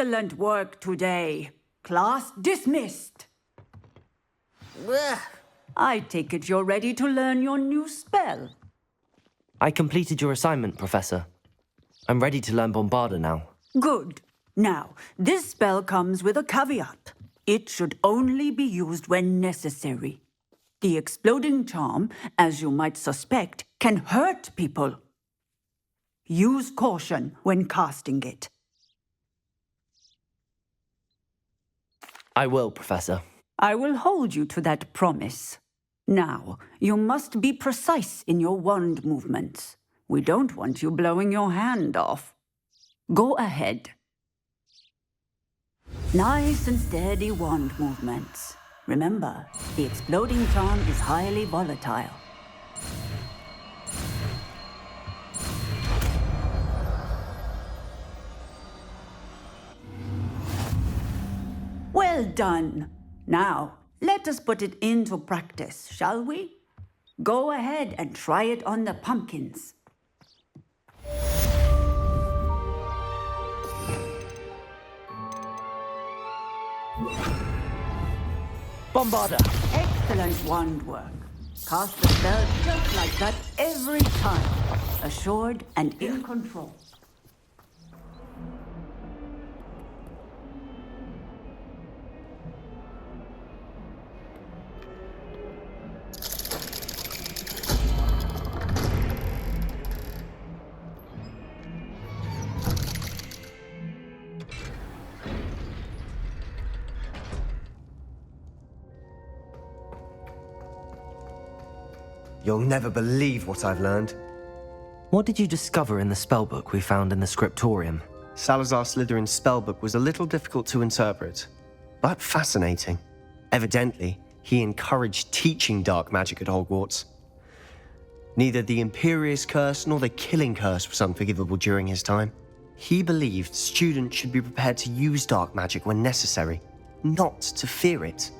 Excellent work today. Class dismissed. I take it you're ready to learn your new spell. I completed your assignment, Professor. I'm ready to learn Bombarda now. Good. Now, this spell comes with a caveat. It should only be used when necessary. The exploding charm, as you might suspect, can hurt people. Use caution when casting it. I will, Professor. I will hold you to that promise. Now, you must be precise in your wand movements. We don't want you blowing your hand off. Go ahead. Nice and steady wand movements. Remember, the exploding charm is highly volatile. Well done. Now, let us put it into practice, shall we? Go ahead and try it on the pumpkins. Bombarda! Excellent wand work. Cast the spell just like that every time. Assured and in control. You'll never believe what I've learned. What did you discover in the spellbook we found in the scriptorium? Salazar Slytherin's spellbook was a little difficult to interpret, but fascinating. Evidently, he encouraged teaching dark magic at Hogwarts. Neither the Imperious Curse nor the Killing Curse was unforgivable during his time. He believed students should be prepared to use dark magic when necessary, not to fear it.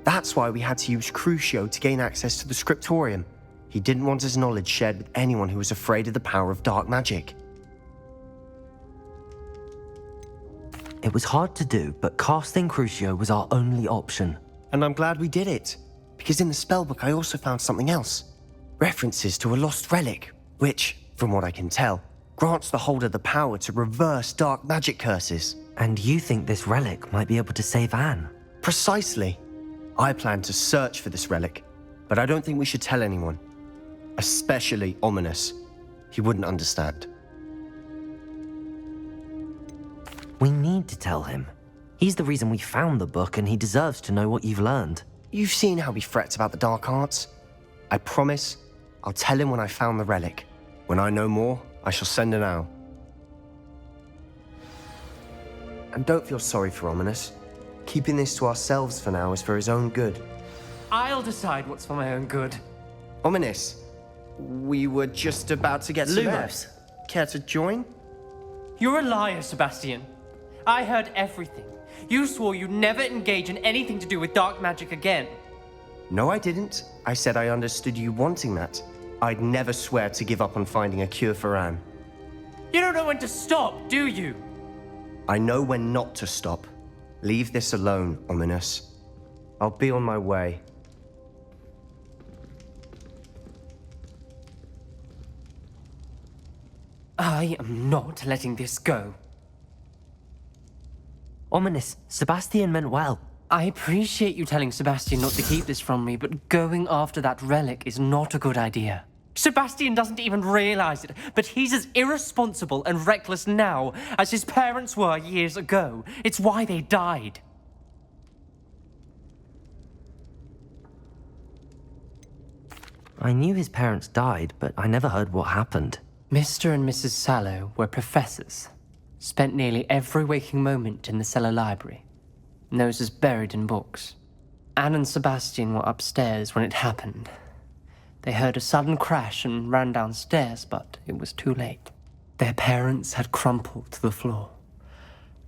That's why we had to use Crucio to gain access to the scriptorium. He didn't want his knowledge shared with anyone who was afraid of the power of dark magic. It was hard to do, but casting Crucio was our only option. And I'm glad we did it, because in the spellbook I also found something else. References to a lost relic, which, from what I can tell, grants the holder the power to reverse dark magic curses. And you think this relic might be able to save Anne? Precisely. I plan to search for this relic, but I don't think we should tell anyone. Especially Ominous. He wouldn't understand. We need to tell him. He's the reason we found the book, and he deserves to know what you've learned. You've seen how he frets about the dark arts. I promise I'll tell him when I found the relic. When I know more, I shall send an owl. And don't feel sorry for Ominous. Keeping this to ourselves for now is for his own good. I'll decide what's for my own good. Ominous, we were just about to get Lumos. Care to join? You're a liar, Sebastian. I heard everything. You swore you'd never engage in anything to do with dark magic again. No, I didn't. I said I understood you wanting that. I'd never swear to give up on finding a cure for Anne. You don't know when to stop, do you? I know when not to stop. Leave this alone, Ominous. I'll be on my way. I am not letting this go. Ominous, Sebastian meant well. I appreciate you telling Sebastian not to keep this from me, but going after that relic is not a good idea. Sebastian doesn't even realize it, but he's as irresponsible and reckless now as his parents were years ago. It's why they died. I knew his parents died, but I never heard what happened. Mr. and Mrs. Sallow were professors. Spent nearly every waking moment in the cellar library. Noses buried in books. Anne and Sebastian were upstairs when it happened. They heard a sudden crash and ran downstairs, but it was too late. Their parents had crumpled to the floor.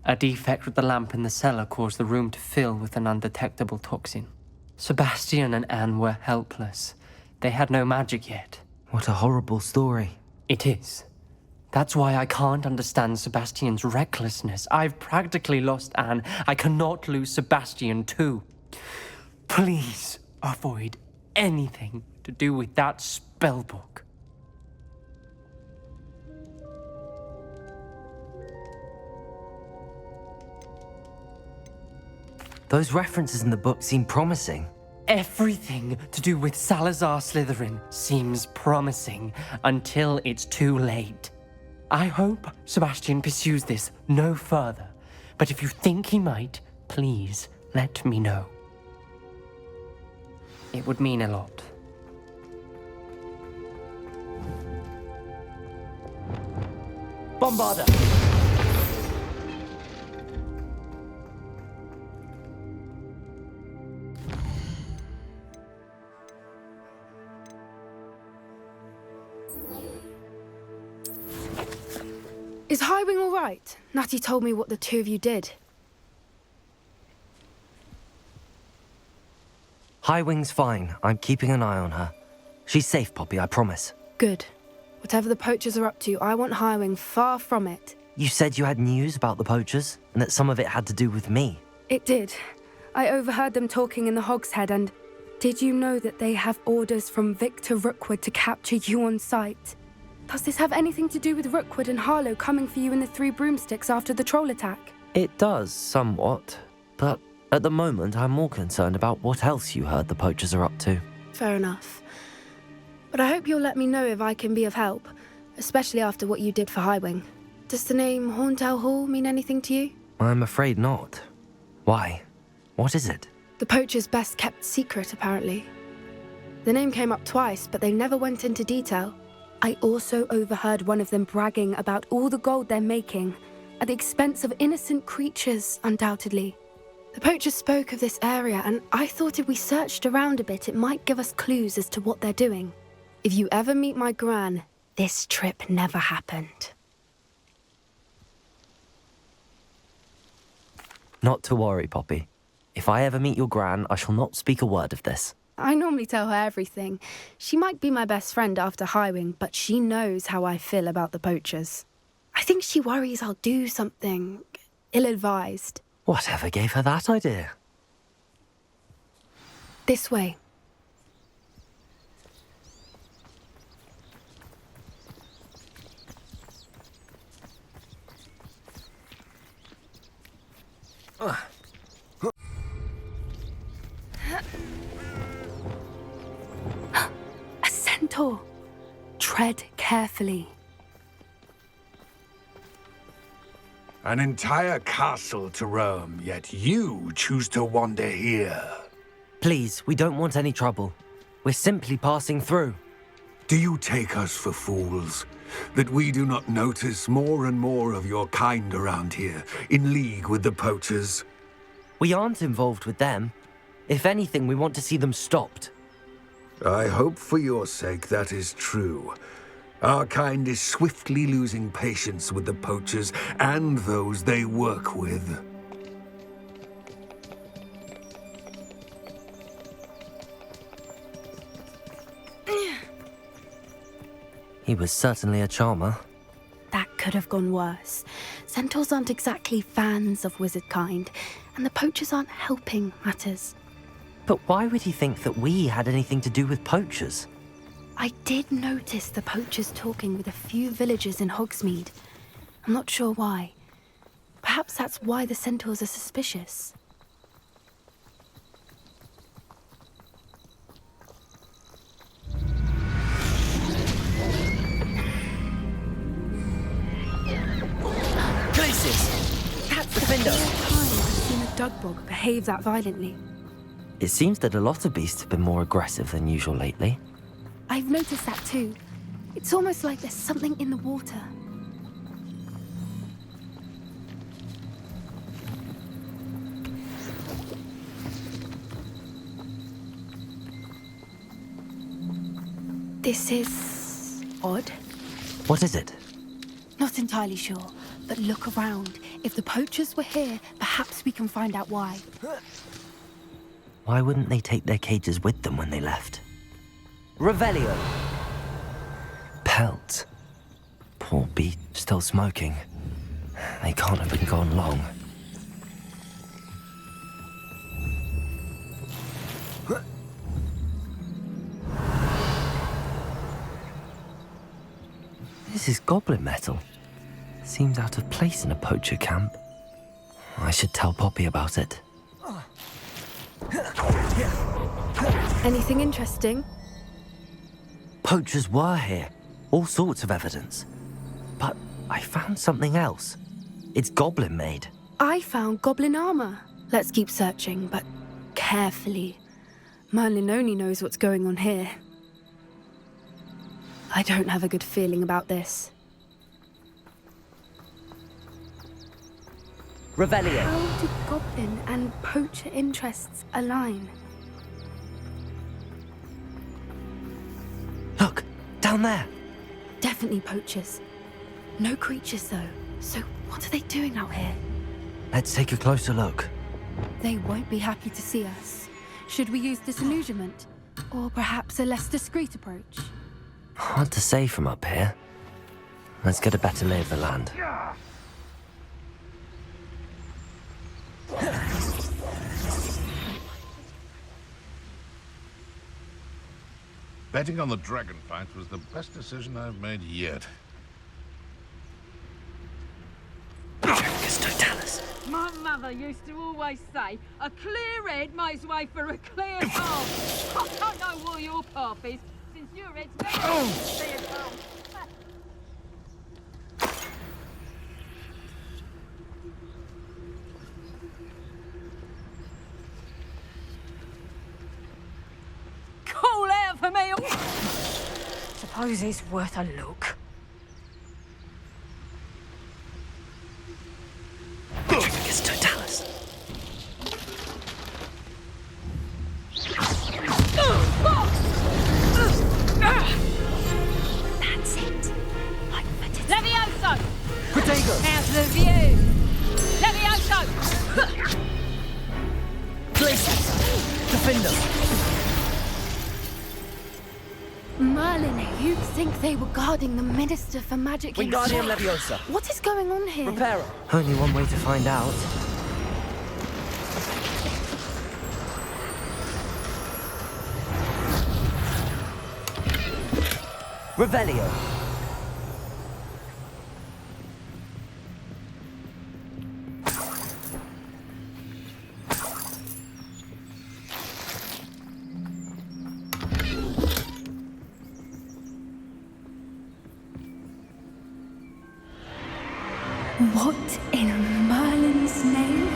A defect with the lamp in the cellar caused the room to fill with an undetectable toxin. Sebastian and Anne were helpless. They had no magic yet. What a horrible story. It is. That's why I can't understand Sebastian's recklessness. I've practically lost Anne. I cannot lose Sebastian too. Please avoid anything to do with that spellbook. Those references in the book seem promising. Everything to do with Salazar Slytherin seems promising until it's too late. I hope Sebastian pursues this no further, but if you think he might, please let me know. It would mean a lot. Bombarda! Is Highwing all right? Natty told me what the two of you did. Highwing's fine. I'm keeping an eye on her. She's safe, Poppy, I promise. Good. Whatever the poachers are up to, I want Highwing far from it. You said you had news about the poachers, and that some of it had to do with me. It did. I overheard them talking in the Hogshead, and did you know that they have orders from Victor Rookwood to capture you on sight? Does this have anything to do with Rookwood and Harlow coming for you in the Three Broomsticks after the troll attack? It does, somewhat. But at the moment, I'm more concerned about what else you heard the poachers are up to. Fair enough. But I hope you'll let me know if I can be of help, especially after what you did for Highwing. Does the name Horntail Hall mean anything to you? I'm afraid not. Why? What is it? The poacher's best kept secret, apparently. The name came up twice, but they never went into detail. I also overheard one of them bragging about all the gold they're making, at the expense of innocent creatures, undoubtedly. The poacher spoke of this area, and I thought if we searched around a bit, it might give us clues as to what they're doing. If you ever meet my gran, this trip never happened. Not to worry, Poppy. If I ever meet your gran, I shall not speak a word of this. I normally tell her everything. She might be my best friend after Highwing, but she knows how I feel about the poachers. I think she worries I'll do something ill-advised. Whatever gave her that idea? This way. A centaur. Tread carefully. An entire castle to roam, yet you choose to wander here. Please, we don't want any trouble. We're simply passing through. Do you take us for fools? That we do not notice more and more of your kind around here, in league with the poachers? We aren't involved with them. If anything, we want to see them stopped. I hope for your sake that is true. Our kind is swiftly losing patience with the poachers and those they work with. He was certainly a charmer. That could have gone worse. Centaurs aren't exactly fans of wizard kind, and the poachers aren't helping matters. But why would he think that we had anything to do with poachers? I did notice the poachers talking with a few villagers in Hogsmeade. I'm not sure why. Perhaps that's why the centaurs are suspicious. Places! That's the window! I've seen a dugbog behave that violently. It seems that a lot of beasts have been more aggressive than usual lately. I've noticed that too. It's almost like there's something in the water. This is odd. What is it? Not entirely sure, but look around. If the poachers were here, perhaps we can find out why. Why wouldn't they take their cages with them when they left? Revelio! Pelt. Or be still smoking. They can't have been gone long. This is goblin metal. Seems out of place in a poacher camp. I should tell Poppy about it. Anything interesting? Poachers were here. All sorts of evidence. But I found something else. It's goblin made. I found goblin armor. Let's keep searching, but carefully. Merlin only knows what's going on here. I don't have a good feeling about this. Revelio. How do goblin and poacher interests align? Look, down there. Definitely poachers. No creatures, though. So what are they doing out here? Let's take a closer look. They won't be happy to see us. Should we use disillusionment? Or perhaps a less discreet approach? Hard to say from up here. Let's get a better lay of the land. Betting on the dragon fight was the best decision I've made yet. My mother used to always say, a clear head makes way for a clear path. I don't know what your path is, since your head's very clear path. Call out for me! Suppose it's worth a look. That's it. I bet it's... Levioso! Protego! How's the view? Levioso! Places! Defender! Merlin, you'd think they were guarding the Minister for Magic Wingardium himself. Leviosa! What is going on here? Reparo! Only one way to find out. Revelio! What in Merlin's name?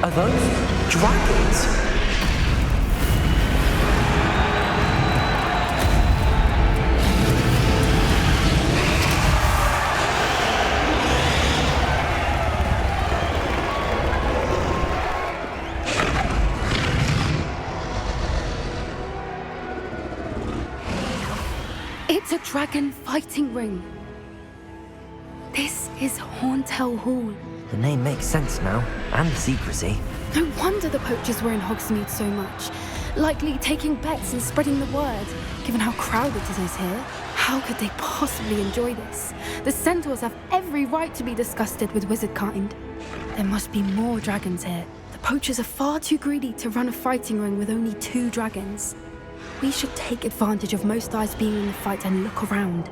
Are those dragons? It's a dragon fighting ring. This is Hauntel Hall. The name makes sense now, and the secrecy. No wonder the poachers were in Hogsmeade so much. Likely taking bets and spreading the word, given how crowded it is here. How could they possibly enjoy this? The centaurs have every right to be disgusted with wizard kind. There must be more dragons here. The poachers are far too greedy to run a fighting ring with only 2 dragons. We should take advantage of most eyes being in the fight and look around.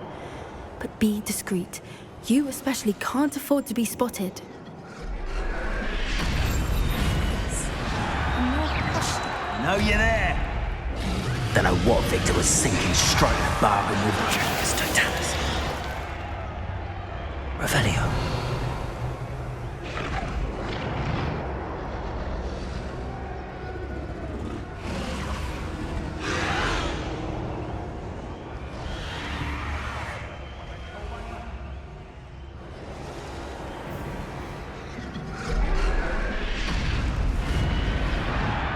But be discreet. You especially can't afford to be spotted. Know you there? Don't know what Victor was sinking straight at bargain with. Dragons Totalis. Revelio.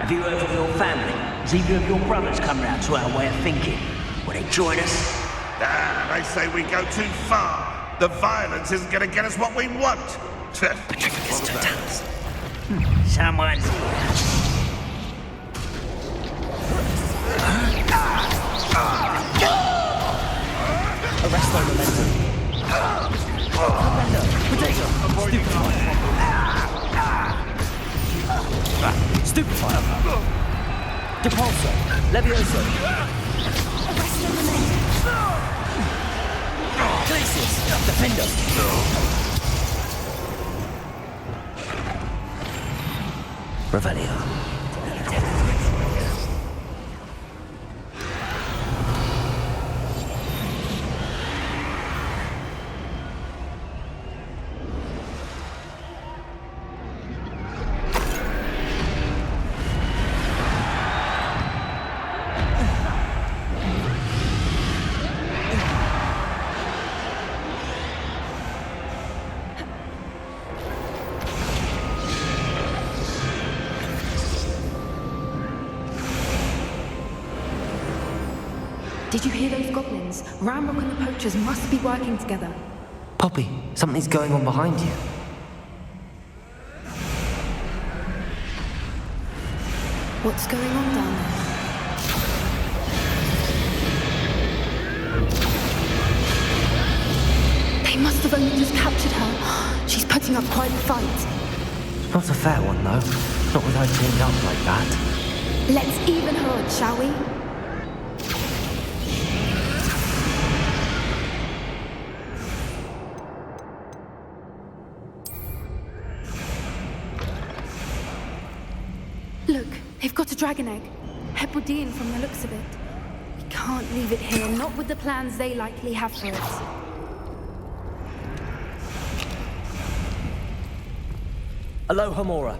Have you heard from your family? Has either of your brothers come round to our way of thinking? Will they join us? Ah, they say we go too far. The violence isn't going to get us what we want. Dragons Totalis. Someone's here. Arrest their momentum. Stupefier. Depulso. Levioso. Glacius. Defender. Revelio. Did you hear those goblins? Ranrok and the poachers must be working together. Poppy, something's going on behind you. What's going on down there? They must have only just captured her. She's putting up quite a fight. Not a fair one, though. Not with her chained up like that. Let's even her odds, shall we? Look, they've got a dragon egg. Headmistress from the looks of it. We can't leave it here, not with the plans they likely have for it. Aloha, Mora.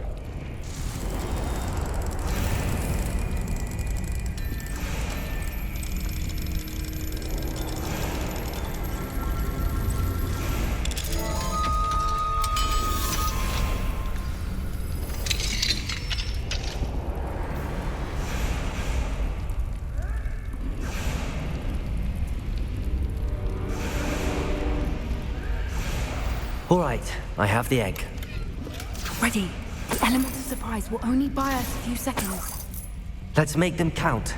All right, I have the egg. Ready. The element of surprise will only buy us a few seconds. Let's make them count.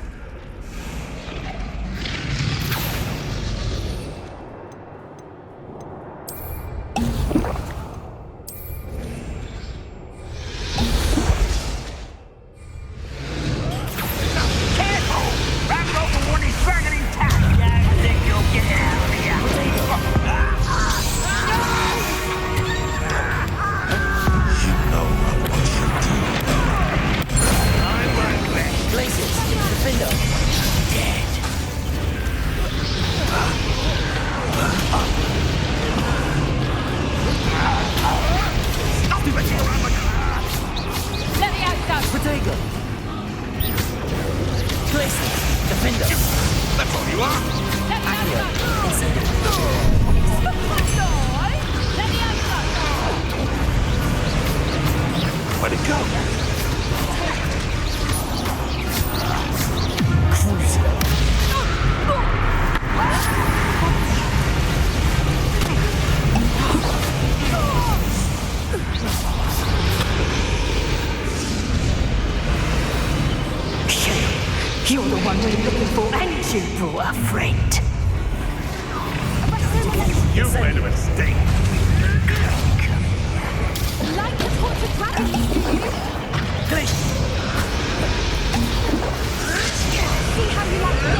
You're the one we're looking for, and you brought a friend. You made a mistake. Like the tortured dragon, do you? See how you like this?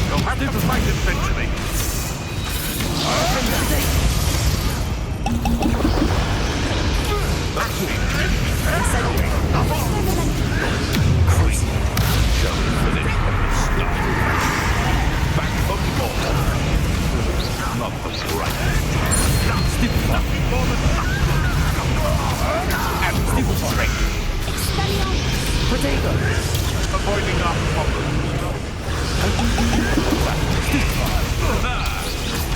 You'll have to fight eventually. Back from the ball. Not the right. Nothing more than and strength. Potato. Avoiding our problems.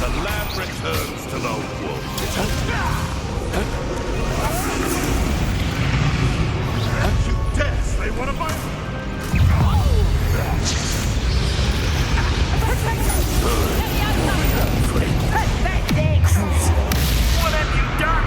The lab returns to the wolf. You dare say one of mine? What have you done?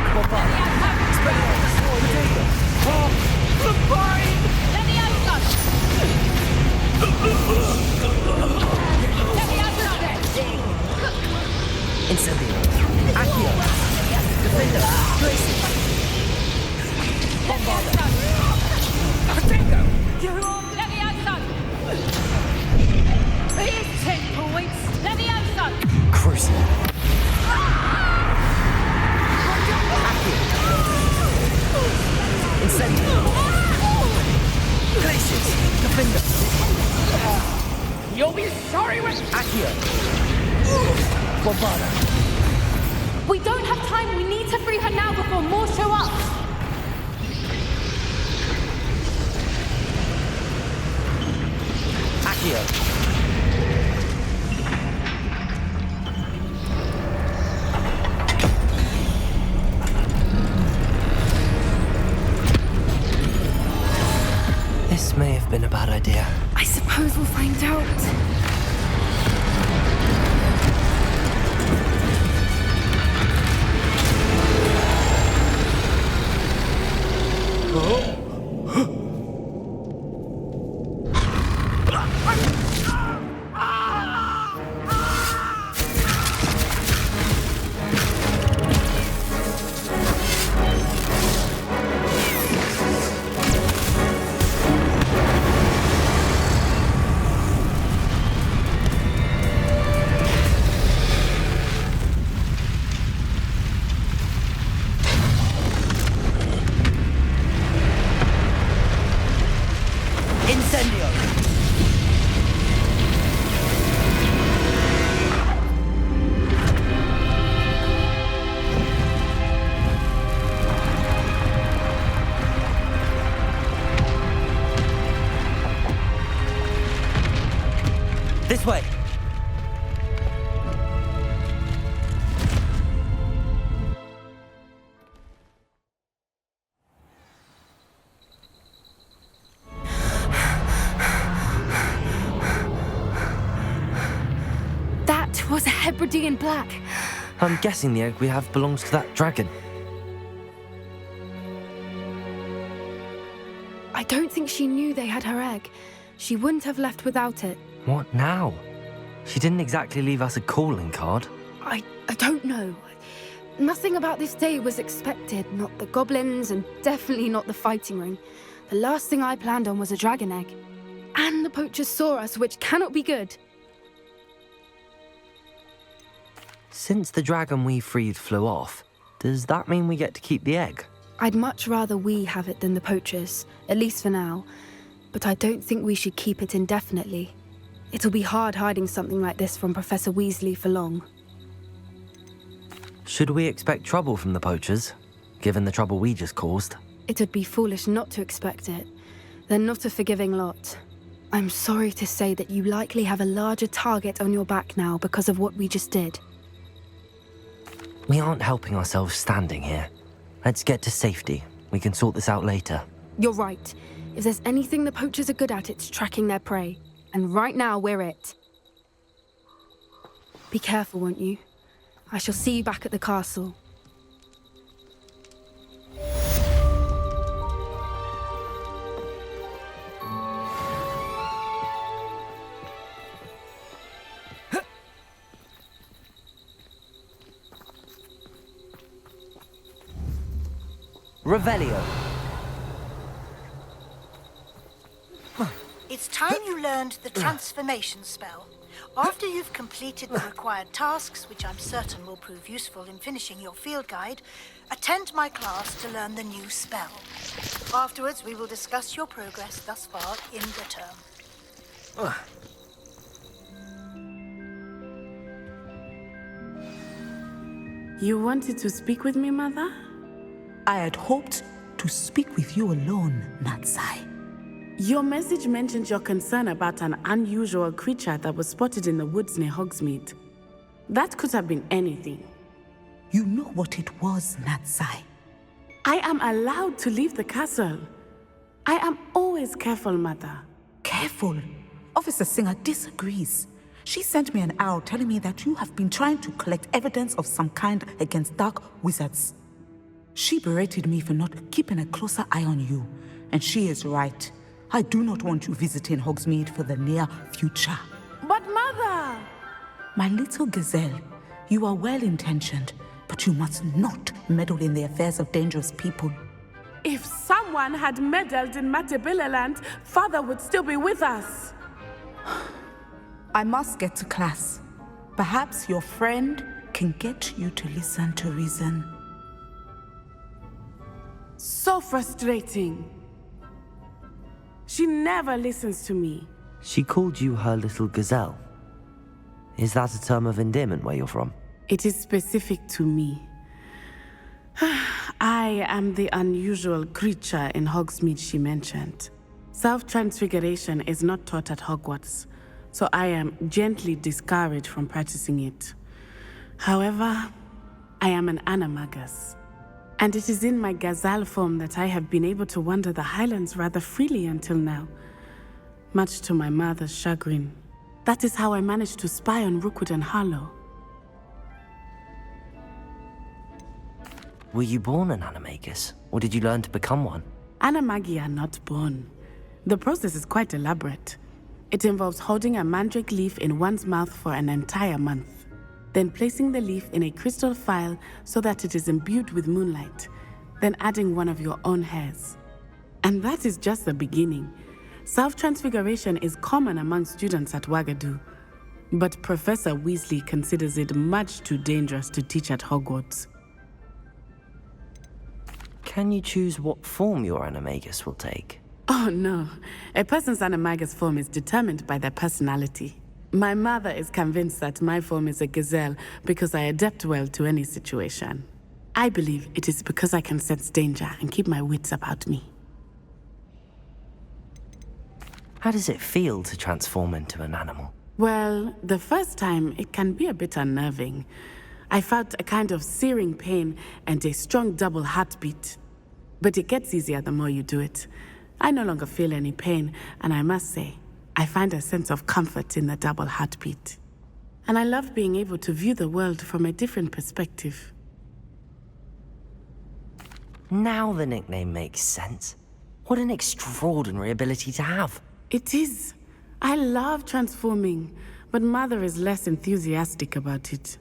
Accio! Bombarda! We don't have time. We need to free her now before more show up. Accio! This may have been a bad idea. I suppose we'll find out. This way! That was a Hebridean black. I'm guessing the egg we have belongs to that dragon. I don't think she knew they had her egg. She wouldn't have left without it. What now? She didn't exactly leave us a calling card. I don't know. Nothing about this day was expected. Not the goblins, and definitely not the fighting ring. The last thing I planned on was a dragon egg. And the poachers saw us, which cannot be good. Since the dragon we freed flew off, does that mean we get to keep the egg? I'd much rather we have it than the poachers, at least for now. But I don't think we should keep it indefinitely. It'll be hard hiding something like this from Professor Weasley for long. Should we expect trouble from the poachers, given the trouble we just caused? It would be foolish not to expect it. They're not a forgiving lot. I'm sorry to say that you likely have a larger target on your back now because of what we just did. We aren't helping ourselves standing here. Let's get to safety. We can sort this out later. You're right. If there's anything the poachers are good at, it's tracking their prey. And right now, we're it. Be careful, won't you? I shall see you back at the castle. Revelio. It's time you learned the transformation spell. After you've completed the required tasks, which I'm certain will prove useful in finishing your field guide, attend my class to learn the new spell. Afterwards, we will discuss your progress thus far in the term. You wanted to speak with me, Mother? I had hoped to speak with you alone, Natsai. Your message mentioned your concern about an unusual creature that was spotted in the woods near Hogsmeade. That could have been anything. You know what it was, Natsai. I am allowed to leave the castle. I am always careful, Mother. Careful? Officer Singer disagrees. She sent me an arrow telling me that you have been trying to collect evidence of some kind against dark wizards. She berated me for not keeping a closer eye on you, and she is right. I do not want you visiting Hogsmeade for the near future. But Mother! My little gazelle, you are well-intentioned, but you must not meddle in the affairs of dangerous people. If someone had meddled in Matabeleland, Father would still be with us. I must get to class. Perhaps your friend can get you to listen to reason. So frustrating. She never listens to me. She called you her little gazelle. Is that a term of endearment where you're from? It is specific to me. I am the unusual creature in Hogsmeade she mentioned. Self-transfiguration is not taught at Hogwarts, so I am gently discouraged from practicing it. However, I am an animagus, and it is in my gazelle form that I have been able to wander the Highlands rather freely until now, much to my mother's chagrin. That is how I managed to spy on Rookwood and Harlow. Were you born an animagus, or did you learn to become one? Animagi are not born. The process is quite elaborate. It involves holding a mandrake leaf in one's mouth for an entire month, then placing the leaf in a crystal phial so that it is imbued with moonlight, then adding one of your own hairs. And that is just the beginning. Self-transfiguration is common among students at Wagadu, but Professor Weasley considers it much too dangerous to teach at Hogwarts. Can you choose what form your animagus will take? Oh no, a person's animagus form is determined by their personality. My mother is convinced that my form is a gazelle because I adapt well to any situation. I believe it is because I can sense danger and keep my wits about me. How does it feel to transform into an animal? Well, the first time it can be a bit unnerving. I felt a kind of searing pain and a strong double heartbeat. But it gets easier the more you do it. I no longer feel any pain, and I must say, I find a sense of comfort in the double heartbeat. And I love being able to view the world from a different perspective. Now the nickname makes sense. What an extraordinary ability to have. It is. I love transforming, but Mother is less enthusiastic about it.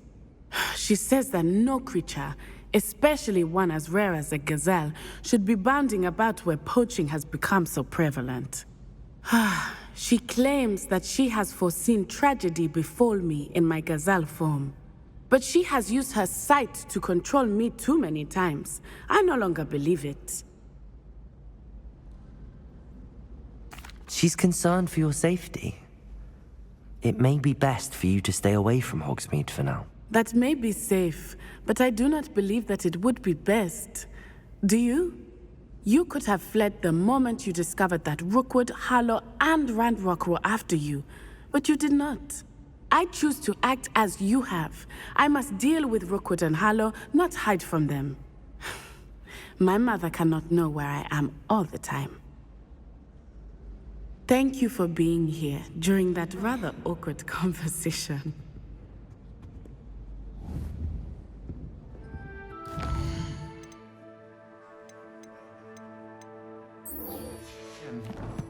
She says that no creature, especially one as rare as a gazelle, should be bounding about where poaching has become so prevalent. She claims that she has foreseen tragedy befall me in my gazelle form. But she has used her sight to control me too many times. I no longer believe it. She's concerned for your safety. It may be best for you to stay away from Hogsmeade for now. That may be safe, but I do not believe that it would be best. Do you? You could have fled the moment you discovered that Rookwood, Harlow, and Ranrok were after you, but you did not. I choose to act as you have. I must deal with Rookwood and Harlow, not hide from them. My mother cannot know where I am all the time. Thank you for being here during that rather awkward conversation.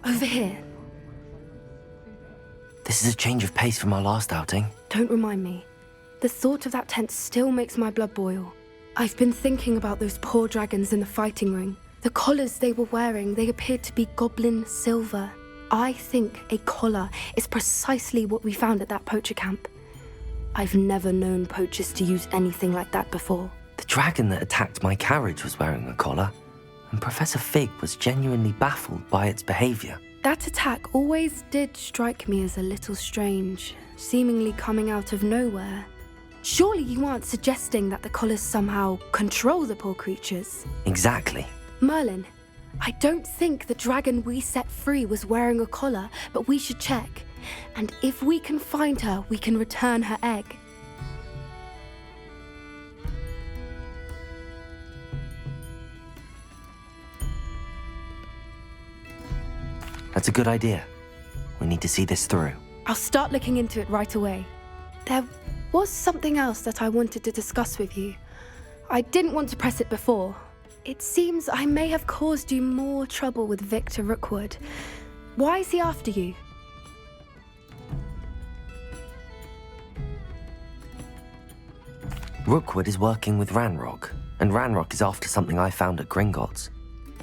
Over here. This is a change of pace from our last outing. Don't remind me. The thought of that tent still makes my blood boil. I've been thinking about those poor dragons in the fighting ring. The collars they were wearing, they appeared to be goblin silver. I think a collar is precisely what we found at that poacher camp. I've never known poachers to use anything like that before. The dragon that attacked my carriage was wearing a collar, and Professor Fig was genuinely baffled by its behavior. That attack always did strike me as a little strange, seemingly coming out of nowhere. Surely you aren't suggesting that the collars somehow control the poor creatures? Exactly. Merlin, I don't think the dragon we set free was wearing a collar, but we should check. And if we can find her, we can return her egg. That's a good idea. We need to see this through. I'll start looking into it right away. There was something else that I wanted to discuss with you. I didn't want to press it before. It seems I may have caused you more trouble with Victor Rookwood. Why is he after you? Rookwood is working with Ranrok, and Ranrok is after something I found at Gringotts.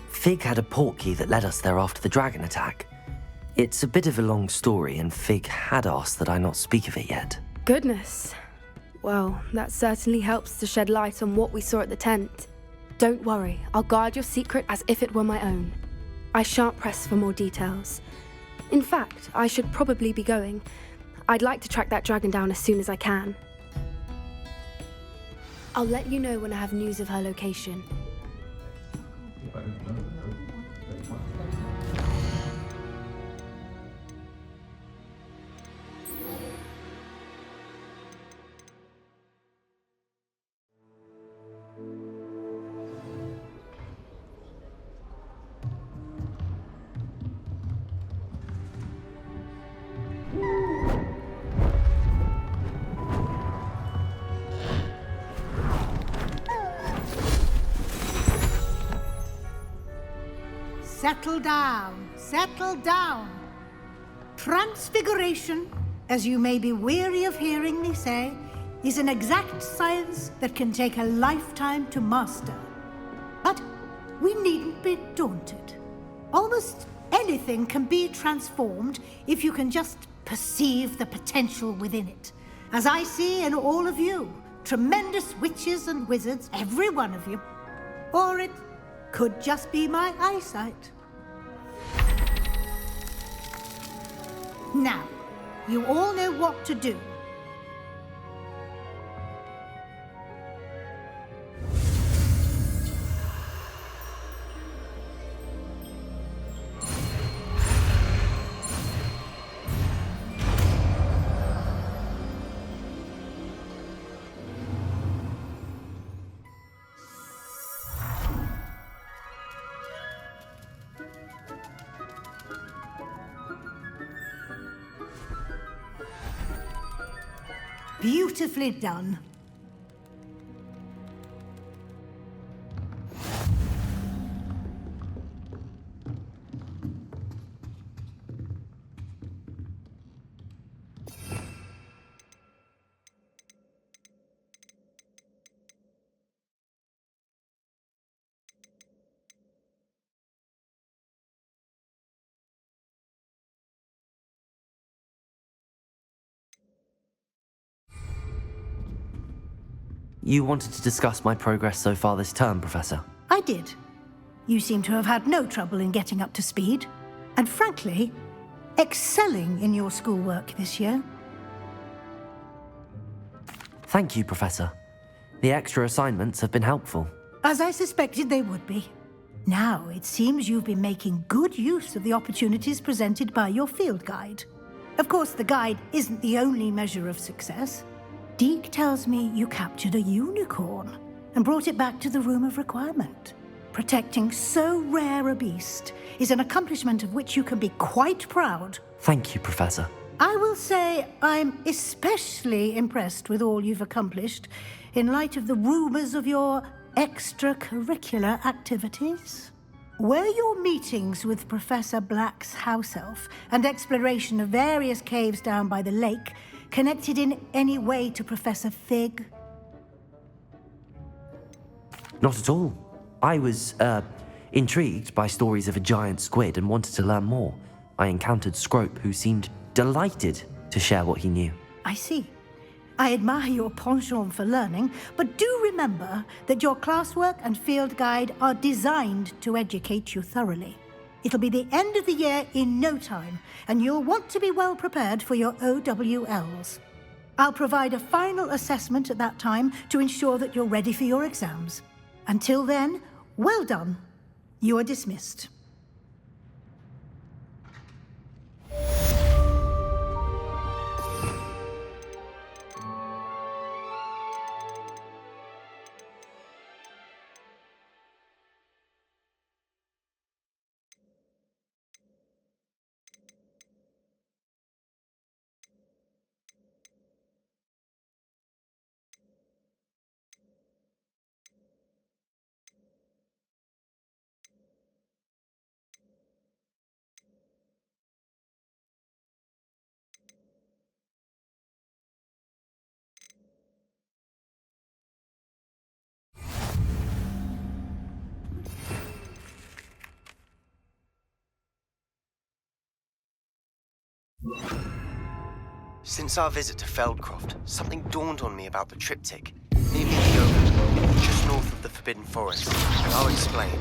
Fig had a portkey that led us there after the dragon attack. It's a bit of a long story, and Fig had asked that I not speak of it yet. Goodness. Well, that certainly helps to shed light on what we saw at the tent. Don't worry, I'll guard your secret as if it were my own. I shan't press for more details. In fact, I should probably be going. I'd like to track that dragon down as soon as I can. I'll let you know when I have news of her location. Settle down, settle down. Transfiguration, as you may be weary of hearing me say, is an exact science that can take a lifetime to master. But we needn't be daunted. Almost anything can be transformed if you can just perceive the potential within it. As I see in all of you, tremendous witches and wizards, every one of you. Or it could just be my eyesight. Now, you all know what to do. Beautifully done. You wanted to discuss my progress so far this term, Professor? I did. You seem to have had no trouble in getting up to speed, and frankly, excelling in your schoolwork this year. Thank you, Professor. The extra assignments have been helpful. As I suspected they would be. Now, it seems you've been making good use of the opportunities presented by your field guide. Of course, the guide isn't the only measure of success. Deke tells me you captured a unicorn and brought it back to the Room of Requirement. Protecting so rare a beast is an accomplishment of which you can be quite proud. Thank you, Professor. I will say I'm especially impressed with all you've accomplished in light of the rumors of your extracurricular activities. Were your meetings with Professor Black's house elf and exploration of various caves down by the lake connected in any way to Professor Fig? Not at all. I was, intrigued by stories of a giant squid and wanted to learn more. I encountered Scrope, who seemed delighted to share what he knew. I see. I admire your penchant for learning, but do remember that your classwork and field guide are designed to educate you thoroughly. It'll be the end of the year in no time, and you'll want to be well prepared for your OWLs. I'll provide a final assessment at that time to ensure that you're ready for your exams. Until then, well done. You are dismissed. Since our visit to Feldcroft, something dawned on me about the triptych. Near Loyalists, just north of the Forbidden Forest. I'll explain.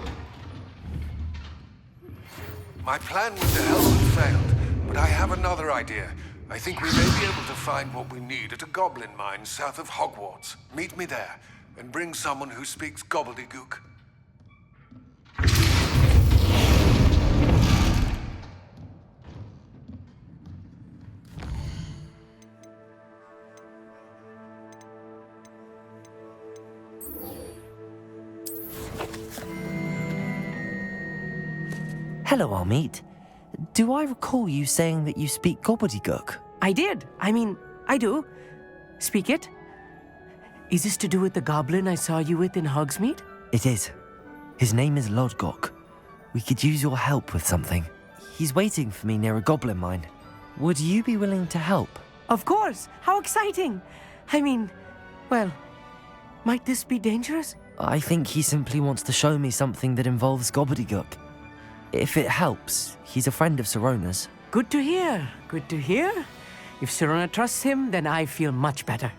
My plan with the helmet failed, but I have another idea. I think we may be able to find what we need at a goblin mine south of Hogwarts. Meet me there, and bring someone who speaks gobbledygook. Hello, Amit. Do I recall you saying that you speak gobbledygook? I did. I do. Speak it. Is this to do with the goblin I saw you with in Hogsmeade? It is. His name is Lodgok. We could use your help with something. He's waiting for me near a goblin mine. Would you be willing to help? Of course. How exciting. Well, might this be dangerous? I think he simply wants to show me something that involves gobbledygook. If it helps, he's a friend of Sirona's. Good to hear. Good to hear. If Sirona trusts him, then I feel much better.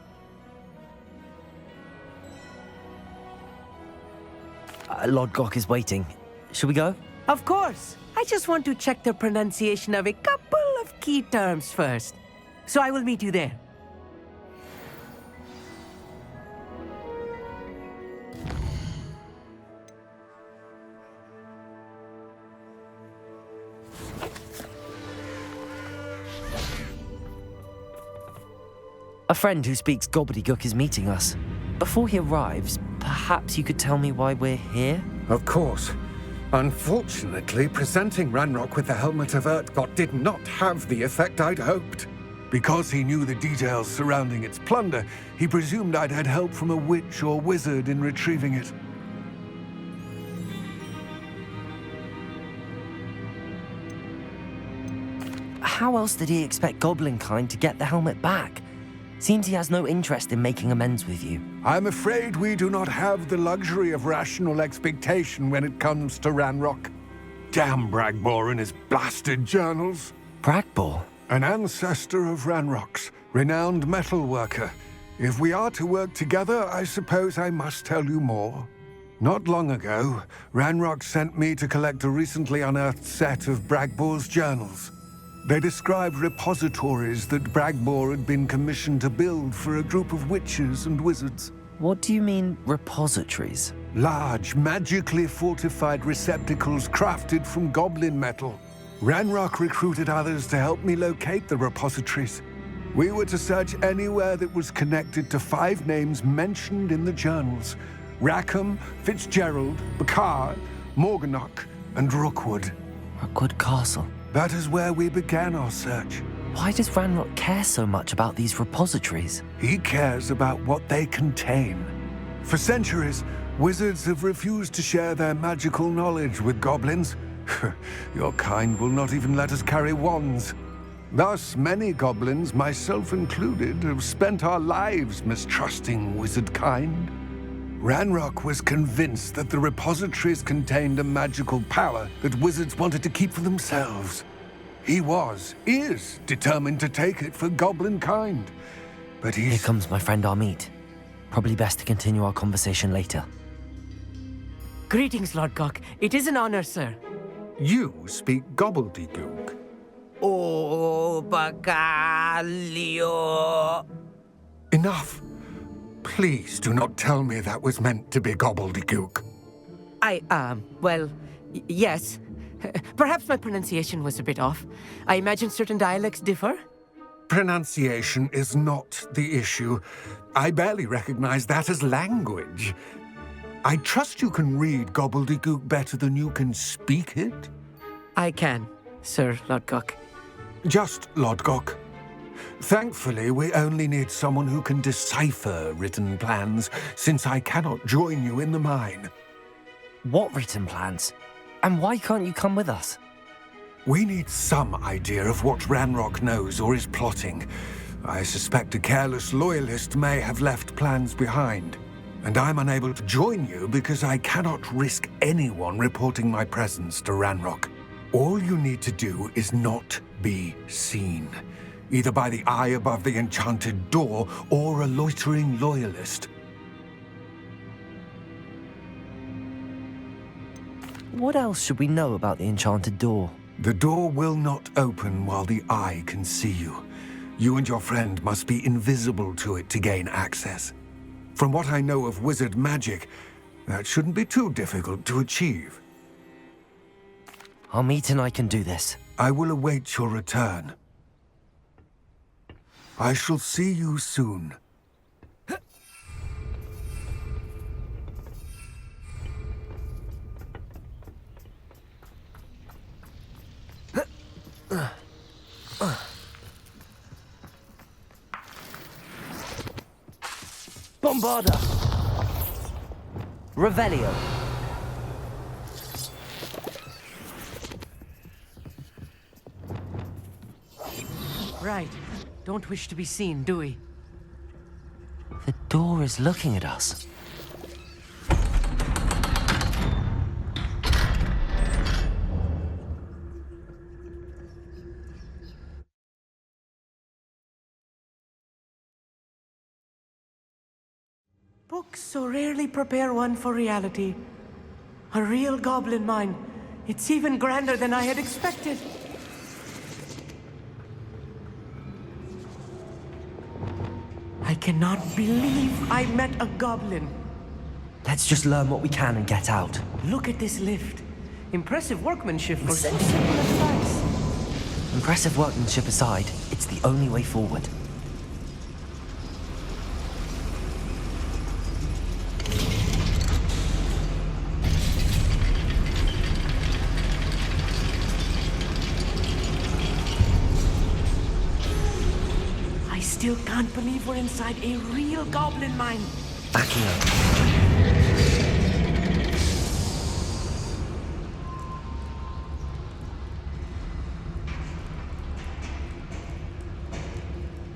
Lodgok is waiting. Shall we go? Of course. I just want to check the pronunciation of a couple of key terms first. So I will meet you there. A friend who speaks gobbledygook is meeting us. Before he arrives, perhaps you could tell me why we're here? Of course. Unfortunately, presenting Ranrok with the Helmet of Urtkot did not have the effect I'd hoped. Because he knew the details surrounding its plunder, he presumed I'd had help from a witch or wizard in retrieving it. How else did he expect goblinkind to get the helmet back? Seems he has no interest in making amends with you. I'm afraid we do not have the luxury of rational expectation when it comes to Ranrok. Damn Bragbor and his blasted journals. Bragbor? An ancestor of Ranrock's, renowned metalworker. If we are to work together, I suppose I must tell you more. Not long ago, Ranrok sent me to collect a recently unearthed set of Bragbor's journals. They described repositories that Bragbor had been commissioned to build for a group of witches and wizards. What do you mean, repositories? Large, magically fortified receptacles crafted from goblin metal. Ranrok recruited others to help me locate the repositories. We were to search anywhere that was connected to 5 names mentioned in the journals: Rackham, Fitzgerald, Bakar, Morganach, and Rookwood. Rookwood Castle. That is where we began our search. Why does Ranrok care so much about these repositories? He cares about what they contain. For centuries, wizards have refused to share their magical knowledge with goblins. Your kind will not even let us carry wands. Thus, many goblins, myself included, have spent our lives mistrusting wizard kind. Ranrok was convinced that the repositories contained a magical power that wizards wanted to keep for themselves. He is determined to take it for goblin kind. But Here comes my friend Amit. Probably best to continue our conversation later. Greetings, Lodgok. It is an honor, sir. You speak gobbledygook. Oh, Bagalio. Enough. Please do not tell me that was meant to be gobbledygook. Yes. Perhaps my pronunciation was a bit off. I imagine certain dialects differ. Pronunciation is not the issue. I barely recognize that as language. I trust you can read gobbledygook better than you can speak it? I can, Sir Lodgok. Just Lodgok. Thankfully, we only need someone who can decipher written plans, since I cannot join you in the mine. What written plans? And why can't you come with us? We need some idea of what Ranrok knows or is plotting. I suspect a careless Loyalist may have left plans behind. And I'm unable to join you because I cannot risk anyone reporting my presence to Ranrok. All you need to do is not be seen, either by the eye above the enchanted door or a loitering Loyalist. What else should we know about the enchanted door? The door will not open while the eye can see you. You and your friend must be invisible to it to gain access. From what I know of wizard magic, that shouldn't be too difficult to achieve. Amit and I can do this. I will await your return. I shall see you soon. Bombarda! Revelio! Right. Don't wish to be seen, do we? The door is looking at us. Books so rarely prepare one for reality. A real goblin mine. It's even grander than I had expected. I cannot believe I met a goblin. Let's just learn what we can and get out. Look at this lift. Impressive workmanship for so simple a device. Impressive workmanship aside, it's the only way forward. I still can't believe we're inside a real goblin mine. Backing up.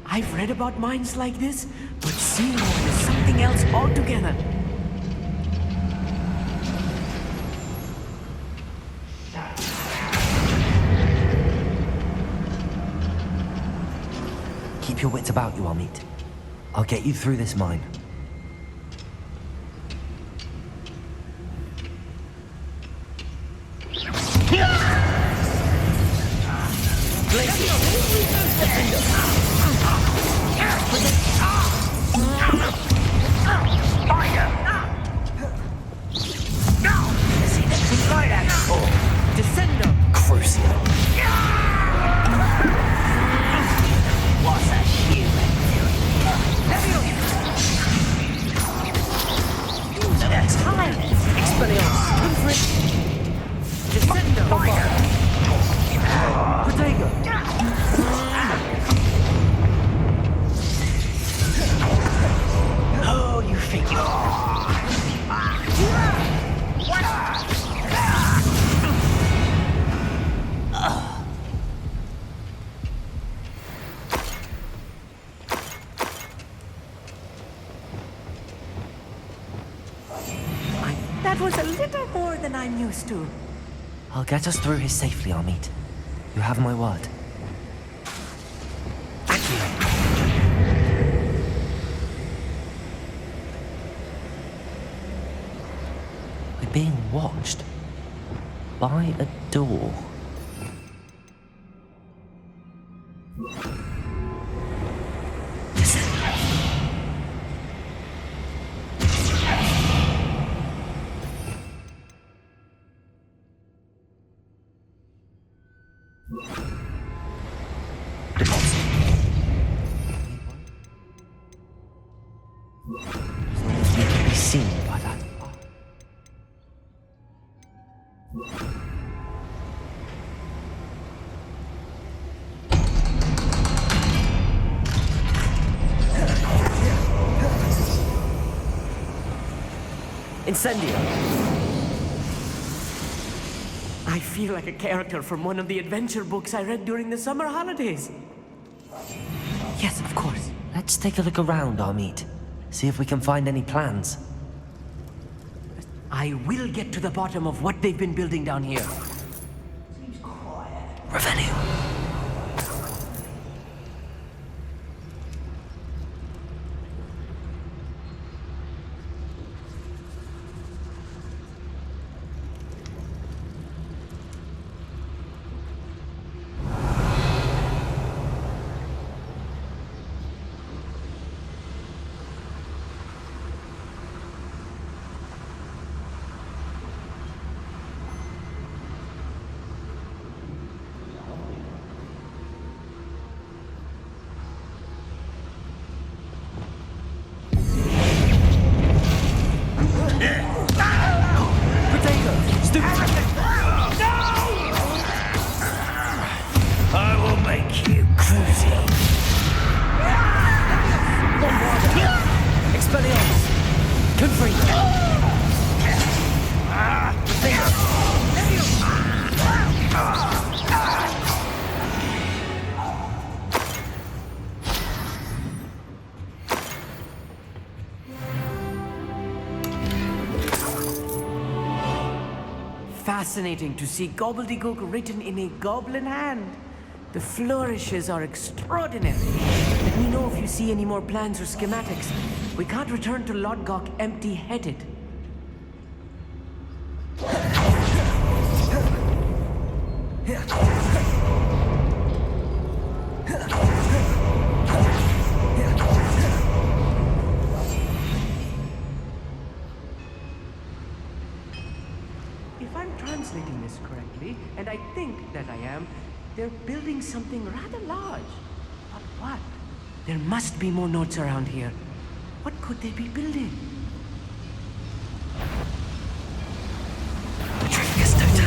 I've read about mines like this, but seeing one is something else altogether. Keep your wits about you, Amit. I'll get you through this mine. That was a little more than I'm used to. I'll get us through here safely, Amit. You have my word. We're being watched by a door. Incendio! I feel like a character from one of the adventure books I read during the summer holidays. Yes, of course. Let's take a look around, Amit. See if we can find any plans. I will get to the bottom of what they've been building down here. Revenue. fascinating to see gobbledygook written in a goblin hand. The flourishes are extraordinary. Let me know if you see any more plans or schematics. We can't return to Lodgok empty-headed. If I'm translating this correctly, and I think that I am, they're building something rather large. But what? There must be more notes around here. What could they be building?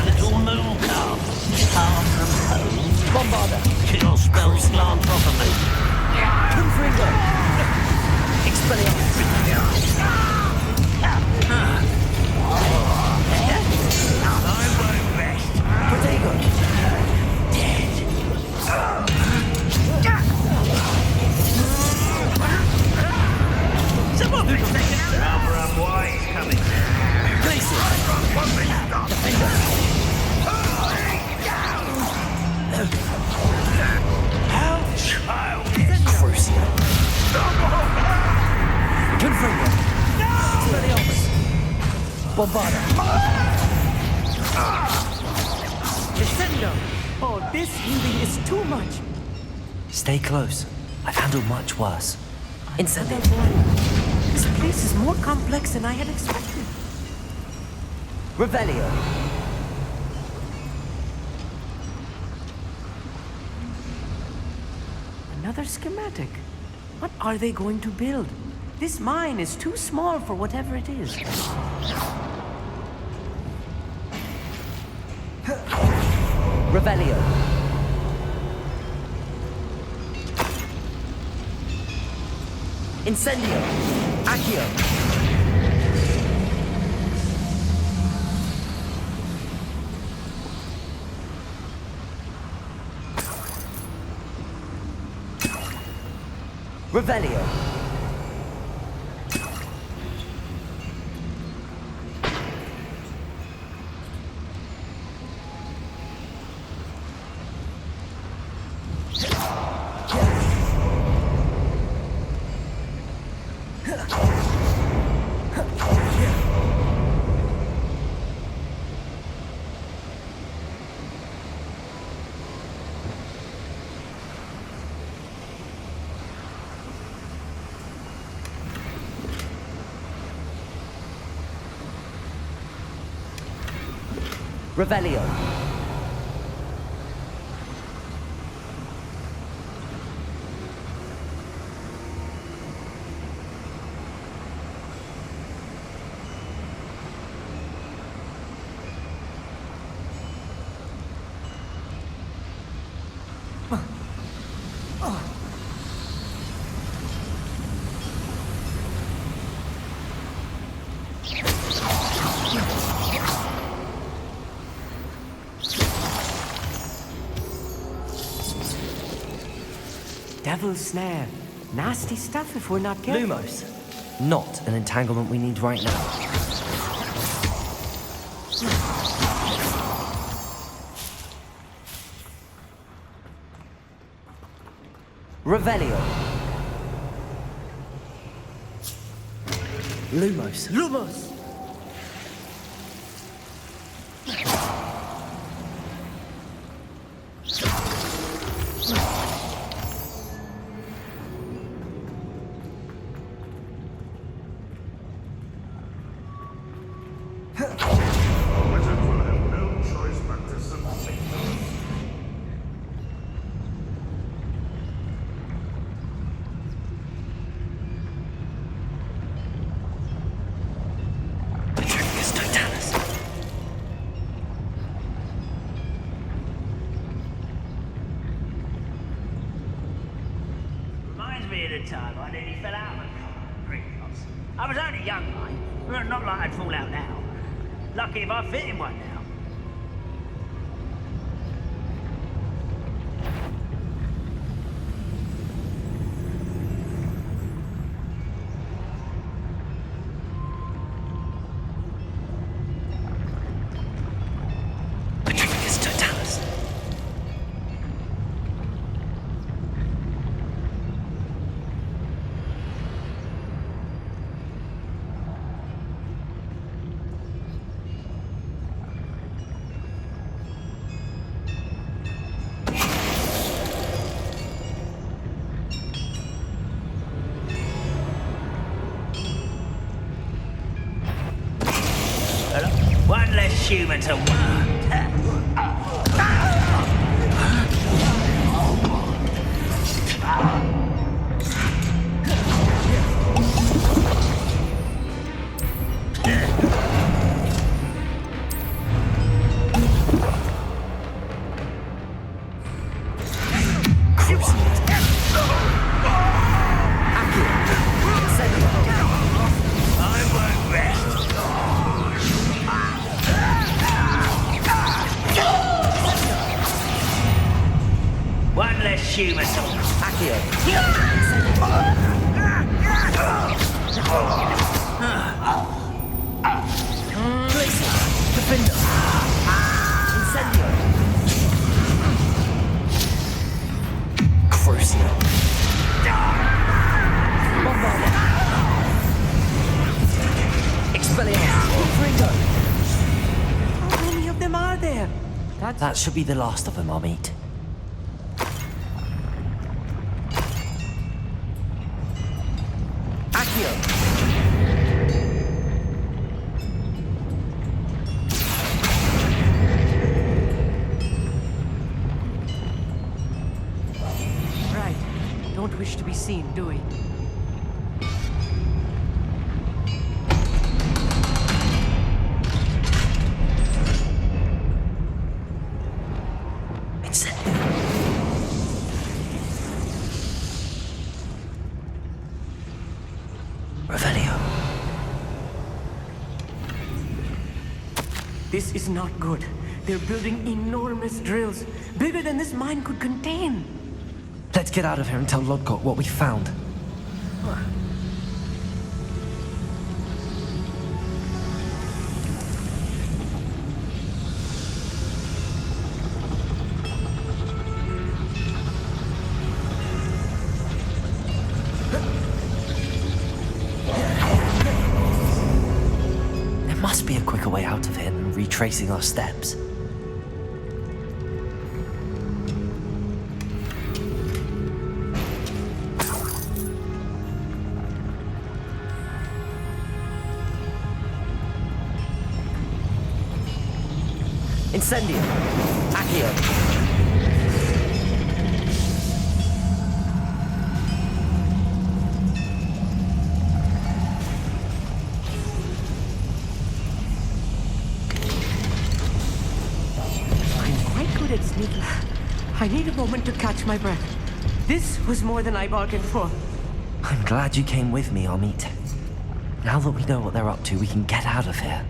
Little moon calf. Far from home. Bombarder. Kill spells glance off of me. Confringo. Expelliarmus. I won't rest. Protego. Someone who's taken out. Rub, why he's coming. How childish. Crucio. Confringo. Expelliarmus. Bombarder. Descendo! Oh, this healing is too much. Stay close. I've handled much worse. Incendio. This place is more complex than I had expected. Revelio. Another schematic. What are they going to build? This mine is too small for whatever it is. Revelio. Incendio. Accio. Revelio. Revelio. Devil's snare. Nasty stuff if we're not careful. Lumos. Not an entanglement we need right now. Revelio. Lumos. Lumos! Time I nearly fell out of a car at Gringotts. I was only young, mind. Not like I'd fall out now. Lucky if I fit in one now. less human to work. One less human to How many of them are there? That should be the last of them, Amit. Right. Don't wish to be seen, do we? This is not good. They're building enormous drills, bigger than this mine could contain. Let's get out of here and tell Lodgok what we found. There must be a quicker way out of here than retracing our steps. Incendio! Accio! I need a moment to catch my breath. This was more than I bargained for. I'm glad you came with me, Amit. Now that we know what they're up to, we can get out of here.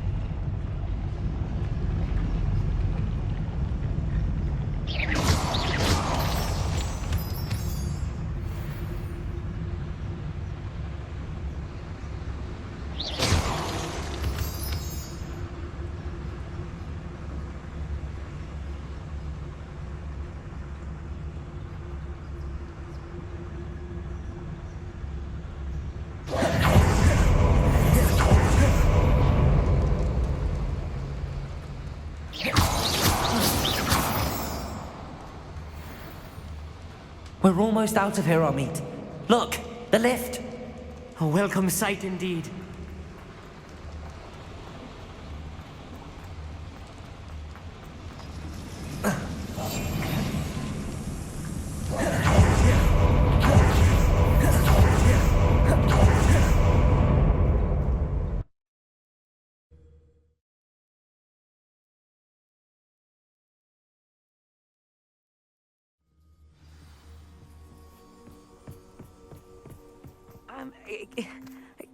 We're almost out of here, Amit. Look, the lift. A welcome sight indeed.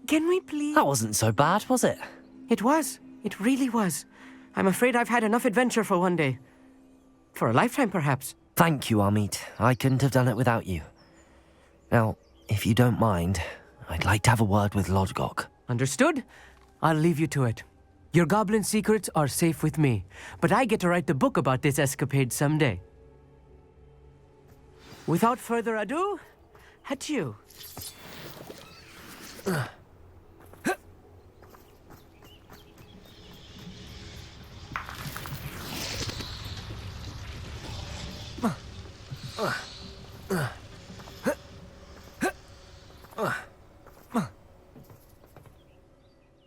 Can we please... That wasn't so bad, was it? It was. It really was. I'm afraid I've had enough adventure for one day. For a lifetime, perhaps. Thank you, Amit. I couldn't have done it without you. Now, if you don't mind, I'd like to have a word with Lodgok. Understood? I'll leave you to it. Your goblin secrets are safe with me, but I get to write the book about this escapade someday. Without further ado, adieu.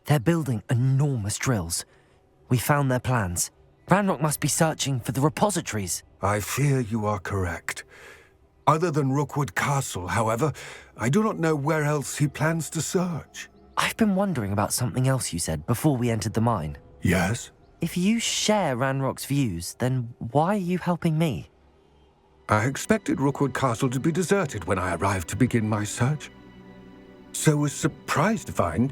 They're building enormous drills. We found their plans. Ranrok must be searching for the repositories. I fear you are correct. Other than Rookwood Castle, however, I do not know where else he plans to search. I've been wondering about something else you said before we entered the mine. Yes? If you share Ranrock's views, then why are you helping me? I expected Rookwood Castle to be deserted when I arrived to begin my search. So was surprised to find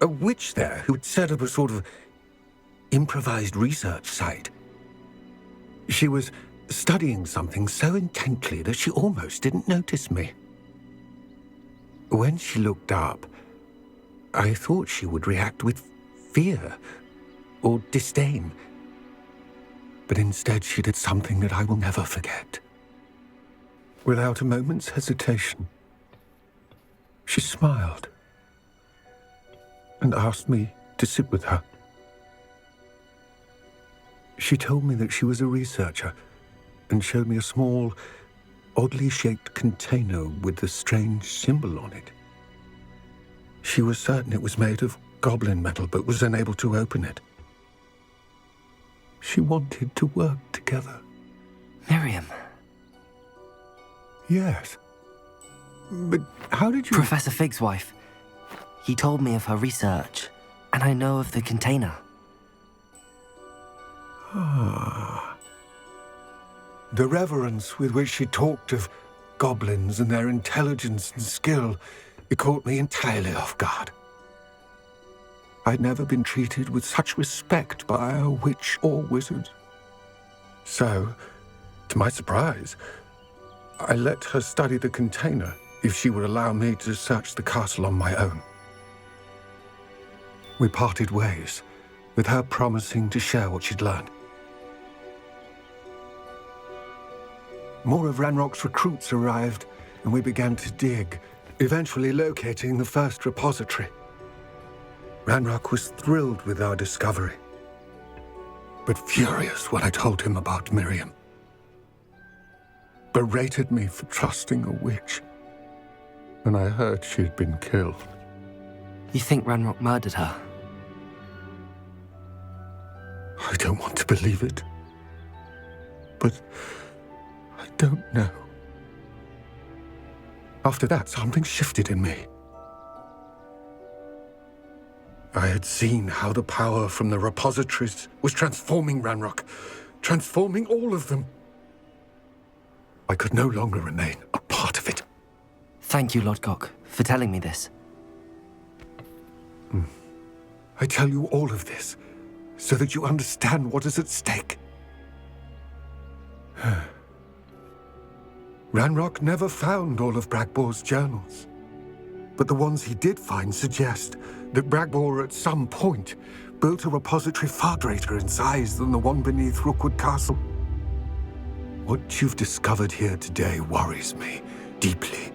a witch there who had set up a sort of improvised research site. She was studying something so intently that she almost didn't notice me. When she looked up, I thought she would react with fear or disdain. But instead she did something that I will never forget. Without a moment's hesitation, she smiled and asked me to sit with her. She told me that she was a researcher and showed me a small, oddly shaped container with a strange symbol on it. She was certain it was made of goblin metal, but was unable to open it. She wanted to work together. Miriam. Yes. But how did you... Professor Fig's wife. He told me of her research, and I know of the container. Ah. The reverence with which she talked of goblins and their intelligence and skill, it caught me entirely off guard. I'd never been treated with such respect by a witch or wizard. So, to my surprise, I let her study the container if she would allow me to search the castle on my own. We parted ways, with her promising to share what she'd learned. More of Ranrock's recruits arrived, and we began to dig, eventually locating the first repository. Ranrok was thrilled with our discovery, but furious when I told him about Miriam. Berated me for trusting a witch, and I heard she had been killed. You think Ranrok murdered her? I don't want to believe it, but I don't know. After that, something shifted in me. I had seen how the power from the repositories was transforming Ranrok, transforming all of them. I could no longer remain a part of it. Thank you, Lodgok, for telling me this. I tell you all of this so that you understand what is at stake. Ranrok never found all of Bragbor's journals, but the ones he did find suggest that Bragbor at some point built a repository far greater in size than the one beneath Rookwood Castle. What you've discovered here today worries me deeply.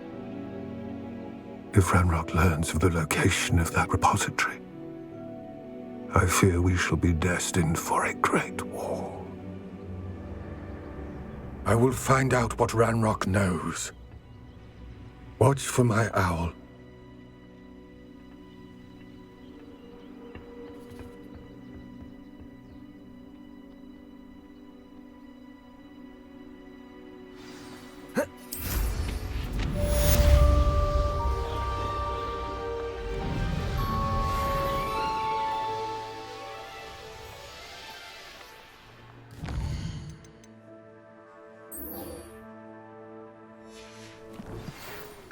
If Ranrok learns of the location of that repository, I fear we shall be destined for a great war. I will find out what Ranrok knows. Watch for my owl.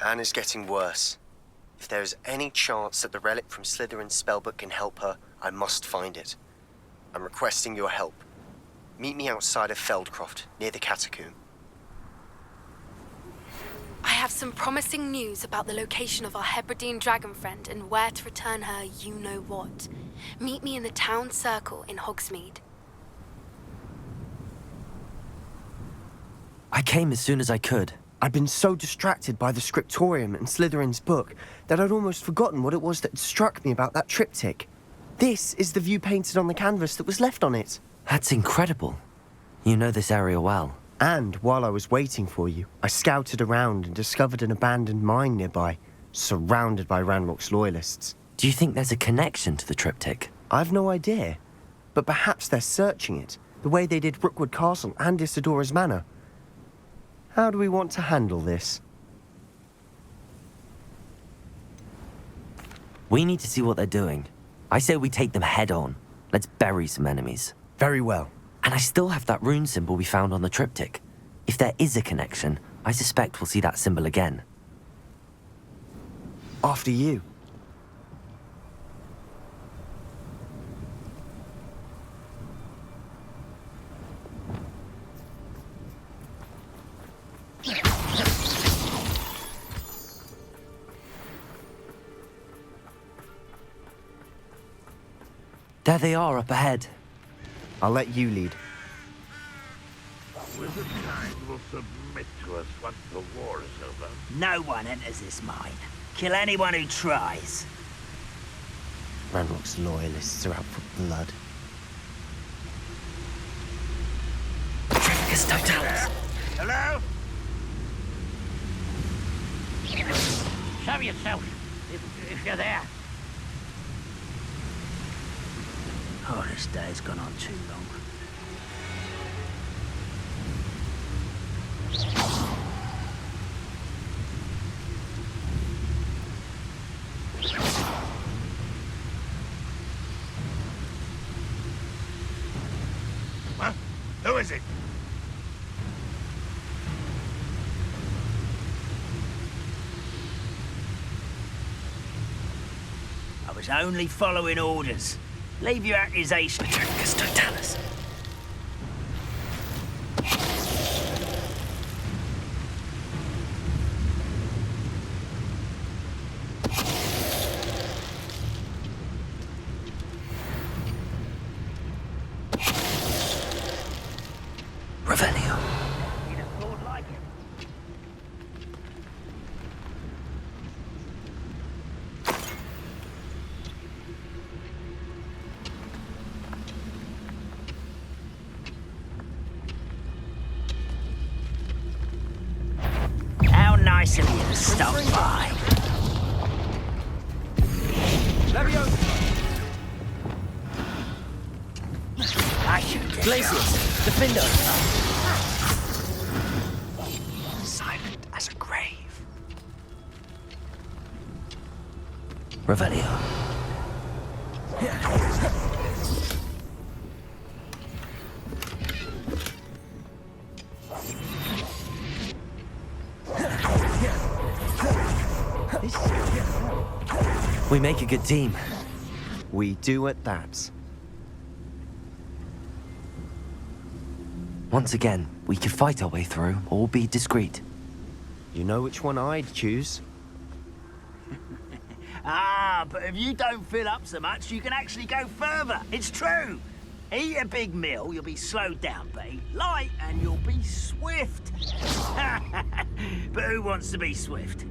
Anne is getting worse. If there is any chance that the relic from Slytherin's spellbook can help her, I must find it. I'm requesting your help. Meet me outside of Feldcroft, near the catacomb. I have some promising news about the location of our Hebridean dragon friend and where to return her you-know-what. Meet me in the town circle in Hogsmeade. I came as soon as I could. I'd been so distracted by the scriptorium and Slytherin's book that I'd almost forgotten what it was that had struck me about that triptych. This is the view painted on the canvas that was left on it. That's incredible. You know this area well. And while I was waiting for you, I scouted around and discovered an abandoned mine nearby, surrounded by Ranrock's Loyalists. Do you think there's a connection to the triptych? I've no idea. But perhaps they're searching it, the way they did Rookwood Castle and Isidora's Manor. How do we want to handle this? We need to see what they're doing. I say we take them head on. Let's bury some enemies. Very well. And I still have that rune symbol we found on the triptych. If there is a connection, I suspect we'll see that symbol again. After you. There they are up ahead. I'll let you lead. Wizardkind will submit to us once the war is over. No one enters this mine. Kill anyone who tries. Ranrok's loyalists are out for blood. Triptych totalis. Hello? Show yourself, if you're there. Oh, this day's gone on too long. Huh? Who is it? I was only following orders. Leave your accusation. Triptych totalis. Revelio. You'd have thought like it. How nice of you to stop by. I should get Glaciers, defend us. Silent as a grave. Revelio. We make a good team. We do at that. Once again, we could fight our way through or be discreet. You know which one I'd choose? Ah, but if you don't fill up so much, you can actually go further. It's true. Eat a big meal, you'll be slowed down, but eat light and you'll be swift. But who wants to be swift?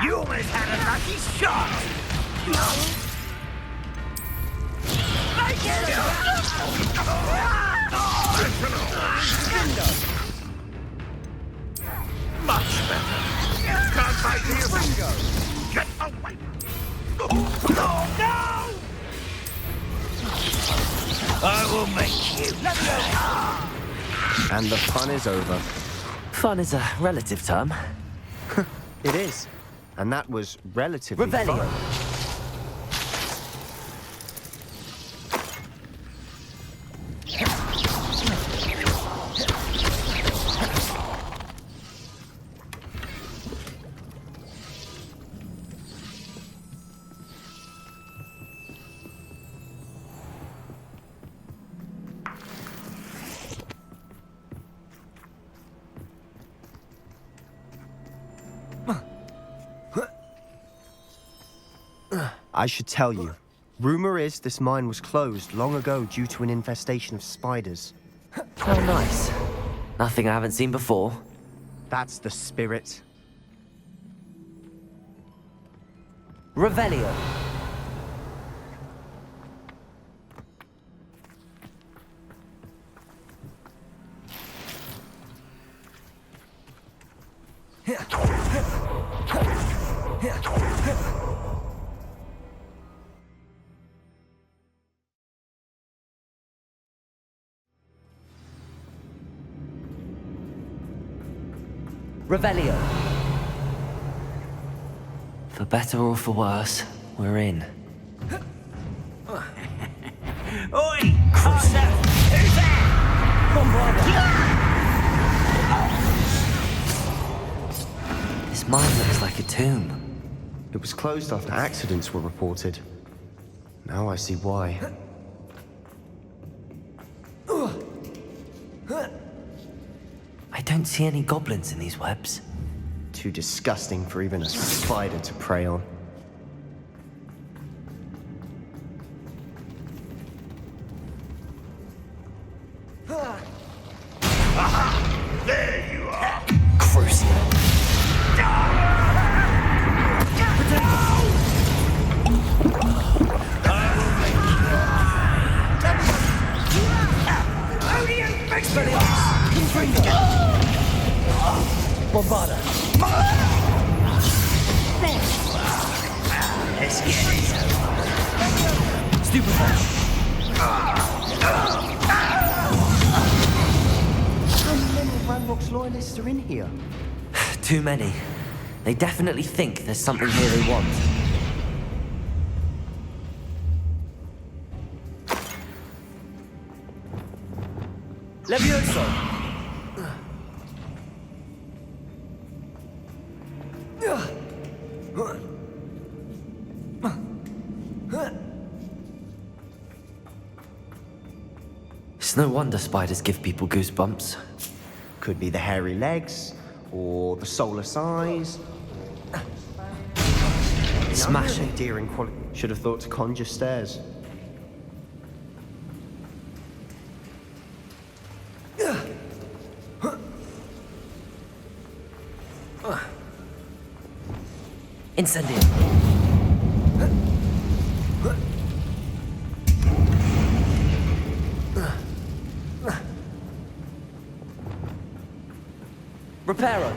You almost had a lucky shot! Make it! Much better! Can't fight you! Get away! No! I will make you! Let me go! And the fun is over. Fun is a relative term. It is. And that was relatively Revelio. fun. I should tell you. Rumor is this mine was closed long ago due to an infestation of spiders. Oh, nice. Nothing I haven't seen before. That's the spirit. Revelio. Revelio. For better or for worse, we're in. Oi! Cruiser! Who's there? This mine looks like a tomb. It was closed after accidents were reported. Now I see why. I don't see any goblins in these webs. Too disgusting for even a spider to prey on. There you are! Crucial. Bombarda! Let's get it. Stupefy. How many of Ranrok's loyalists are in here? Too many. They definitely think there's something here they want. Levioso! It's no wonder spiders give people goosebumps. Could be the hairy legs, or the soulless eyes. Smashing. Endearing quality. Should have thought to conjure stairs. Incendio. Reparo.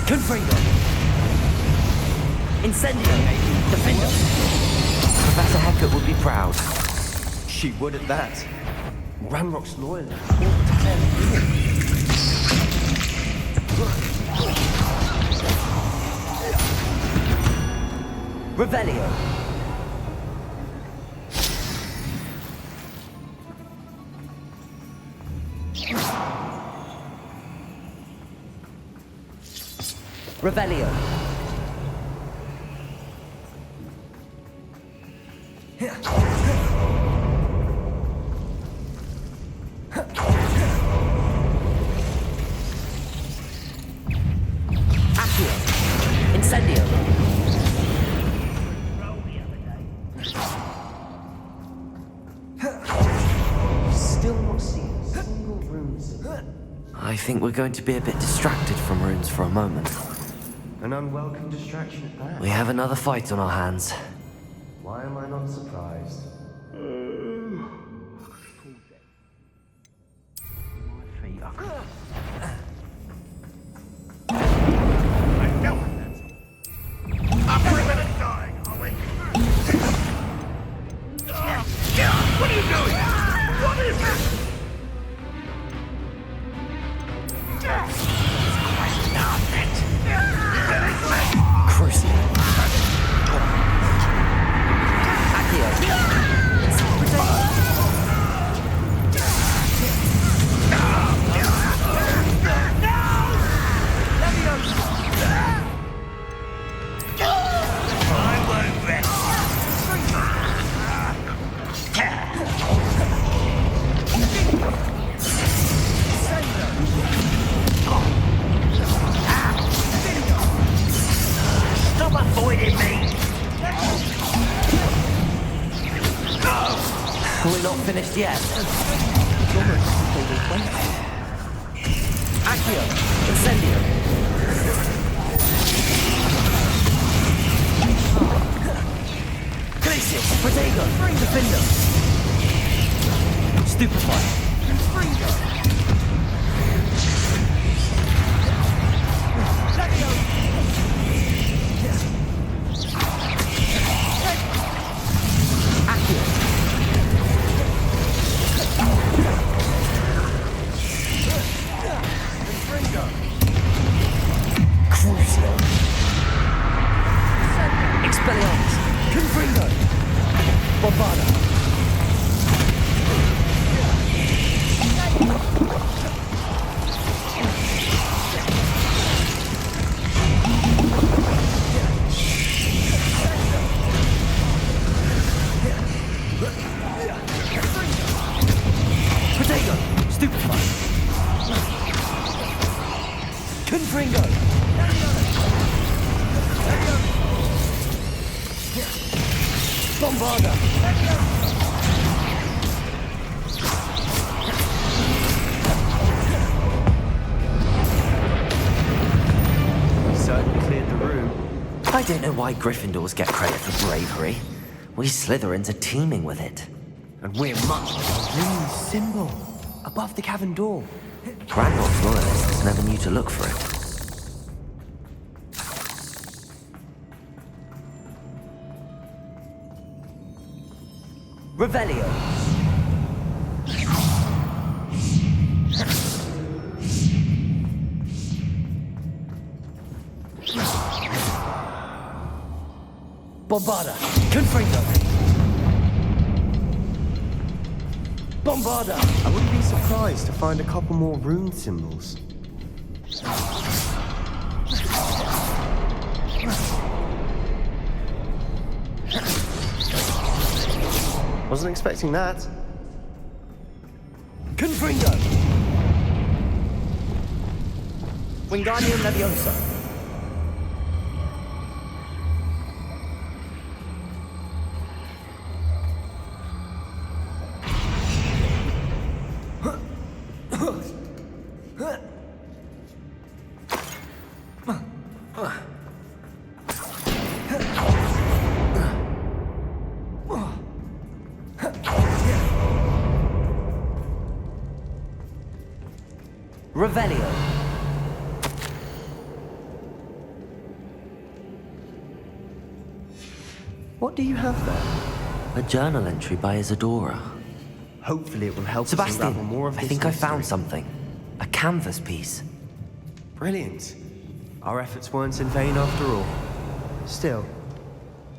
Confringo. Incendio. Defender. Professor Heckert would be proud. She would at that. Ranrok's loyalists. Revelio. Revelio. Accio. Incendio. Still not seeing single runes. I think we're going to be a bit distracted from runes for a moment. An unwelcome distraction at that. We have another fight on our hands. Why am I not surprised? My feet are... What are you doing? What is this? Crucial. Accio. We're not finished yet. Accio! Incendio! Glacius! Protego! Defender! Stupefy! Expelliarmus! Confringo! Bombarda! Protego! Stupefy! Confringo! Bombarda! We certainly cleared the room. I don't know why Gryffindors get credit for bravery. We Slytherins are teeming with it. And we're much green symbol above the cavern door. Ranrok's Loyalists never knew to look for it. Revelio! Bombarda! Confringo! Bombarda! I wouldn't be surprised to find a couple more rune symbols. Wasn't expecting that. Confringo! Wingardium Leviosa! Revelio! What do you have there? A journal entry by Isadora. Hopefully it will help us unravel Sebastian, more of I this think I mystery. found something. A canvas piece. Brilliant. Our efforts weren't in vain after all. Still,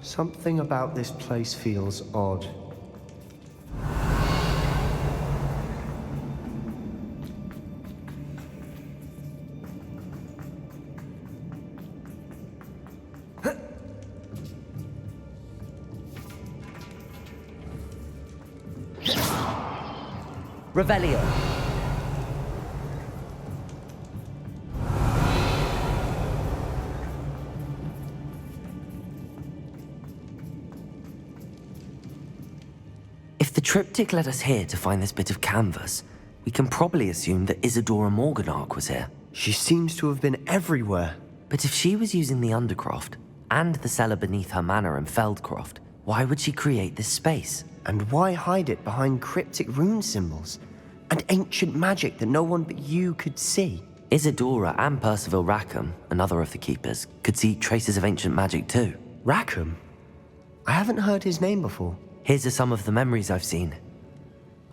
something about this place feels odd. Revelio! If the triptych led us here to find this bit of canvas, we can probably assume that Isadora Morganach was here. She seems to have been everywhere. But if she was using the Undercroft, and the cellar beneath her manor in Feldcroft, why would she create this space? And why hide it behind cryptic rune symbols? And ancient magic that no one but you could see? Isadora and Percival Rackham, another of the Keepers, could see traces of ancient magic too. Rackham? I haven't heard his name before. Here's are some of the memories I've seen.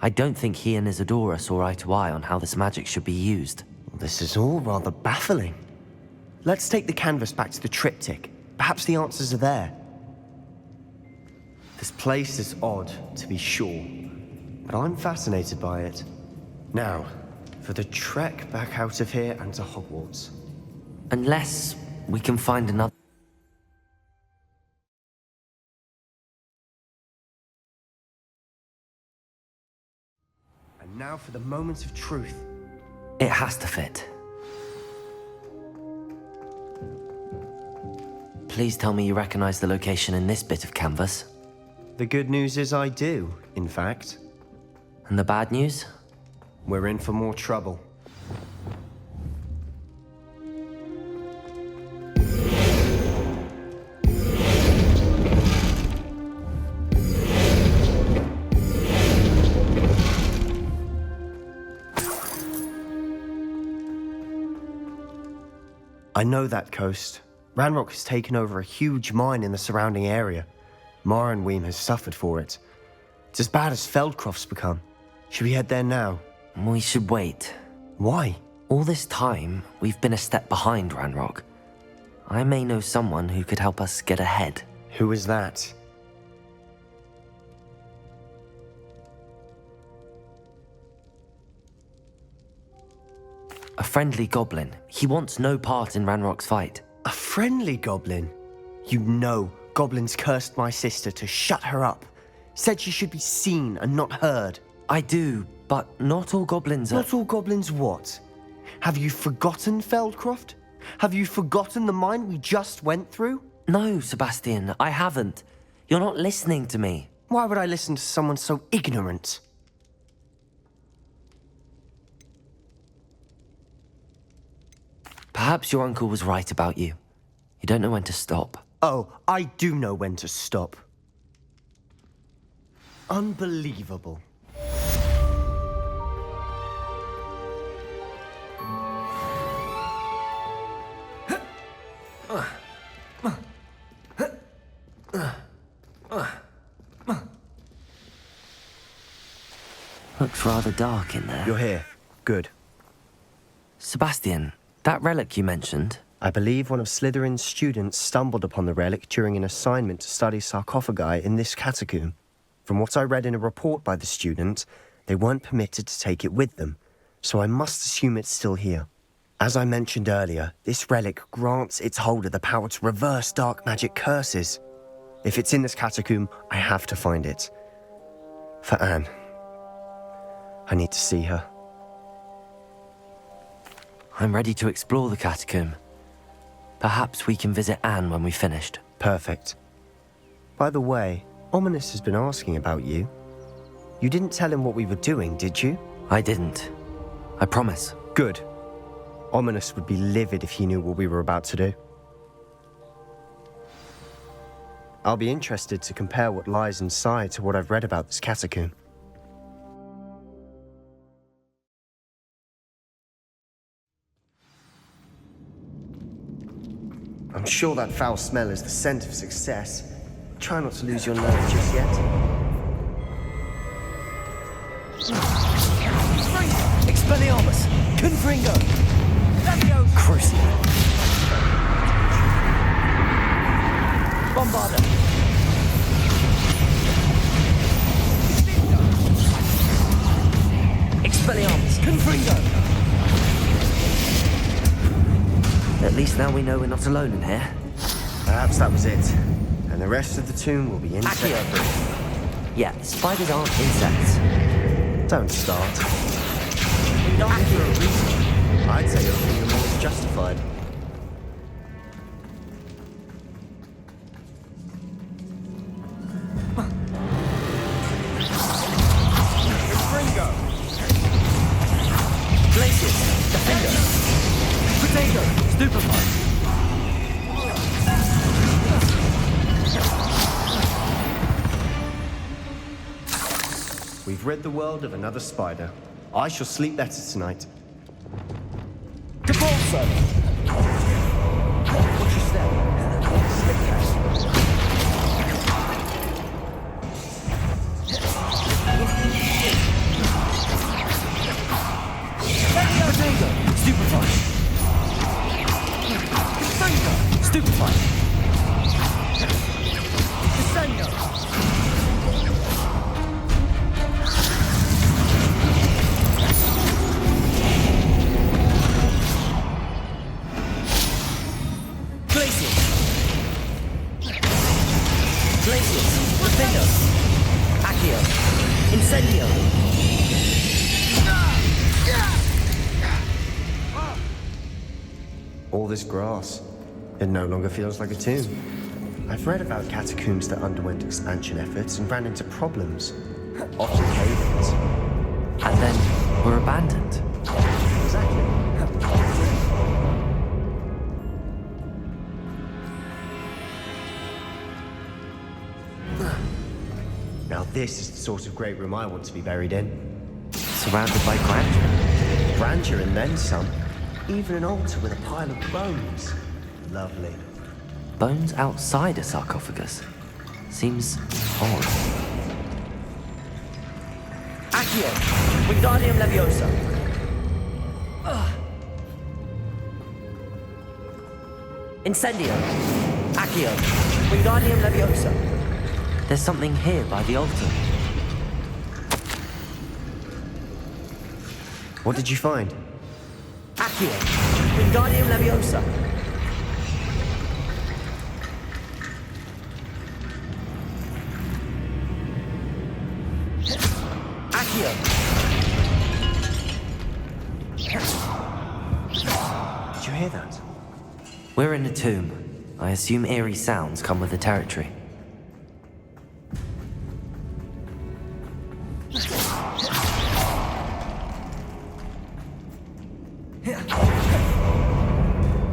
I don't think he and Isadora saw eye to eye on how this magic should be used. This is all rather baffling. Let's take the canvas back to the triptych. Perhaps the answers are there. This place is odd, to be sure, but I'm fascinated by it. Now, for the trek back out of here and to Hogwarts. Unless we can find another... And now for the moment of truth. It has to fit. Please tell me you recognize the location in this bit of canvas. The good news is I do, in fact. And the bad news? We're in for more trouble. I know that coast. Ranrok has taken over a huge mine in the surrounding area. Moranweem has suffered for it. It's as bad as Feldcroft's become. Should we head there now? We should wait. Why? All this time, we've been a step behind Ranrok. I may know someone who could help us get ahead. Who is that? A friendly goblin. He wants no part in Ranrock's fight. A friendly goblin? You know goblins cursed my sister to shut her up. Said she should be seen and not heard. I do, but not all goblins are... Not all goblins what? Have you forgotten Feldcroft? Have you forgotten the mine we just went through? No, Sebastian, I haven't. You're not listening to me. Why would I listen to someone so ignorant? Perhaps your uncle was right about you. You don't know when to stop. Oh, I do know when to stop. Unbelievable. Looks rather dark in there. You're here. Good. Sebastian, that relic you mentioned... I believe one of Slytherin's students stumbled upon the relic during an assignment to study sarcophagi in this catacomb. From what I read in a report by the student, they weren't permitted to take it with them, so I must assume it's still here. As I mentioned earlier, this relic grants its holder the power to reverse dark magic curses. If it's in this catacomb, I have to find it. For Anne. I need to see her. I'm ready to explore the catacomb. Perhaps we can visit Anne when we've finished. Perfect. By the way, Ominous has been asking about you. You didn't tell him what we were doing, did you? I didn't. I promise. Good. Ominous would be livid if he knew what we were about to do. I'll be interested to compare what lies inside to what I've read about this catacomb. I'm sure that foul smell is the scent of success. Try not to lose your nerve just yet. Expelliarmus! Confringo! Crucible! Bombarda! Expelliarmus! Confringo! At least now we know we're not alone in here. Perhaps that was it. And the rest of the tomb will be insect-proof. Yeah, spiders aren't insects. Don't start. Not for a reason. I'd say your opinion was justified. Ringo! Glacius! Defender! Potato! Stupefy! We've rid the world of another spider. I shall sleep better tonight. Depulso! What's your step? Potato! Stupefy! Stupefy! Descendo! Incendio! All this grass, it no longer feels like a tomb. I've read about catacombs that underwent expansion efforts and ran into problems. Often cave-ins. And then were abandoned. Exactly. Now this is the sort of great room I want to be buried in. Surrounded by grandeur. Grandeur and then some. Even an altar with a pile of bones. Lovely. Bones outside a sarcophagus. Seems odd. Accio, Wingardium Leviosa. Incendio. Accio, Wingardium Leviosa. There's something here by the altar. What did you find? Accio, Wingardium Leviosa. Accio. Did you hear that? We're in a tomb. I assume eerie sounds come with the territory.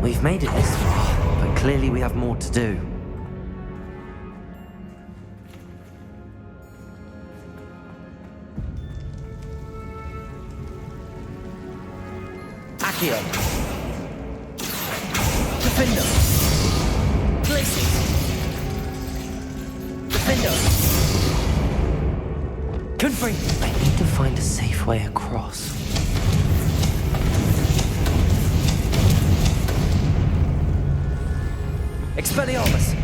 We've made it this far, but clearly we have more to do. Accio. Defendo. Places. Defendo. Confree. I need to find a safe way across. Expelliarmus.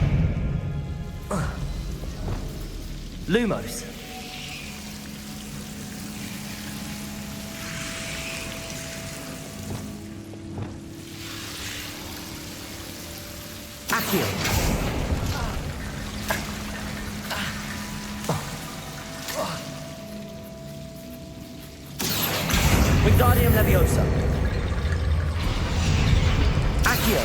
Lumos. Accio. Wingardium Leviosa. Accio.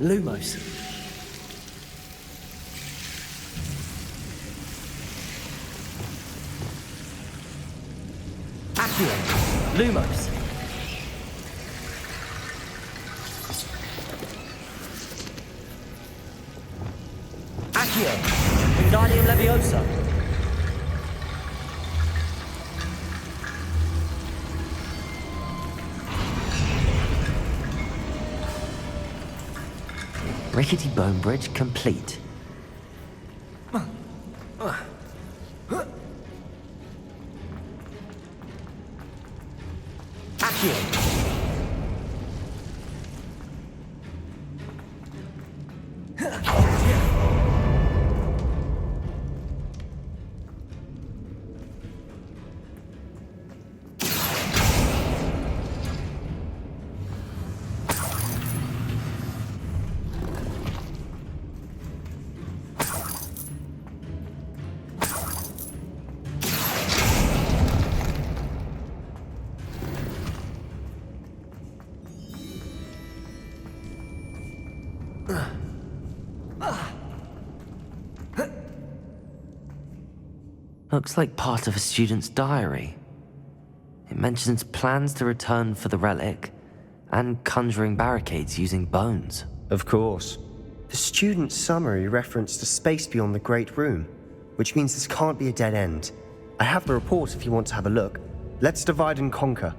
Lumos. Accio. Lumos. Accio. Wingardium Leviosa. Rickety bone bridge complete. Accio. Looks like part of a student's diary. It mentions plans to return for the relic and conjuring barricades using bones. Of course. The student's summary referenced a space beyond the Great Room, which means this can't be a dead end. I have the report if you want to have a look. Let's divide and conquer.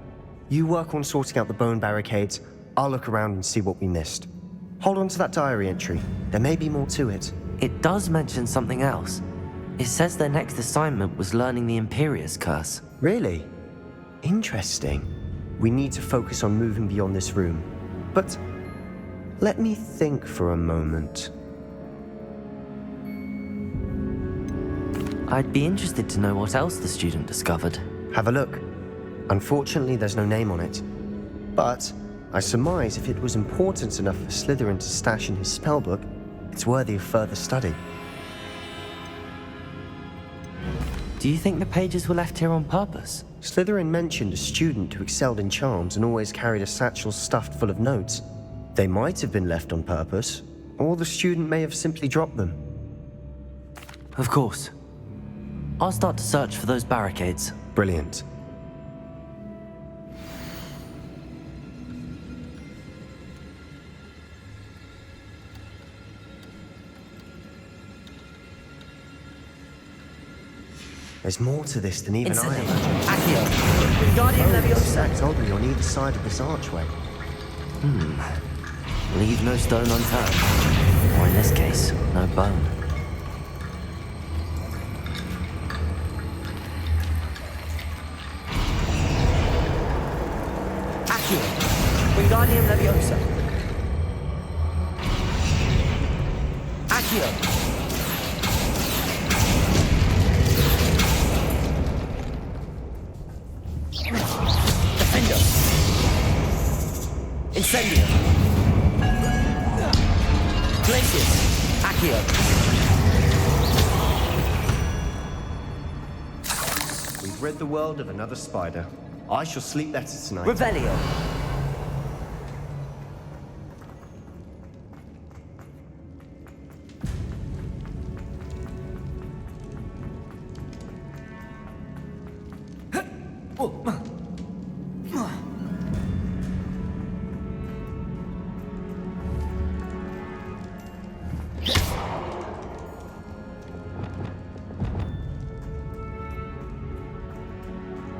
You work on sorting out the bone barricades, I'll look around and see what we missed. Hold on to that diary entry. There may be more to it. It does mention something else. It says their next assignment was learning the Imperious Curse. Really? Interesting. We need to focus on moving beyond this room. But let me think for a moment. I'd be interested to know what else the student discovered. Have a look. Unfortunately, there's no name on it. But I surmise if it was important enough for Slytherin to stash in his spellbook, it's worthy of further study. Do you think the pages were left here on purpose? Slytherin mentioned a student who excelled in charms and always carried a satchel stuffed full of notes. They might have been left on purpose, Or the student may have simply dropped them. Of course. I'll start to search for those barricades. Brilliant. There's more to this than even I imagined. Accio. Wingardium Leviosa. Stacked oddly on either side of this archway. Leave no stone unturned. Or in this case, no bone. Accio. Wingardium Leviosa. Accio. Defender. Incendio. Glacius. Accio. We've rid the world of another spider. I shall sleep better tonight. Revelio.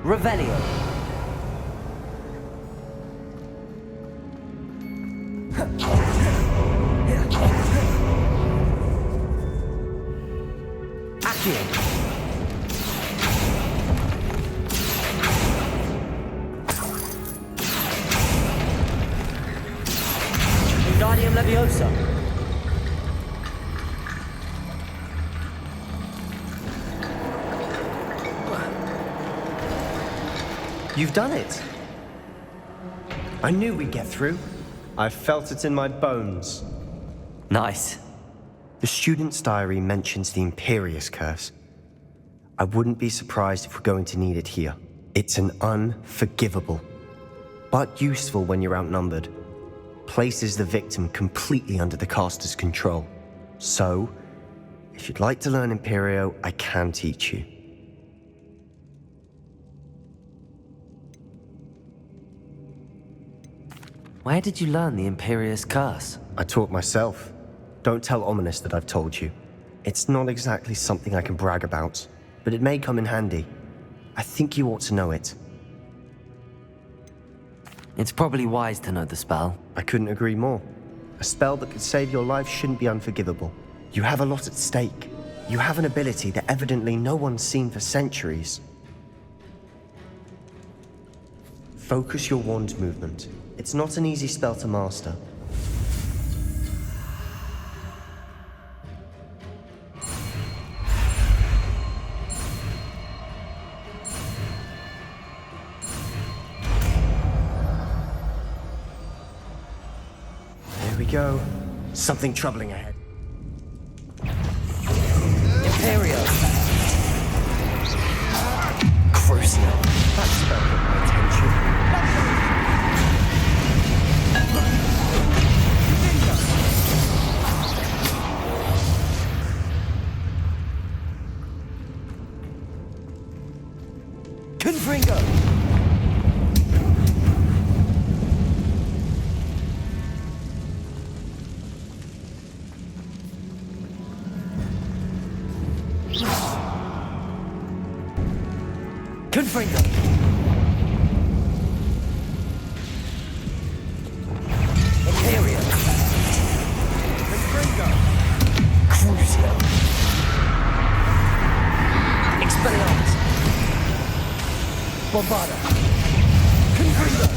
Revelio. Accio. Wingardium Leviosa. You've done it. I knew we'd get through. I felt it in my bones. Nice. The student's diary mentions the Imperious Curse. I wouldn't be surprised if we're going to need it here. It's an unforgivable, but useful when you're outnumbered. Places the victim completely under the caster's control. So, if you'd like to learn Imperio, I can teach you. Where did you learn the Imperious Curse? I taught myself. Don't tell Ominous that I've told you. It's not exactly something I can brag about, but it may come in handy. I think you ought to know it. It's probably wise to know the spell. I couldn't agree more. A spell that could save your life shouldn't be unforgivable. You have a lot at stake. You have an ability that evidently no one's seen for centuries. Focus your wand movement. It's not an easy spell to master. There we go. Something troubling ahead. Imperio. Crucial. That spell got my attention. Confringo. Confringo. Imperio. Confringo. Crucio. Expelliarmus. Bombarda. Confringo.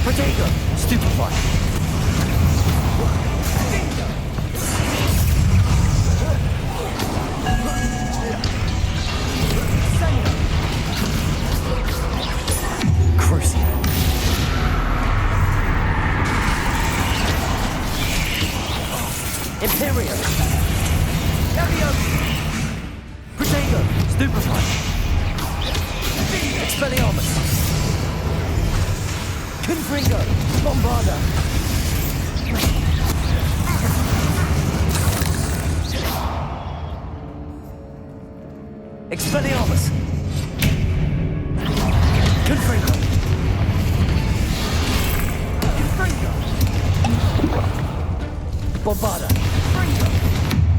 Protego. Stupefy. Crucio. Imperio. Leviosa. Protego. Stupefy. Expelliarmus. Confringo. Bombarda. Expelliarmus! Confringo! Confringo! Bombarda!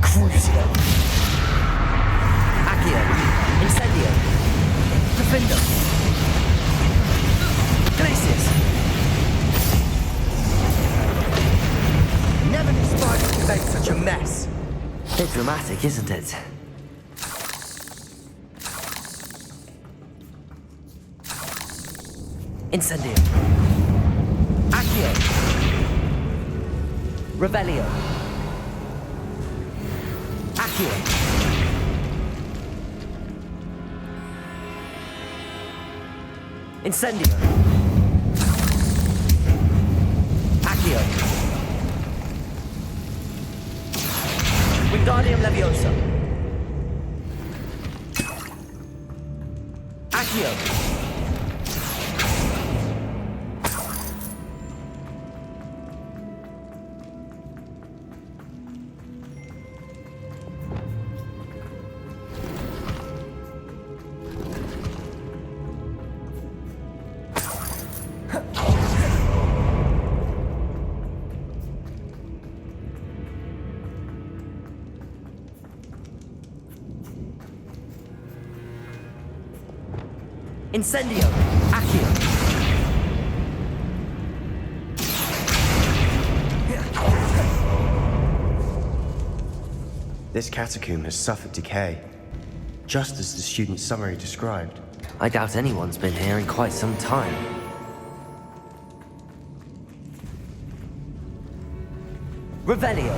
Crucio! Accio! Incendio! Defendo! Glacius! Never inspired to make such a mess. Bit dramatic, isn't it? Incendio! Accio! Revelio! Accio! Incendio! Accio! Wingardium Leviosa! Accio! Incendio! Accio! This catacomb has suffered decay, just as the student's summary described. I doubt anyone's been here in quite some time. Revelio!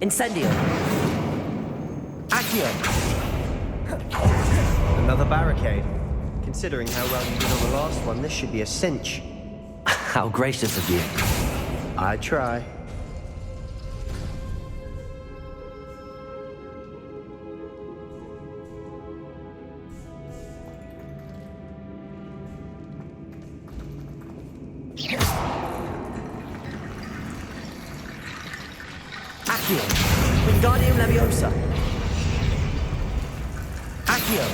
Incendio! Accio! Another barricade. Considering how well you did on the last one, this should be a cinch. How gracious of you. I try. Accio! Wingardium Leviosa! Accio!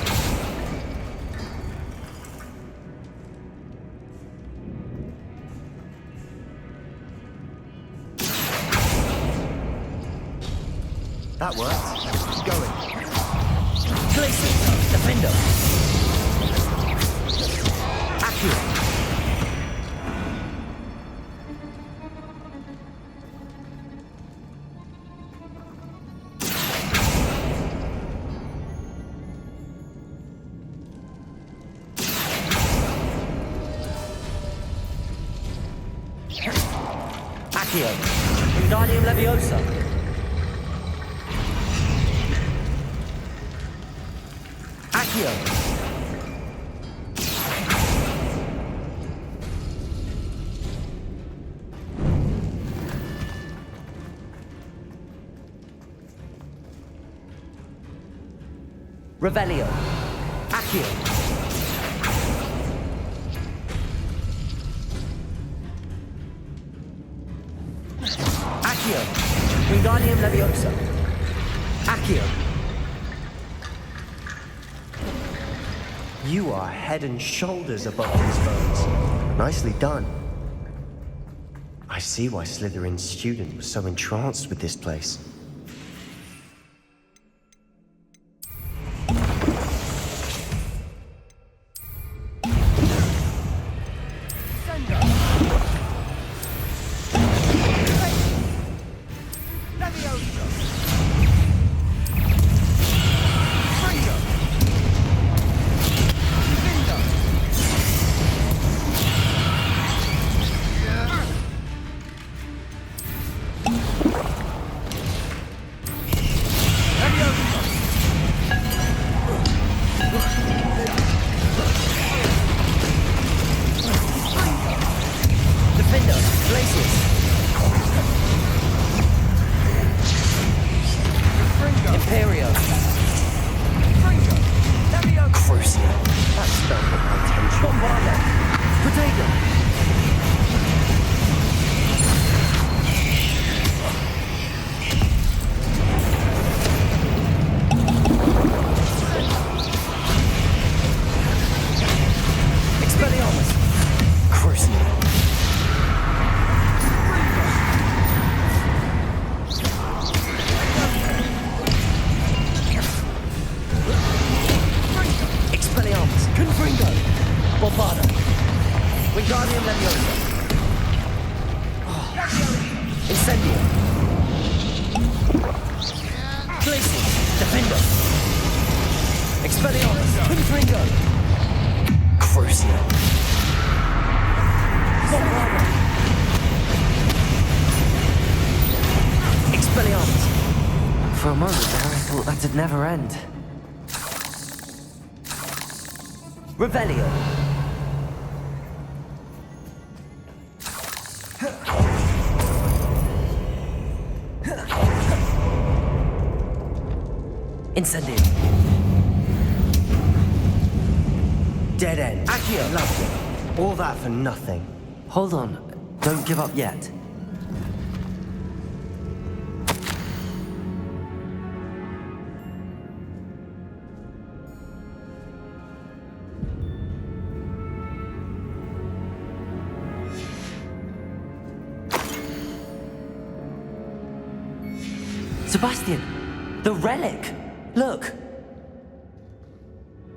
That worked. Keep going. Glacius! Defendo! Accio! Accio! Wingardium Leviosa! Accio! Revelio! Accio! Accio! Wingardium Leviosa! Accio! You are head and shoulders above these bones. Nicely done. I see why Slytherin's student was so entranced with this place. Leviosa! Bombarda. Wingardium Leviosa. Incendio. Glacial. Defender. Expelliarmus. Confringo. Crucio. Bombarda. Expelliarmus. For a moment there, I thought that'd never end. Revelio. Incendio. Dead end. Accio. Lovely. All that for nothing. Hold on. Don't give up yet. Sebastian! The relic! Look!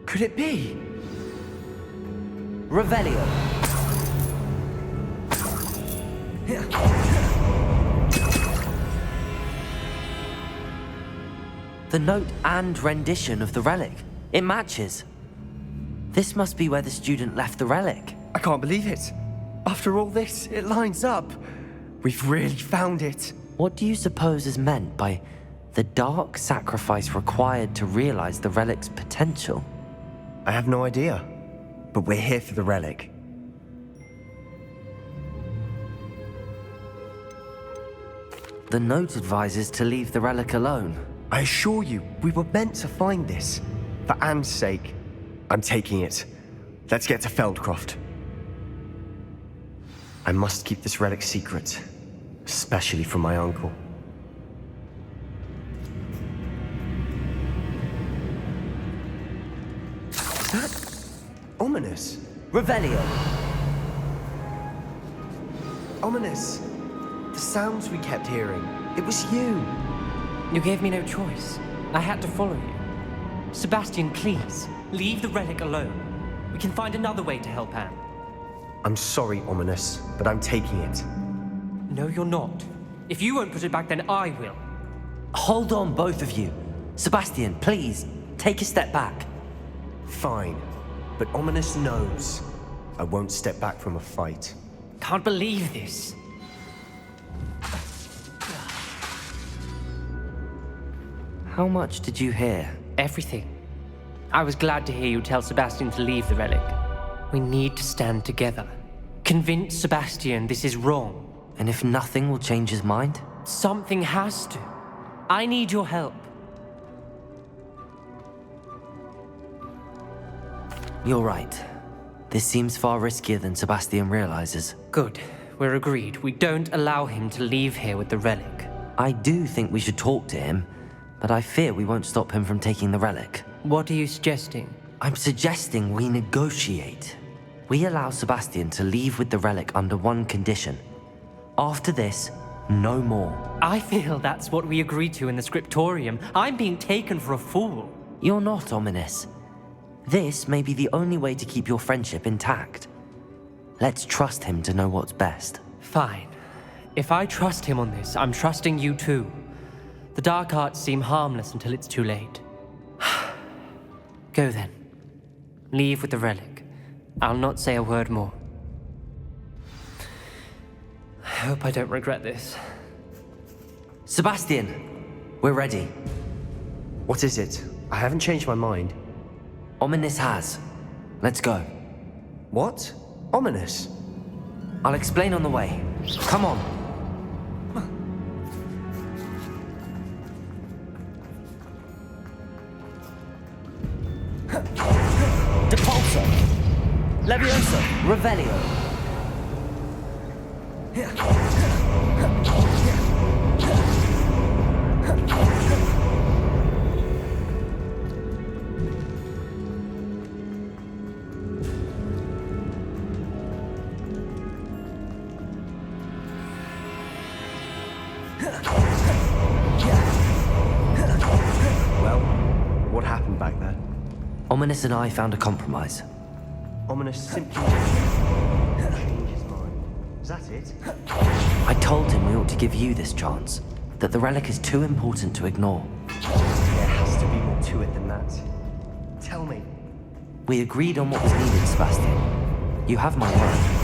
Could it be? Revelio. The note and rendition of the relic. It matches. This must be where the student left the relic. I can't believe it. After all this, it lines up. We've really found it. What do you suppose is meant by the dark sacrifice required to realize the relic's potential? I have no idea, but we're here for the relic. The note advises to leave the relic alone. I assure you, we were meant to find this. For Anne's sake, I'm taking it. Let's get to Feldcroft. I must keep this relic secret, especially from my uncle. Is that ominous? Revelio. Ominous. The sounds we kept hearing. It was you. You gave me no choice. I had to follow you. Sebastian, please, leave the relic alone. We can find another way to help Anne. I'm sorry, Ominous, but I'm taking it. No, you're not. If you won't put it back, then I will. Hold on, both of you. Sebastian, please, take a step back. Fine, but Ominous knows I won't step back from a fight. Can't believe this. How much did you hear? Everything. I was glad to hear you tell Sebastian to leave the relic. We need to stand together. Convince Sebastian this is wrong. And if nothing will change his mind? Something has to. I need your help. You're right. This seems far riskier than Sebastian realizes. Good. We're agreed. We don't allow him to leave here with the relic. I do think we should talk to him, but I fear we won't stop him from taking the relic. What are you suggesting? I'm suggesting we negotiate. We allow Sebastian to leave with the relic under one condition. After this, no more. I feel that's what we agreed to in the scriptorium. I'm being taken for a fool. You're not, Ominous. This may be the only way to keep your friendship intact. Let's trust him to know what's best. Fine. If I trust him on this, I'm trusting you too. The dark arts seem harmless until it's too late. Go then. Leave with the relic. I'll not say a word more. I hope I don't regret this. Sebastian, we're ready. What is it? I haven't changed my mind. Ominous has. Let's go. What? Ominous? I'll explain on the way. Come on. Depulso. Leviosa. Revelio. Well, what happened back there? Ominous and I found a compromise. Ominous simply change his mind. Is that it? I told him we ought to give you this chance, that the relic is too important to ignore. There has to be more to it than that. Tell me. We agreed on what was needed, Sebastian. You have my word.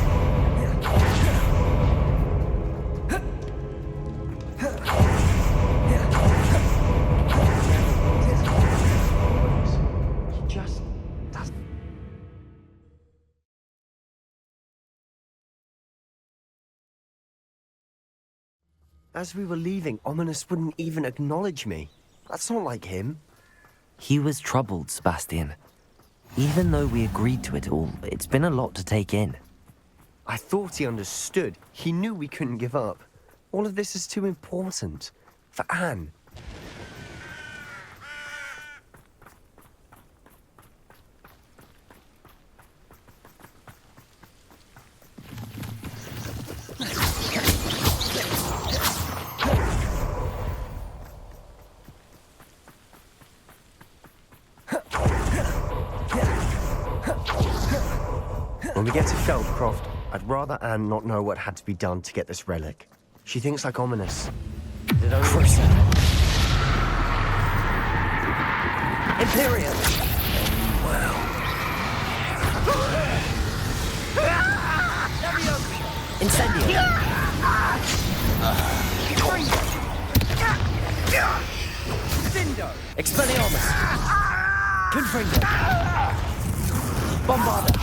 As we were leaving, Ominous wouldn't even acknowledge me. That's not like him. He was troubled, Sebastian. Even though we agreed to it all, it's been a lot to take in. I thought he understood. He knew we couldn't give up. All of this is too important. For Anne. When we get to Feldcroft, I'd rather Anne not know what had to be done to get this relic. She thinks like Ominous. Did I Imperium! Well. Incendio! Cindo! Expelliarmus! Confringo! Bombarda!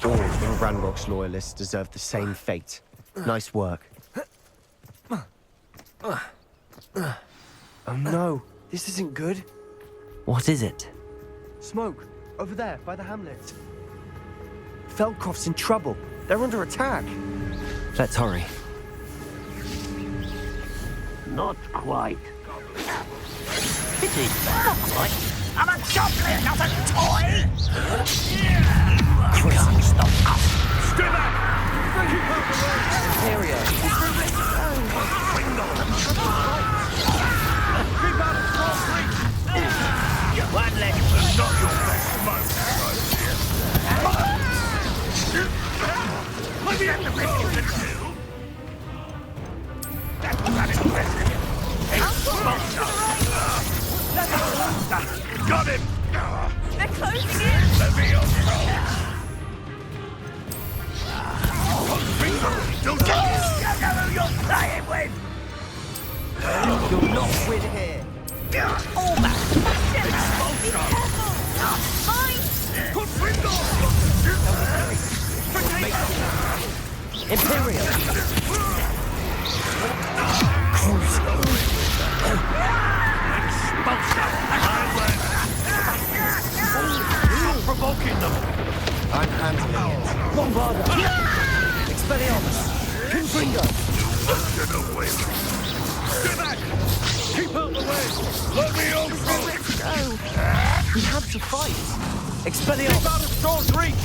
All of Ranrok's loyalists deserve the same fate. Nice work. Oh no, this isn't good. What is it? Smoke, over there, by the hamlet. Feldcroft's in trouble. They're under attack. Let's hurry. Not quite. Pity. Not quite. I'm a goblin, not a toy! You can't stop us! Stay back! Keep out the way! Imperio! Keep out of small reach! One leg is not your best smoke, right here. Let me at the risk of the two! That's not impressive! Got him! They're closing in! Let me up! Don't get this! You know who you're playing with! You'll not win here. All back! Be careful! Mine! Put window! Imperium! Stop provoking them! I'm handling it. Bombarda! Expelliarmus! Confringo! Get away! Stay back! Keep out the way! Let me over! We have to fight! Keep Expelliarmus! out of Storm's reach!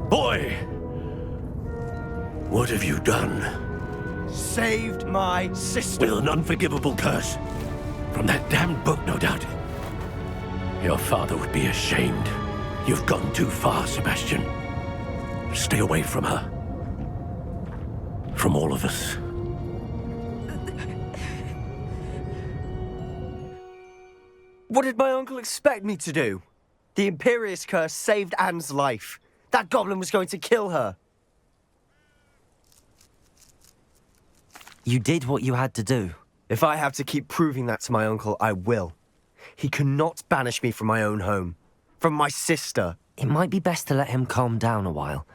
Boy! What have you done? Saved my sister. With an unforgivable curse. From that damned book, no doubt. Your father would be ashamed. You've gone too far, Sebastian. Stay away from her. From all of us. What did my uncle expect me to do? The Imperious curse saved Anne's life. That goblin was going to kill her. You did what you had to do. If I have to keep proving that to my uncle, I will. He cannot banish me from my own home. From my sister. It might be best to let him calm down a while.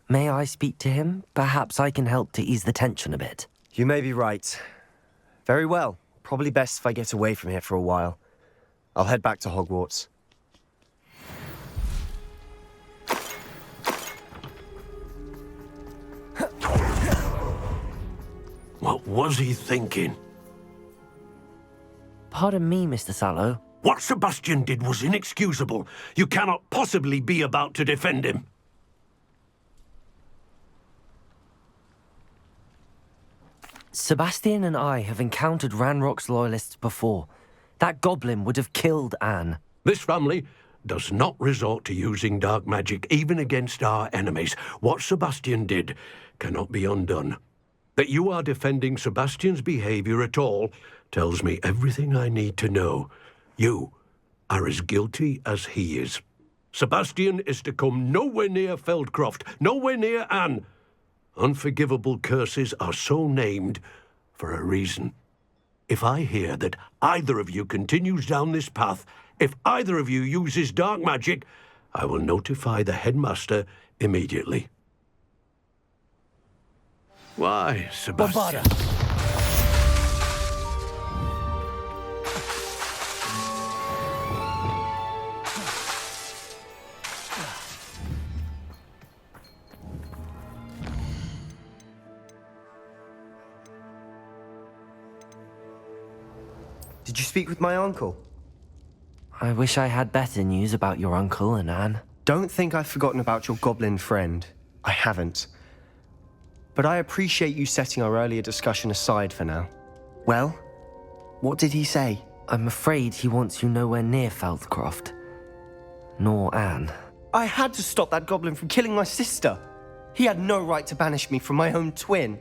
May I speak to him? Perhaps I can help to ease the tension a bit. You may be right. Very well. Probably best if I get away from here for a while. I'll head back to Hogwarts. What was he thinking? Pardon me, Mr. Sallow. What Sebastian did was inexcusable. You cannot possibly be about to defend him. Sebastian and I have encountered Ranrok's Loyalists before. That goblin would have killed Anne. This family does not resort to using dark magic even against our enemies. What Sebastian did cannot be undone. That you are defending Sebastian's behavior at all tells me everything I need to know. You are as guilty as he is. Sebastian is to come nowhere near Feldcroft, nowhere near Anne. Unforgivable curses are so named for a reason. If I hear that either of you continues down this path, if either of you uses dark magic, I will notify the Headmaster immediately. Why, Sebastian? Did you speak with my uncle? I wish I had better news about your uncle and Anne. Don't think I've forgotten about your goblin friend. I haven't. But I appreciate you setting our earlier discussion aside for now. Well, what did he say? I'm afraid he wants you nowhere near Feldcroft. Nor Anne. I had to stop that goblin from killing my sister. He had no right to banish me from my own twin.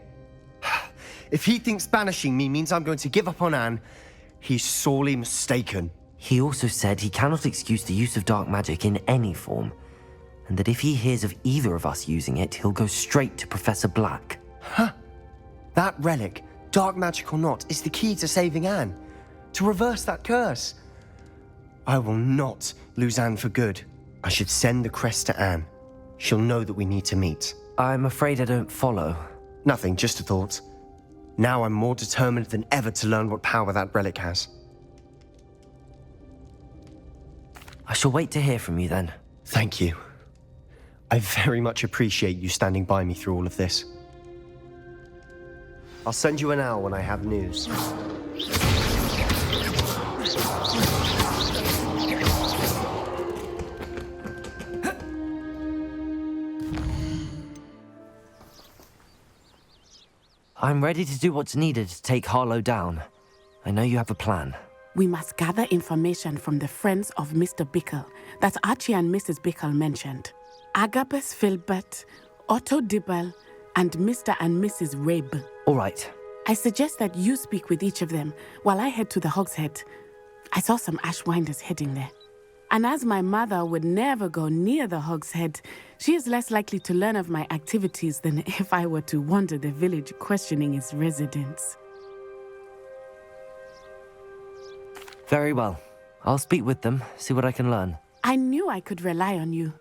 If he thinks banishing me means I'm going to give up on Anne, he's sorely mistaken. He also said he cannot excuse the use of dark magic in any form, and that if he hears of either of us using it, he'll go straight to Professor Black. Huh. That relic, dark magic or not, is the key to saving Anne. To reverse that curse. I will not lose Anne for good. I should send the crest to Anne. She'll know that we need to meet. I'm afraid I don't follow. Nothing, just a thought. Now I'm more determined than ever to learn what power that relic has. I shall wait to hear from you then. Thank you. I very much appreciate you standing by me through all of this. I'll send you an owl when I have news. I'm ready to do what's needed to take Harlow down. I know you have a plan. We must gather information from the friends of Mr. Bickle that Archie and Mrs. Bickle mentioned. Agabus Filbert, Otto Dibble, and Mr. and Mrs. Rabe. All right. I suggest that you speak with each of them while I head to the Hogshead. I saw some Ashwinders heading there. And as my mother would never go near the Hogshead, she is less likely to learn of my activities than if I were to wander the village questioning its residents. Very well. I'll speak with them, see what I can learn. I knew I could rely on you.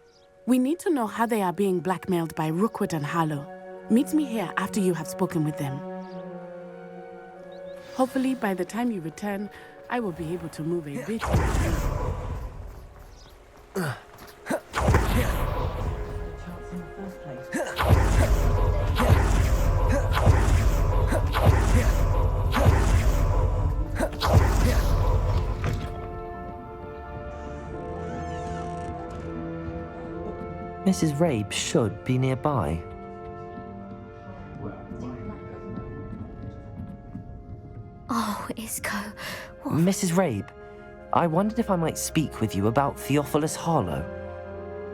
We need to know how they are being blackmailed by Rookwood and Harlow. Meet me here after you have spoken with them. Hopefully, by the time you return, I will be able to move a bit. Mrs. Rabe should be nearby. Oh, Isco. What? Mrs. Rabe, I wondered if I might speak with you about Theophilus Harlow.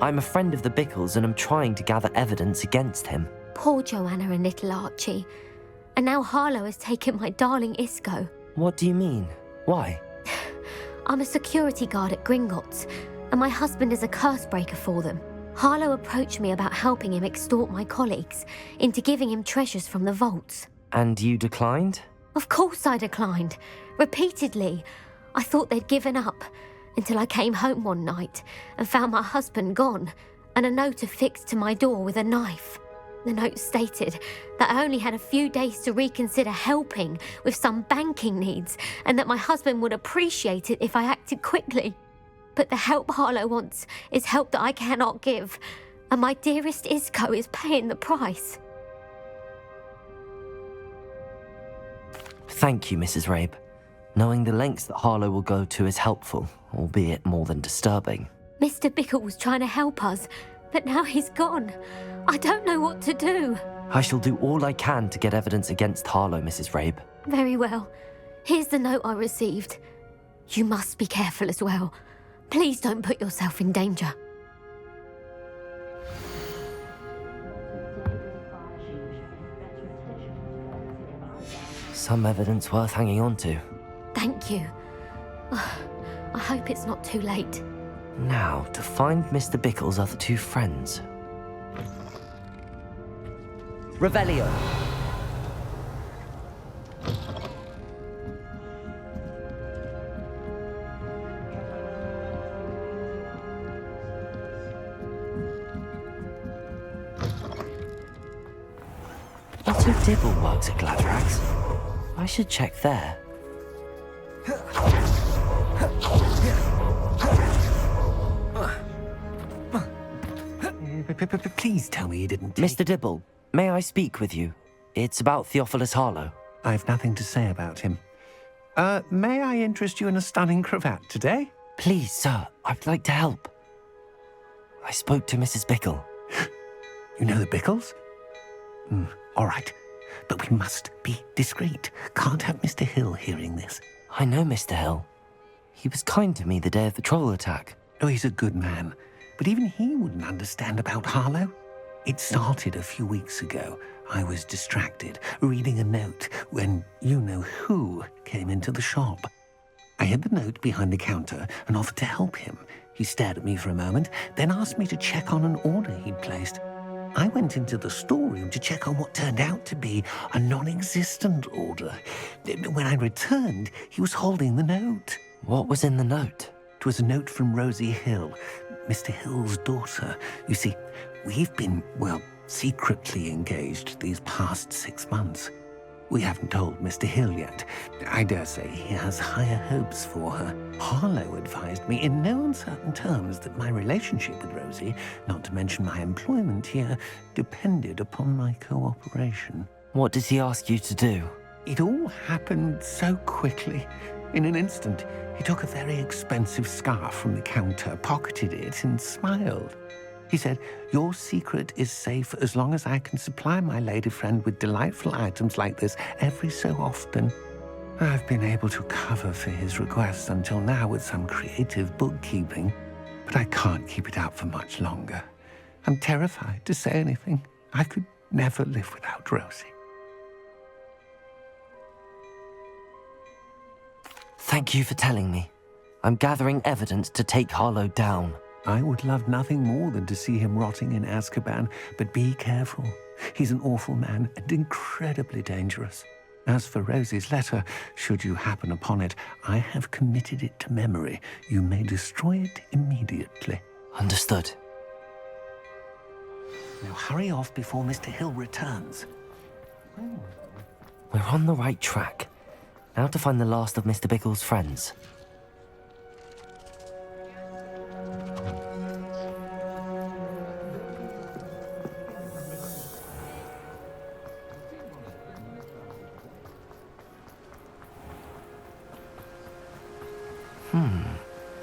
I'm a friend of the Bickles and I'm trying to gather evidence against him. Poor Joanna and little Archie. And now Harlow has taken my darling Isco. What do you mean? Why? I'm a security guard at Gringotts, and my husband is a curse breaker for them. Harlow approached me about helping him extort my colleagues into giving him treasures from the vaults. And you declined? Of course I declined. Repeatedly. I thought they'd given up. until I came home one night and found my husband gone and a note affixed to my door with a knife. The note stated that I only had a few days to reconsider helping with some banking needs and that my husband would appreciate it if I acted quickly. But the help Harlow wants is help that I cannot give, and my dearest Isco is paying the price. Thank you, Mrs. Rabe. Knowing the lengths that Harlow will go to is helpful, albeit more than disturbing. Mr. Bickle was trying to help us, but now he's gone. I don't know what to do. I shall do all I can to get evidence against Harlow, Mrs. Rabe. Very well. Here's the note I received. You must be careful as well. Please don't put yourself in danger. Some evidence worth hanging on to. Thank you. I hope it's not too late. Now, to find Mr. Bickle's other two friends. Revelio! Otto Dibble works at Gladrax. I should check there. Please tell me you didn't Mr. Dibble, may I speak with you? It's about Theophilus Harlow. I've nothing to say about him. May I interest you in a stunning cravat today? Please, sir, I'd like to help. I spoke to Mrs. Bickle. You know the Bickles? All right, but we must be discreet. Can't have Mr. Hill hearing this. I know Mr. Hill. He was kind to me the day of the troll attack. Oh, he's a good man. But even he wouldn't understand about Harlow. It started a few weeks ago. I was distracted, reading a note, when you-know-who came into the shop. I hid the note behind the counter and offered to help him. He stared at me for a moment, then asked me to check on an order he'd placed. I went into the storeroom to check on what turned out to be a non-existent order. When I returned, he was holding the note. What was in the note? It was a note from Rosie Hill, Mr. Hill's daughter. You see, we've been, secretly engaged these past 6 months. We haven't told Mr. Hill yet. I dare say he has higher hopes for her. Harlow advised me in no uncertain terms that my relationship with Rosie, not to mention my employment here, depended upon my cooperation. What does he ask you to do? It all happened so quickly. In an instant, he took a very expensive scarf from the counter, pocketed it, and smiled. He said, "Your secret is safe as long as I can supply my lady friend with delightful items like this every so often." I've been able to cover for his requests until now with some creative bookkeeping, but I can't keep it up for much longer. I'm terrified to say anything. I could never live without Rosie. Thank you for telling me. I'm gathering evidence to take Harlow down. I would love nothing more than to see him rotting in Azkaban, but be careful. He's an awful man and incredibly dangerous. As for Rosie's letter, should you happen upon it, I have committed it to memory. You may destroy it immediately. Understood. Now hurry off before Mr. Hill returns. We're on the right track. Now to find the last of Mr. Bickle's friends.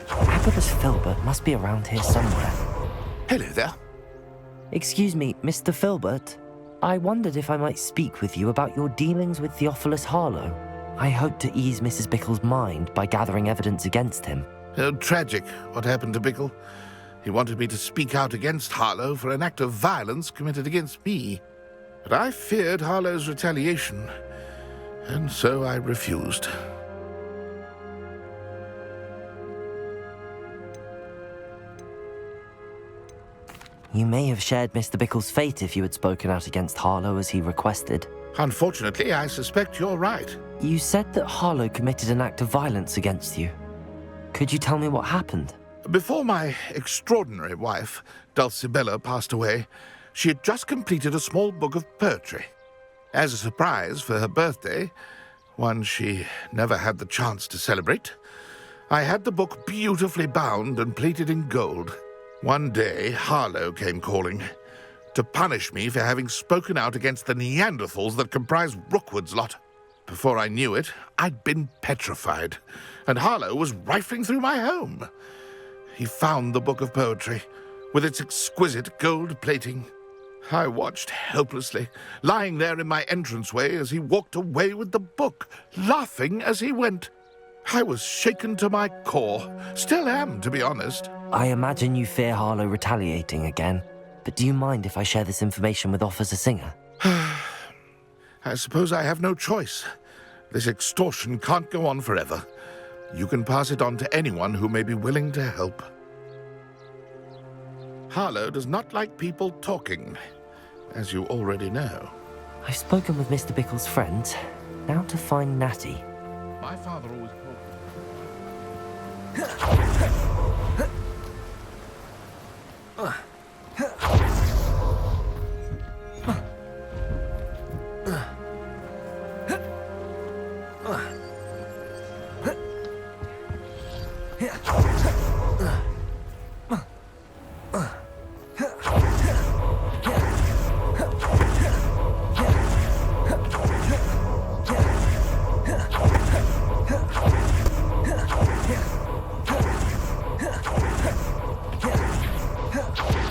Abbot's Filbert must be around here somewhere. Hello there. Excuse me, Mr. Filbert. I wondered if I might speak with you about your dealings with Theophilus Harlow. I hope to ease Mrs. Bickle's mind by gathering evidence against him. Oh, tragic what happened to Bickle. He wanted me to speak out against Harlow for an act of violence committed against me. But I feared Harlow's retaliation, and so I refused. You may have shared Mr. Bickle's fate if you had spoken out against Harlow as he requested. Unfortunately, I suspect you're right. You said that Harlow committed an act of violence against you. Could you tell me what happened? Before my extraordinary wife, Dulcibella, passed away, she had just completed a small book of poetry. As a surprise for her birthday, one she never had the chance to celebrate, I had the book beautifully bound and plated in gold. One day, Harlow came calling to punish me for having spoken out against the Neanderthals that comprise Rookwood's lot. Before I knew it, I'd been petrified, and Harlow was rifling through my home. He found the book of poetry, with its exquisite gold plating. I watched helplessly, lying there in my entranceway as he walked away with the book, laughing as he went. I was shaken to my core. Still am, to be honest. I imagine you fear Harlow retaliating again, but do you mind if I share this information with Officer Singer? I suppose I have no choice. This extortion can't go on forever. You can pass it on to anyone who may be willing to help. Harlow does not like people talking, as you already know. I've spoken with Mr. Bickle's friends. Now to find Natty. My father always called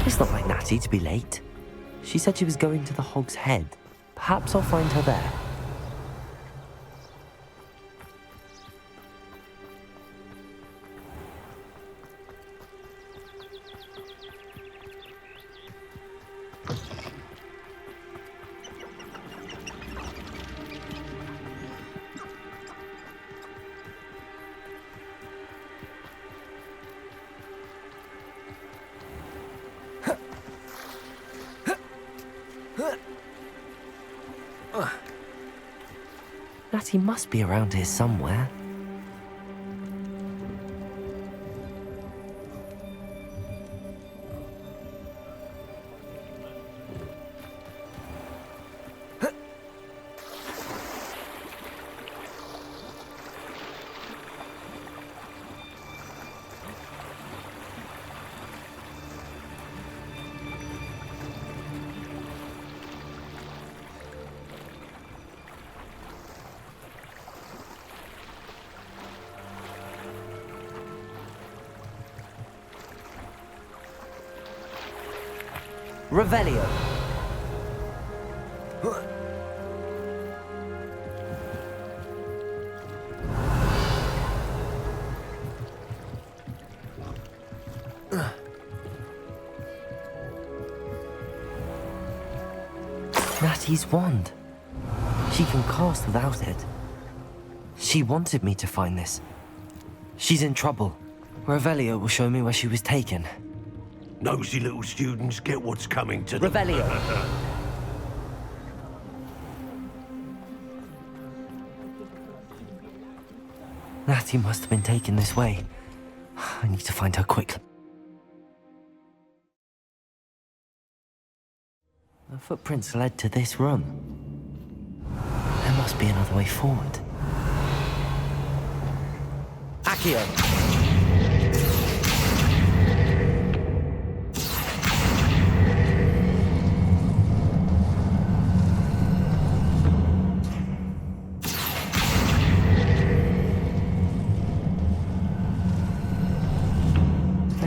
It's not like Natty to be late. She said she was going to the Hog's Head. Perhaps I'll find her there. Natty must be around here somewhere. Revelio. Natty's wand. She can cast without it. She wanted me to find this. She's in trouble. Revelio will show me where she was taken. Nosy little students get what's coming to them. Revelio. Natty must have been taken this way. I need to find her quickly. The footprints led to this room. There must be another way forward. Accio!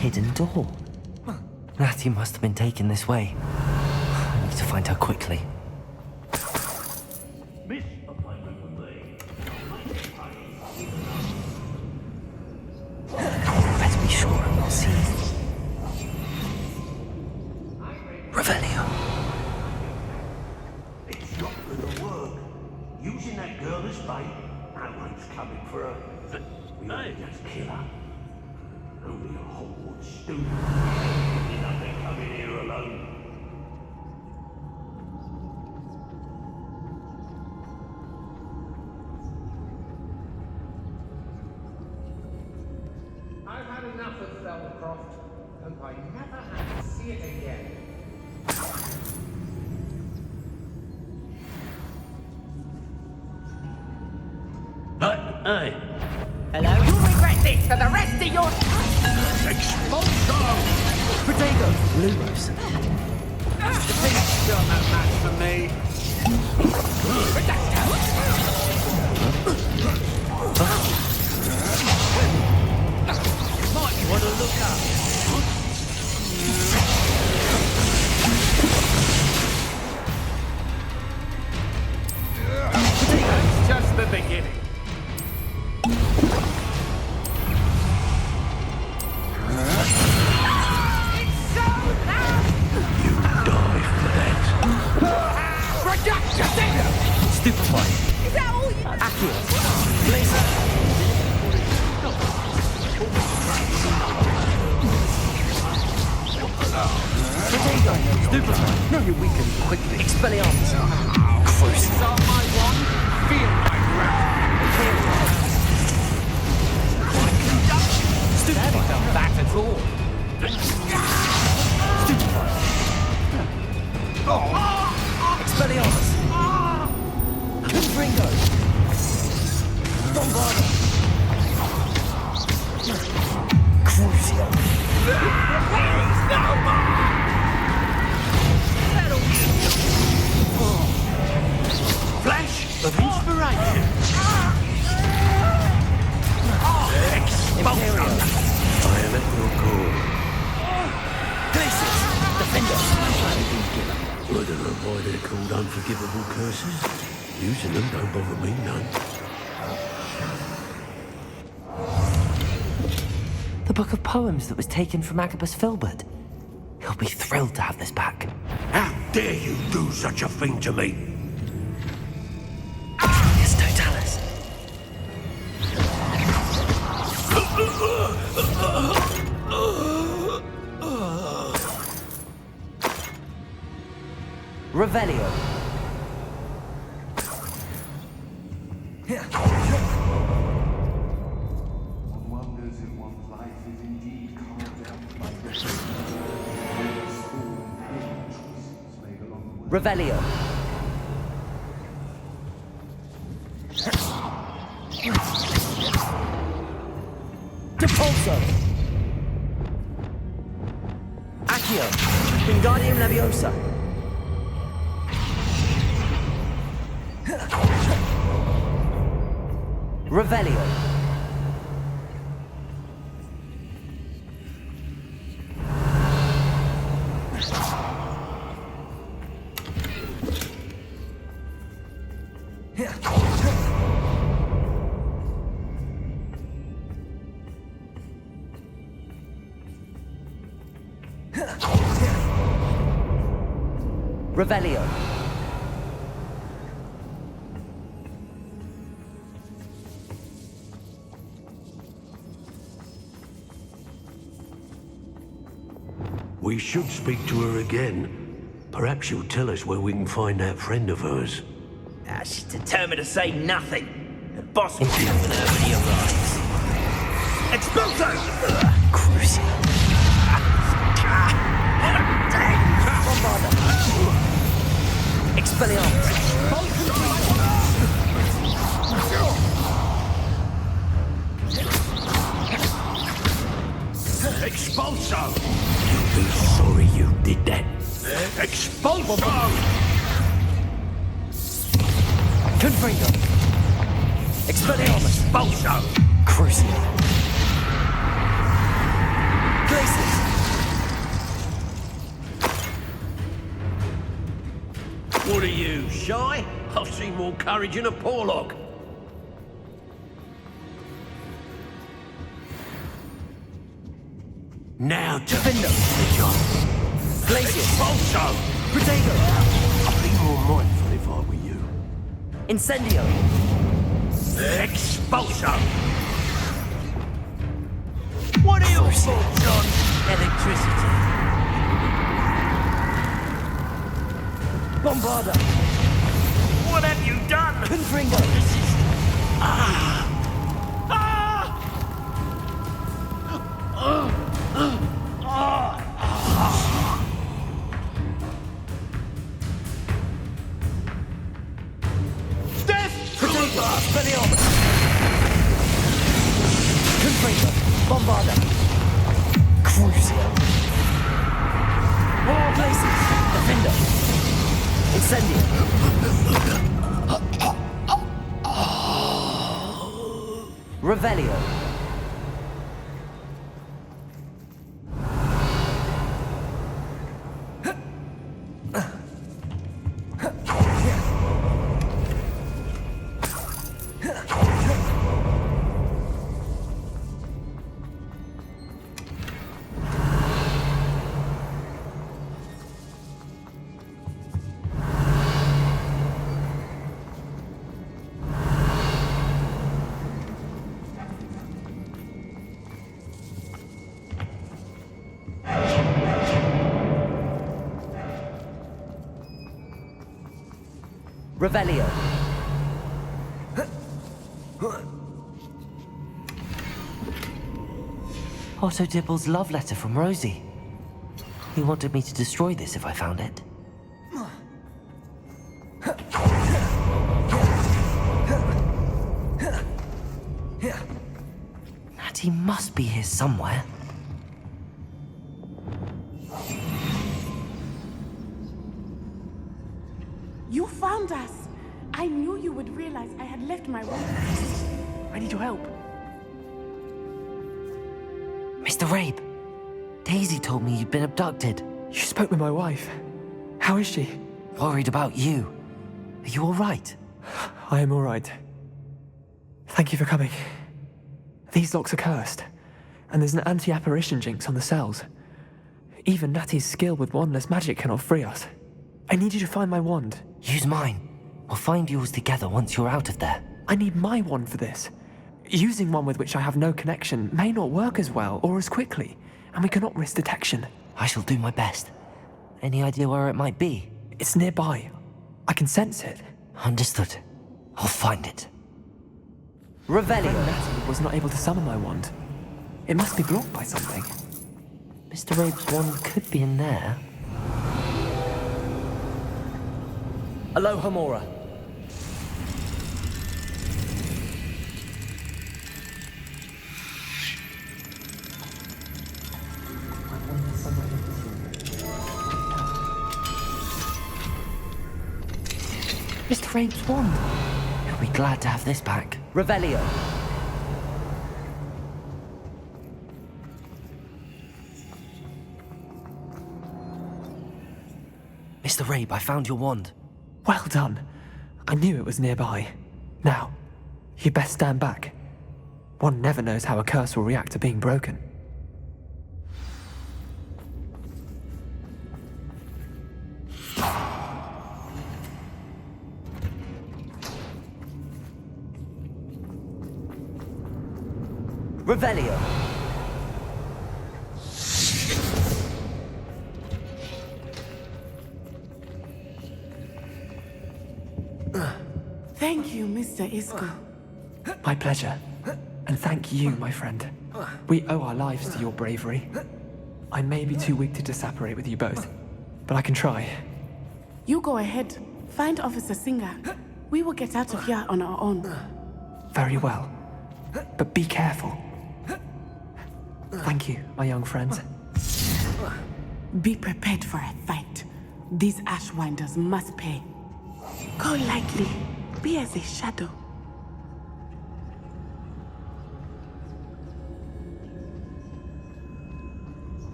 Hidden door. Natty must have been taken this way. I need to find her quickly. Better be sure I'm not seen. Revelio. It's not gonna work. Using that girl as bait, no one's coming for her. We ought to just kill her. Only a Hogwarts student. Enough to come in here alone. I never have to see it again. Hey. Hello? You'll regret this for the rest of your... Expulso! Protego! Lumos. Still no match for me. Might want to look up. It's just the beginning. Stupefy. Is that all you... Accurate. Laser. Protego. Stupefy. No, you weaken quickly. Expelliarmus. Crucial. Saw my wand, feel my wrath. Stupefy. Not that at all. Stupefy. Expelliarmus. Confringo. Bombarda. Crucio. Flash of inspiration. Expulso! I am at your call. Glacius. Defender. I don't know why they're called unforgivable curses. Using them don't bother me none. The book of poems that was taken from Agabus Filbert. He'll be thrilled to have this back. How dare you do such a thing to me? Yes, Totalis. Revelio. One wonders if one's life is indeed carved out by destiny. Choices made along the way. Revelio. Depulso. Accio. Wingardium Leviosa. Revelio. Revelio. We should speak to her again. Perhaps she'll tell us where we can find that friend of hers. She's determined to say nothing. The boss will deal with her when he arrives. Expulso! Crucial. Bombarda. Expelliarmus. Expulso! You'll be sorry you did that. Expulso! Confringo. Expelliarmus. Expulso! Crucial. Glacius. What are you, shy? I've seen more courage in a Porlock. Now to Defender. Glacius. Expulso! Protego. I'd be more mindful if I were you. Incendio. Expulso! What are your thoughts on electricity? Bombarda. What have you done? Confringo. This is... Incendium! Revelio! Revelio. Otto Dibble's love letter from Rosie. He wanted me to destroy this if I found it. Natty must be here somewhere. You found us! I knew you would realize I had left my work. I need your help. Mr. Rabe, Daisy told me you'd been abducted. You spoke with my wife. How is she? Worried about you. Are you all right? I am all right. Thank you for coming. These locks are cursed, and there's an anti-apparition jinx on the cells. Even Natty's skill with wandless magic cannot free us. I need you to find my wand. Use mine. We'll find yours together once you're out of there. I need my wand for this. Using one with which I have no connection may not work as well or as quickly, and we cannot risk detection. I shall do my best. Any idea where it might be? It's nearby. I can sense it. Understood. I'll find it. Revelio. Natty was not able to summon my wand. It must be blocked by something. Mr. Rabe's wand could be in there. Aloha Mora. Mr. Rabe's wand. He'll be glad to have this back. Revelio. Mr. Rabe, I found your wand. Well done. I knew it was nearby. Now, you best stand back. One never knows how a curse will react to being broken. Revelio. Thank you, Mr. Isco. My pleasure. And thank you, my friend. We owe our lives to your bravery. I may be too weak to disapparate with you both, but I can try. You go ahead. Find Officer Singer. We will get out of here on our own. Very well. But be careful. Thank you, my young friends. Be prepared for a fight. These Ashwinders must pay. Go lightly. Be as a shadow.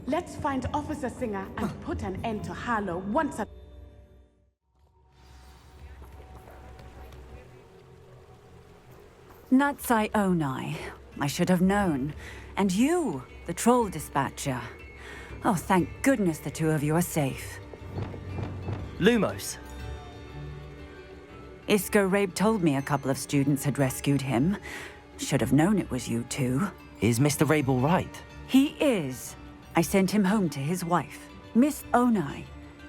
Let's find Officer Singer and put an end to Harlow once and... Natsai Onai. I should have known. And you, the troll dispatcher. Oh, thank goodness the two of you are safe. Lumos. Isco Rabe told me a couple of students had rescued him. Should have known it was you two. Is Mr. Rabe all right? He is. I sent him home to his wife, Miss Onai.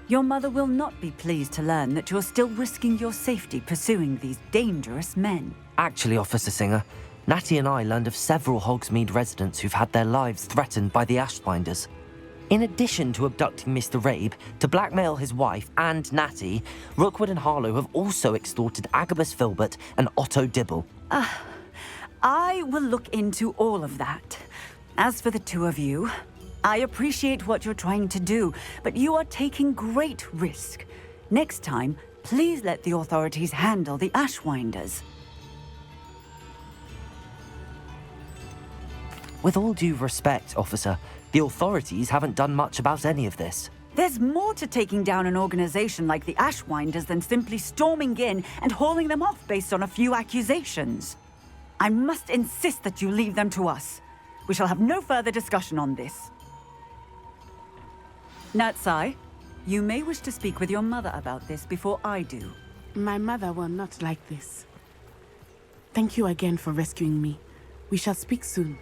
Your mother will not be pleased to learn that you're still risking your safety pursuing these dangerous men. Actually, Officer Singer, Natty and I learned of several Hogsmeade residents who've had their lives threatened by the Ashwinders. In addition to abducting Mr. Rabe to blackmail his wife and Natty, Rookwood and Harlow have also extorted Agabus Filbert and Otto Dibble. I will look into all of that. As for the two of you, I appreciate what you're trying to do, but you are taking great risk. Next time, please let the authorities handle the Ashwinders. With all due respect, officer, the authorities haven't done much about any of this. There's more to taking down an organization like the Ashwinders than simply storming in and hauling them off based on a few accusations. I must insist that you leave them to us. We shall have no further discussion on this. Natsai, you may wish to speak with your mother about this before I do. My mother will not like this. Thank you again for rescuing me. We shall speak soon.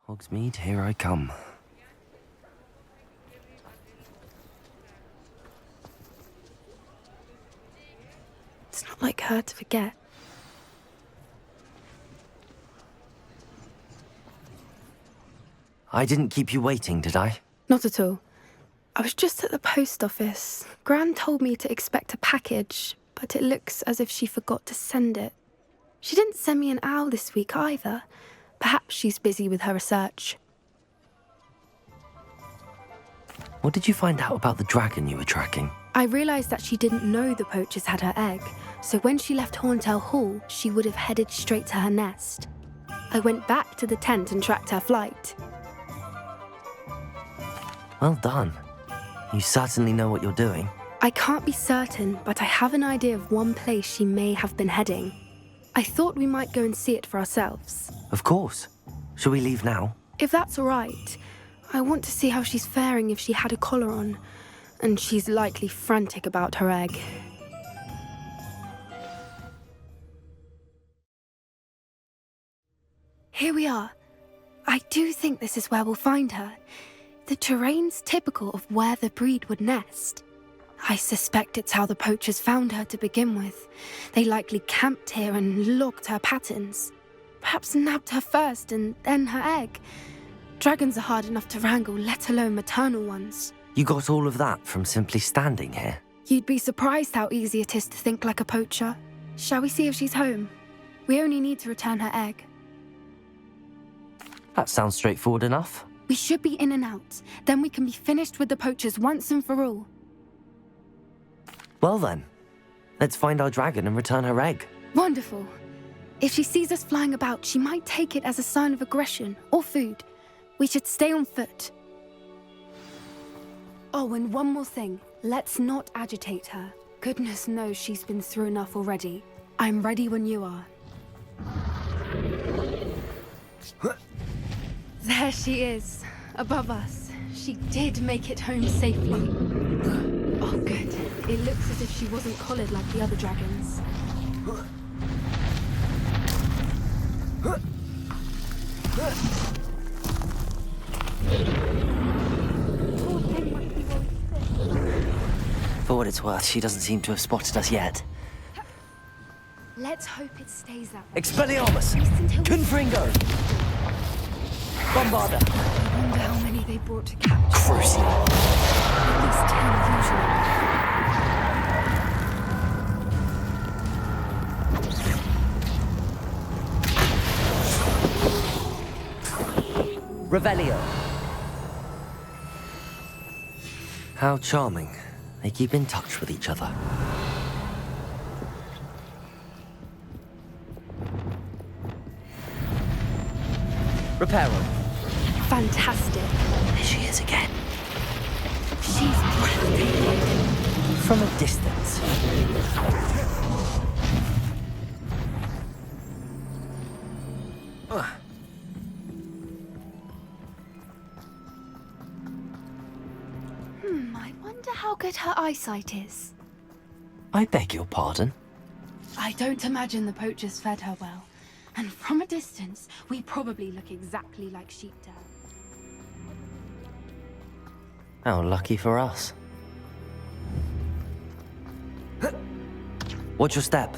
Hogsmeade, here I come. It's not like her to forget. I didn't keep you waiting, did I? Not at all. I was just at the post office. Gran told me to expect a package, but it looks as if she forgot to send it. She didn't send me an owl this week either. Perhaps she's busy with her research. What did you find out about the dragon you were tracking? I realised that she didn't know the poachers had her egg, so when she left Horntail Hall, she would have headed straight to her nest. I went back to the tent and tracked her flight. Well done. You certainly know what you're doing. I can't be certain, but I have an idea of one place she may have been heading. I thought we might go and see it for ourselves. Of course. Shall we leave now? If that's all right. I want to see how she's faring if she had a collar on. And she's likely frantic about her egg. Here we are. I do think this is where we'll find her. The terrain's typical of where the breed would nest. I suspect it's how the poachers found her to begin with. They likely camped here and logged her patterns. Perhaps nabbed her first and then her egg. Dragons are hard enough to wrangle, let alone maternal ones. You got all of that from simply standing here? You'd be surprised how easy it is to think like a poacher. Shall we see if she's home? We only need to return her egg. That sounds straightforward enough. We should be in and out. Then we can be finished with the poachers once and for all. Well then, let's find our dragon and return her egg. Wonderful. If she sees us flying about, she might take it as a sign of aggression or food. We should stay on foot. Oh, and one more thing. Let's not agitate her. Goodness knows she's been through enough already. I'm ready when you are. There she is, above us. She did make it home safely. Oh, good. It looks as if she wasn't collared like the other dragons. For what it's worth, she doesn't seem to have spotted us yet. Let's hope it stays that way. Expelliarmus! Confringo! Bombarda! I wonder how many they brought to capture. Cruci! At least 10 usually. Revelio. How charming. They keep in touch with each other. Reparo. Fantastic. There she is again. She's breathtaking. From a distance. I wonder how good her eyesight is. I beg your pardon? I don't imagine the poachers fed her well. And from a distance, we probably look exactly like sheepdog. How lucky for us. Watch your step.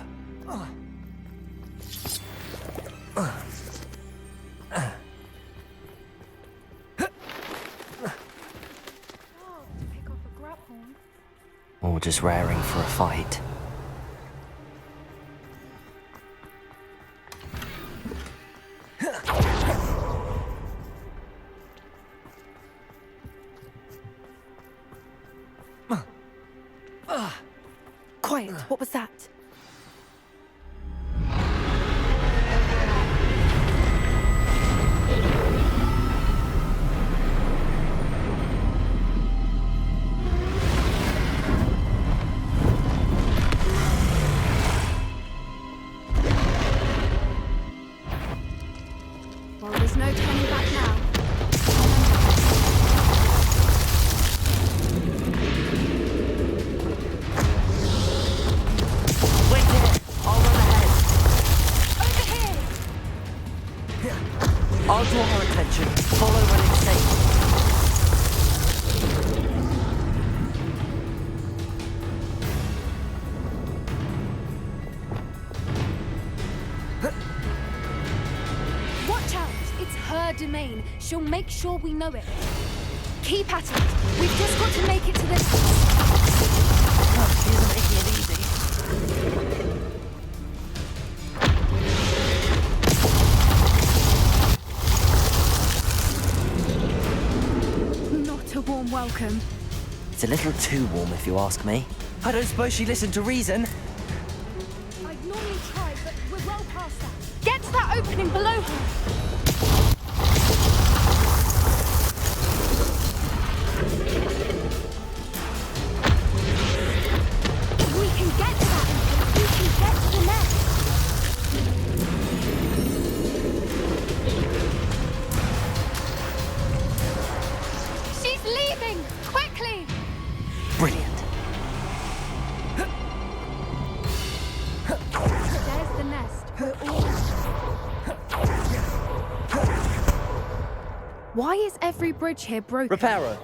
Or just raring for a fight. Quiet, what was that? Well, there's no turning back now. Wait there! I'll run ahead. Over here! I'll draw her attention. Follow when it's safe. Watch out! It's her domain. She'll make sure we know it. Keep at it. We've just got to make it to this. She isn't making it easy. Not a warm welcome. It's a little too warm if you ask me. I don't suppose she listened to reason. I'd normally try, but we're well past that. Get to that opening below her. We can get to that. We can get to the nest. She's leaving! Quickly! Brilliant. There's the nest. We're all... Why is every bridge here broken? Reparo.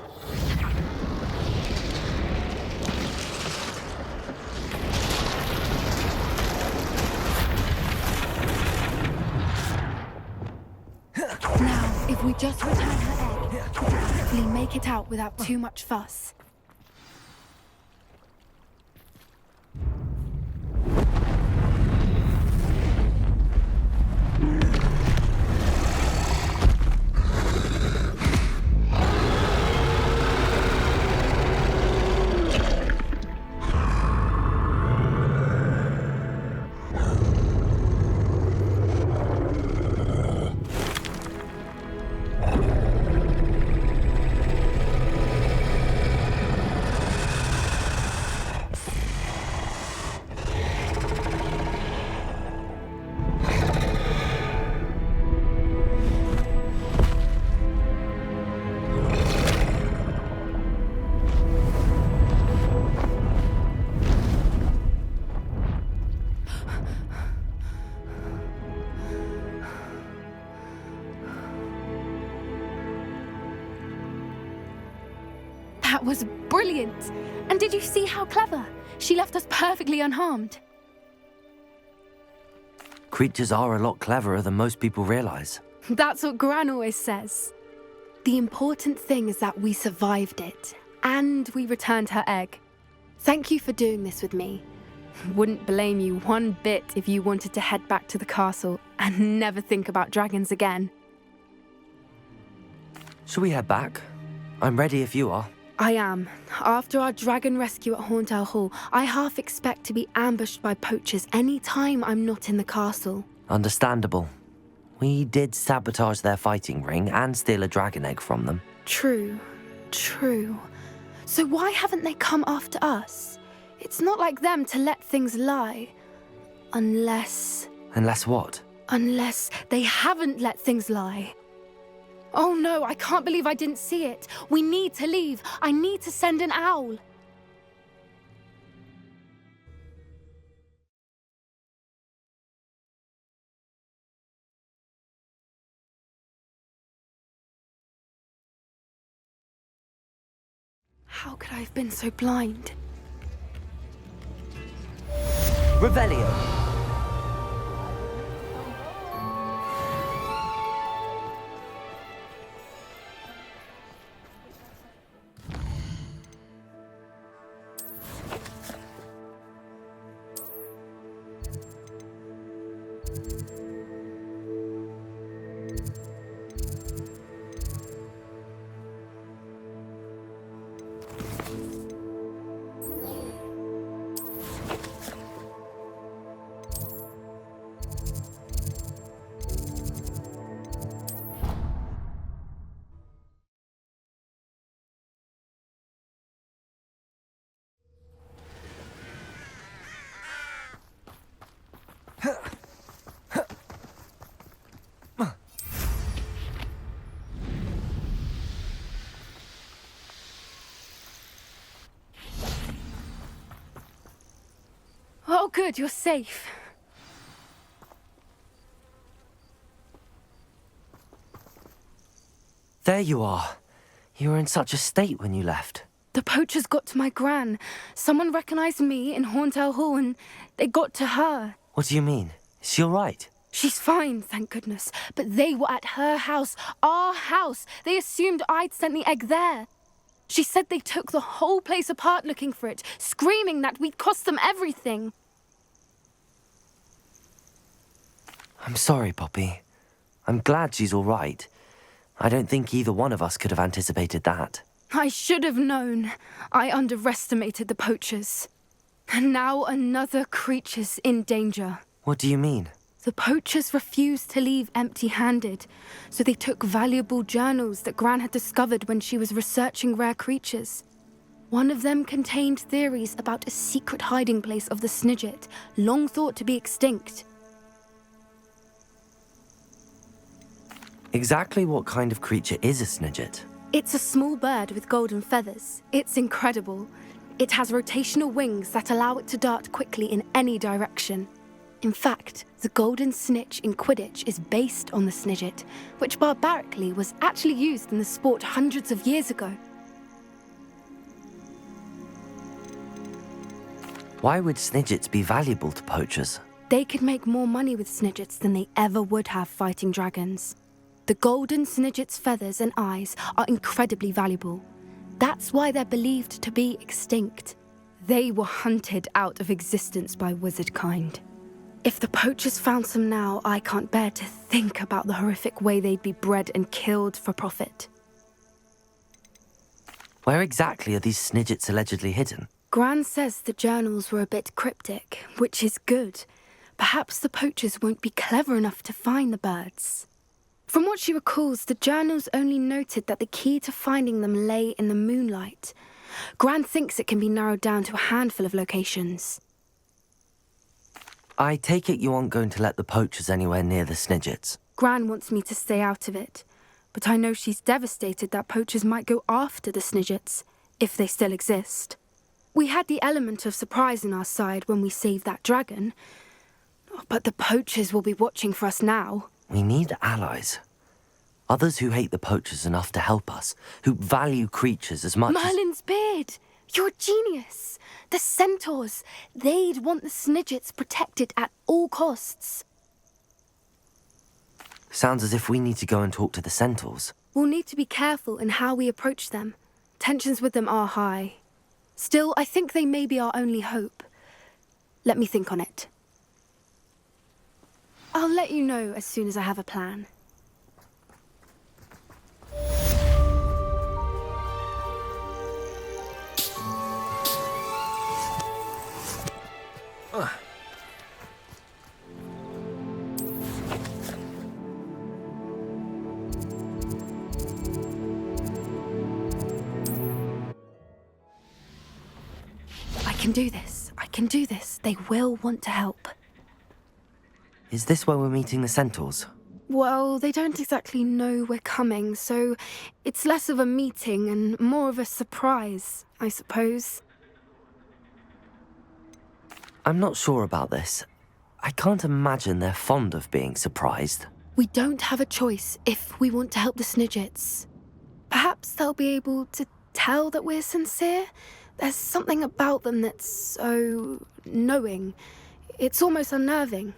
Now, if we just return her egg, we can hopefully make it out without too much fuss. That was brilliant! And did you see how clever? She left us perfectly unharmed. Creatures are a lot cleverer than most people realize. That's what Gran always says. The important thing is that we survived it, and we returned her egg. Thank you for doing this with me. Wouldn't blame you one bit if you wanted to head back to the castle and never think about dragons again. Shall we head back? I'm ready if you are. I am. After our dragon rescue at Hauntel Hall, I half expect to be ambushed by poachers any time I'm not in the castle. Understandable. We did sabotage their fighting ring and steal a dragon egg from them. True. So why haven't they come after us? It's not like them to let things lie. Unless what? Unless they haven't let things lie. Oh no, I can't believe I didn't see it. We need to leave. I need to send an owl. How could I have been so blind? Revelio. Oh good, you're safe. There you are. You were in such a state when you left. The poachers got to my gran. Someone recognized me in Hauntel Hall and they got to her. What do you mean? Is she all right? She's fine, thank goodness. But they were at her house, our house. They assumed I'd sent the egg there. She said they took the whole place apart looking for it, screaming that we'd cost them everything. I'm sorry, Poppy. I'm glad she's all right. I don't think either one of us could have anticipated that. I should have known. I underestimated the poachers. And now another creature's in danger. What do you mean? The poachers refused to leave empty-handed, so they took valuable journals that Gran had discovered when she was researching rare creatures. One of them contained theories about a secret hiding place of the Snidget, long thought to be extinct. Exactly what kind of creature is a Snidget? It's a small bird with golden feathers. It's incredible. It has rotational wings that allow it to dart quickly in any direction. In fact, the golden snitch in Quidditch is based on the Snidget, which barbarically was actually used in the sport hundreds of years ago. Why would Snidgets be valuable to poachers? They could make more money with Snidgets than they ever would have fighting dragons. The golden Snidget's feathers and eyes are incredibly valuable. That's why they're believed to be extinct. They were hunted out of existence by wizard kind. If the poachers found some now, I can't bear to think about the horrific way they'd be bred and killed for profit. Where exactly are these Snidgets allegedly hidden? Gran says the journals were a bit cryptic, which is good. Perhaps the poachers won't be clever enough to find the birds. From what she recalls, the journals only noted that the key to finding them lay in the moonlight. Gran thinks it can be narrowed down to a handful of locations. I take it you aren't going to let the poachers anywhere near the Snidgets. Gran wants me to stay out of it, but I know she's devastated that poachers might go after the Snidgets, if they still exist. We had the element of surprise on our side when we saved that dragon, but the poachers will be watching for us now. We need allies. Others who hate the poachers enough to help us, who value creatures as much Merlin's beard! You're a genius! The centaurs! They'd want the Snidgets protected at all costs. Sounds as if we need to go and talk to the centaurs. We'll need to be careful in how we approach them. Tensions with them are high. Still, I think they may be our only hope. Let me think on it. I'll let you know as soon as I have a plan. can do this. I can do this. They will want to help. Is this where we're meeting the centaurs? Well, they don't exactly know we're coming, so it's less of a meeting and more of a surprise, I suppose. I'm not sure about this. I can't imagine they're fond of being surprised. We don't have a choice if we want to help the Snidgets. Perhaps they'll be able to tell that we're sincere. There's something about them that's so knowing. It's almost unnerving.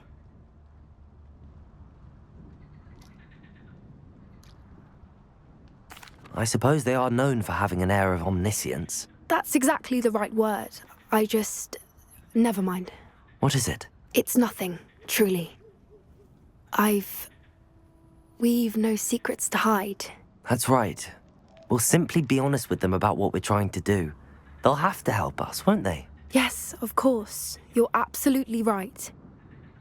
I suppose they are known for having an air of omniscience. That's exactly the right word. Never mind. What is it? It's nothing, truly. We've no secrets to hide. That's right. We'll simply be honest with them about what we're trying to do. They'll have to help us, won't they? Yes, of course. You're absolutely right.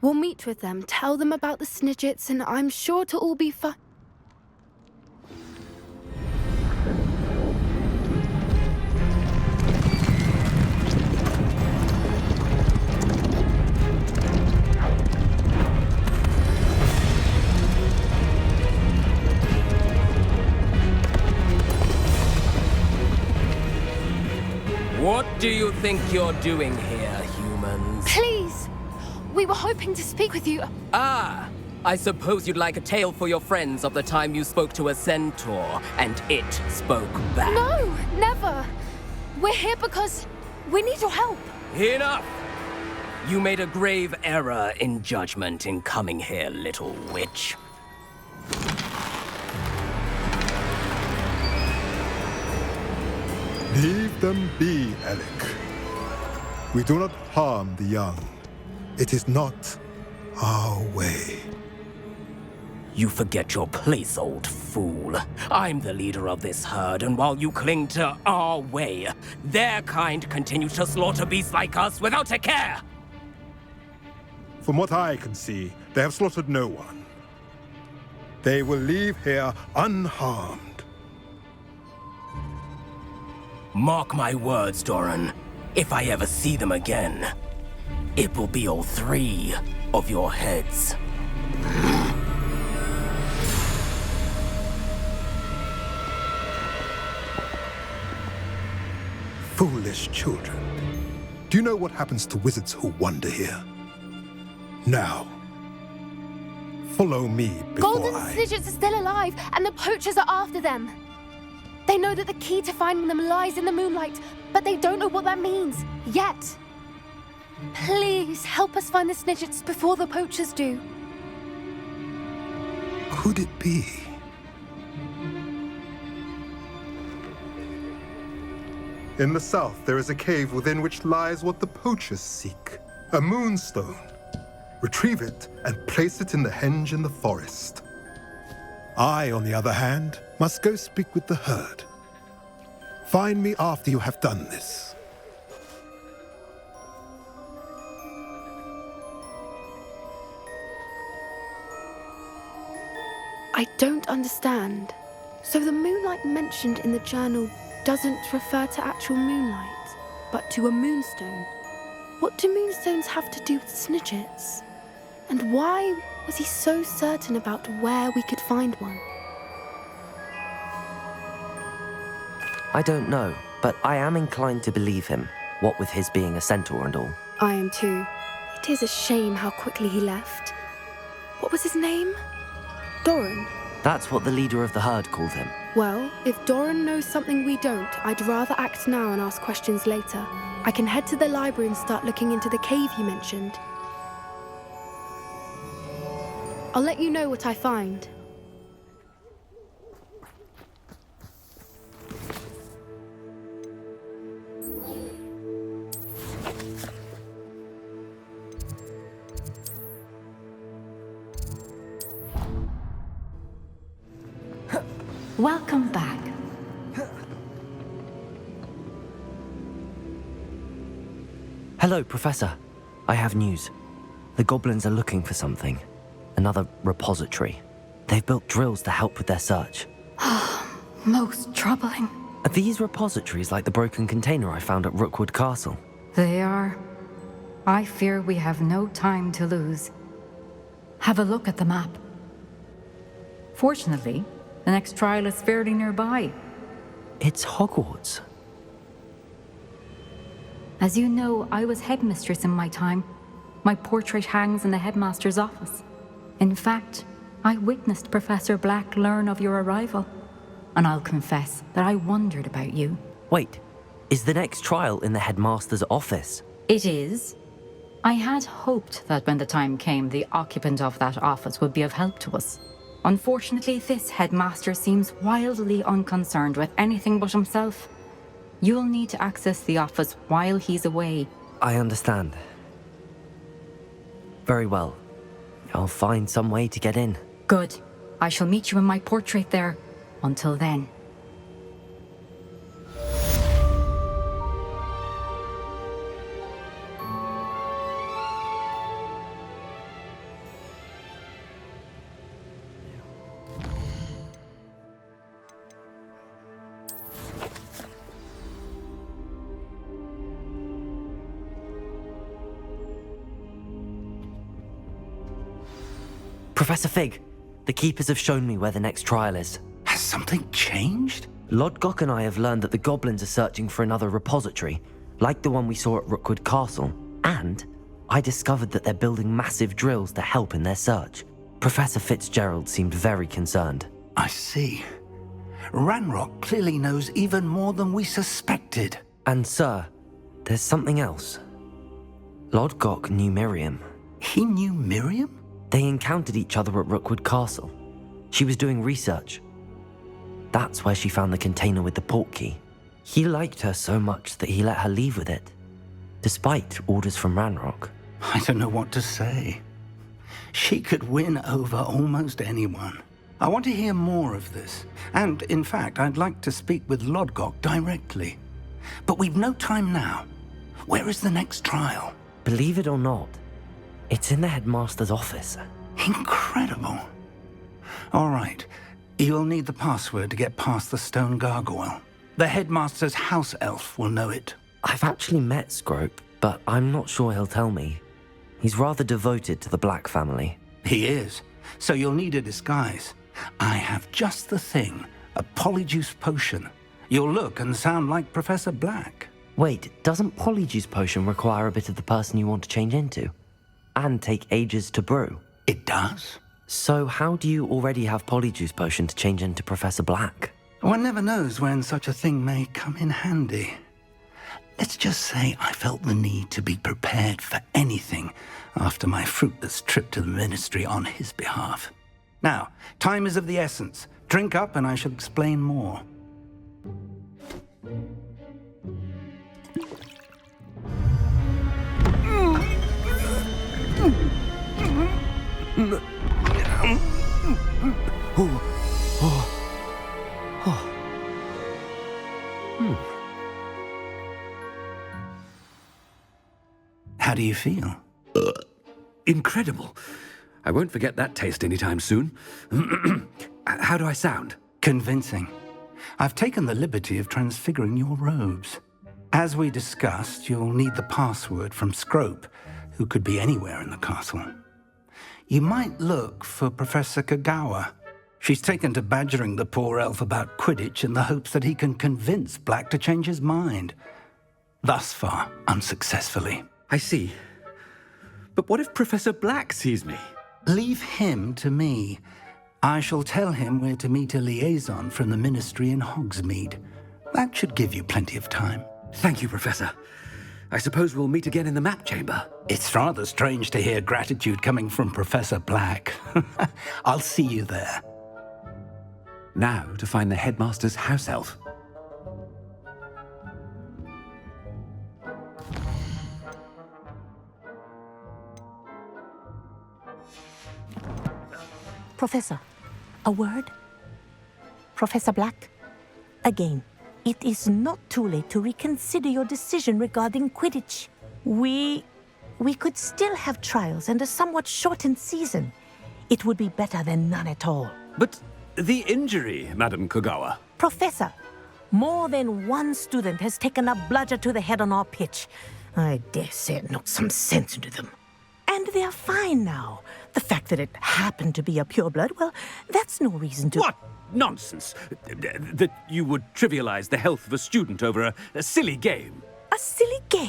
We'll meet with them, tell them about the Snidgets, and I'm sure to all be fine. What do you think you're doing here, humans? Please! We were hoping to speak with you. Ah! I suppose you'd like a tale for your friends of the time you spoke to a centaur, and it spoke back. No, never! We're here because we need your help. Enough! You made a grave error in judgment in coming here, little witch. Leave them be, Alec. We do not harm the young. It is not our way. You forget your place, old fool. I'm the leader of this herd, and while you cling to our way, their kind continue to slaughter beasts like us without a care! From what I can see, they have slaughtered no one. They will leave here unharmed. Mark my words, Doran. If I ever see them again, it will be all 3 of your heads. Foolish children. Do you know what happens to wizards who wander here? Now, follow me before Golden Snidgets are still alive, and the poachers are after them. They know that the key to finding them lies in the moonlight, but they don't know what that means, yet. Please, help us find the Snidgets before the poachers do. Could it be? In the south, there is a cave within which lies what the poachers seek. A moonstone. Retrieve it and place it in the henge in the forest. I, on the other hand, must go speak with the herd. Find me after you have done this. I don't understand. So the moonlight mentioned in the journal doesn't refer to actual moonlight, but to a moonstone. What do moonstones have to do with Snidgets? And why was he so certain about where we could find one? I don't know, but I am inclined to believe him, what with his being a centaur and all. I am too. It is a shame how quickly he left. What was his name? Doran? That's what the leader of the herd called him. Well, if Doran knows something we don't, I'd rather act now and ask questions later. I can head to the library and start looking into the cave you mentioned. I'll let you know what I find. Welcome back. Hello, Professor. I have news. The goblins are looking for something. Another repository. They've built drills to help with their search. Most troubling. Are these repositories like the broken container I found at Rookwood Castle? They are. I fear we have no time to lose. Have a look at the map. Fortunately, the next trial is fairly nearby. It's Hogwarts. As you know, I was headmistress in my time. My portrait hangs in the headmaster's office. In fact, I witnessed Professor Black learn of your arrival. And I'll confess that I wondered about you. Wait, is the next trial in the headmaster's office? It is. I had hoped that when the time came, the occupant of that office would be of help to us. Unfortunately, this headmaster seems wildly unconcerned with anything but himself. You'll need to access the office while he's away. I understand. Very well. I'll find some way to get in. Good. I shall meet you in my portrait there. Until then. Professor Fig, the Keepers have shown me where the next trial is. Has something changed? Lodgok and I have learned that the goblins are searching for another repository, like the one we saw at Rookwood Castle. And I discovered that they're building massive drills to help in their search. Professor Fitzgerald seemed very concerned. I see. Ranrok clearly knows even more than we suspected. And sir, there's something else. Lodgok knew Miriam. He knew Miriam? They encountered each other at Rookwood Castle. She was doing research. That's where she found the container with the portkey. He liked her so much that he let her leave with it, despite orders from Ranrok. I don't know what to say. She could win over almost anyone. I want to hear more of this. And, in fact, I'd like to speak with Lodgok directly. But we've no time now. Where is the next trial? Believe it or not, it's in the headmaster's office. Incredible. All right. You'll need the password to get past the stone gargoyle. The headmaster's house elf will know it. I've actually met Scrope, but I'm not sure he'll tell me. He's rather devoted to the Black family. He is. So you'll need a disguise. I have just the thing. A Polyjuice potion. You'll look and sound like Professor Black. Wait, doesn't Polyjuice potion require a bit of the person you want to change into? And take ages to brew? It does. So how do you already have Polyjuice potion to change into Professor Black? One never knows when such a thing may come in handy. Let's just say I felt the need to be prepared for anything after my fruitless trip to the Ministry on his behalf. Now, time is of the essence. Drink up and I shall explain more. How do you feel? Incredible. I won't forget that taste anytime soon. How do I sound? Convincing. I've taken the liberty of transfiguring your robes. As we discussed, you'll need the password from Scrope, who could be anywhere in the castle. You might look for Professor Kagawa. She's taken to badgering the poor elf about Quidditch in the hopes that he can convince Black to change his mind. Thus far, unsuccessfully. I see. But what if Professor Black sees me? Leave him to me. I shall tell him where to meet a liaison from the Ministry in Hogsmeade. That should give you plenty of time. Thank you, Professor. I suppose we'll meet again in the map chamber. It's rather strange to hear gratitude coming from Professor Black. I'll see you there. Now to find the Headmaster's house elf. Professor, a word? Professor Black? Again, it is not too late to reconsider your decision regarding Quidditch. We could still have trials and a somewhat shortened season. It would be better than none at all. But the injury, Madam Kagawa. Professor, more than one student has taken a bludger to the head on our pitch. I dare say it knocked some sense into them. And they're fine now. The fact that it happened to be a pureblood, well, that's no reason to... What nonsense! That you would trivialize the health of a student over a silly game. A silly game?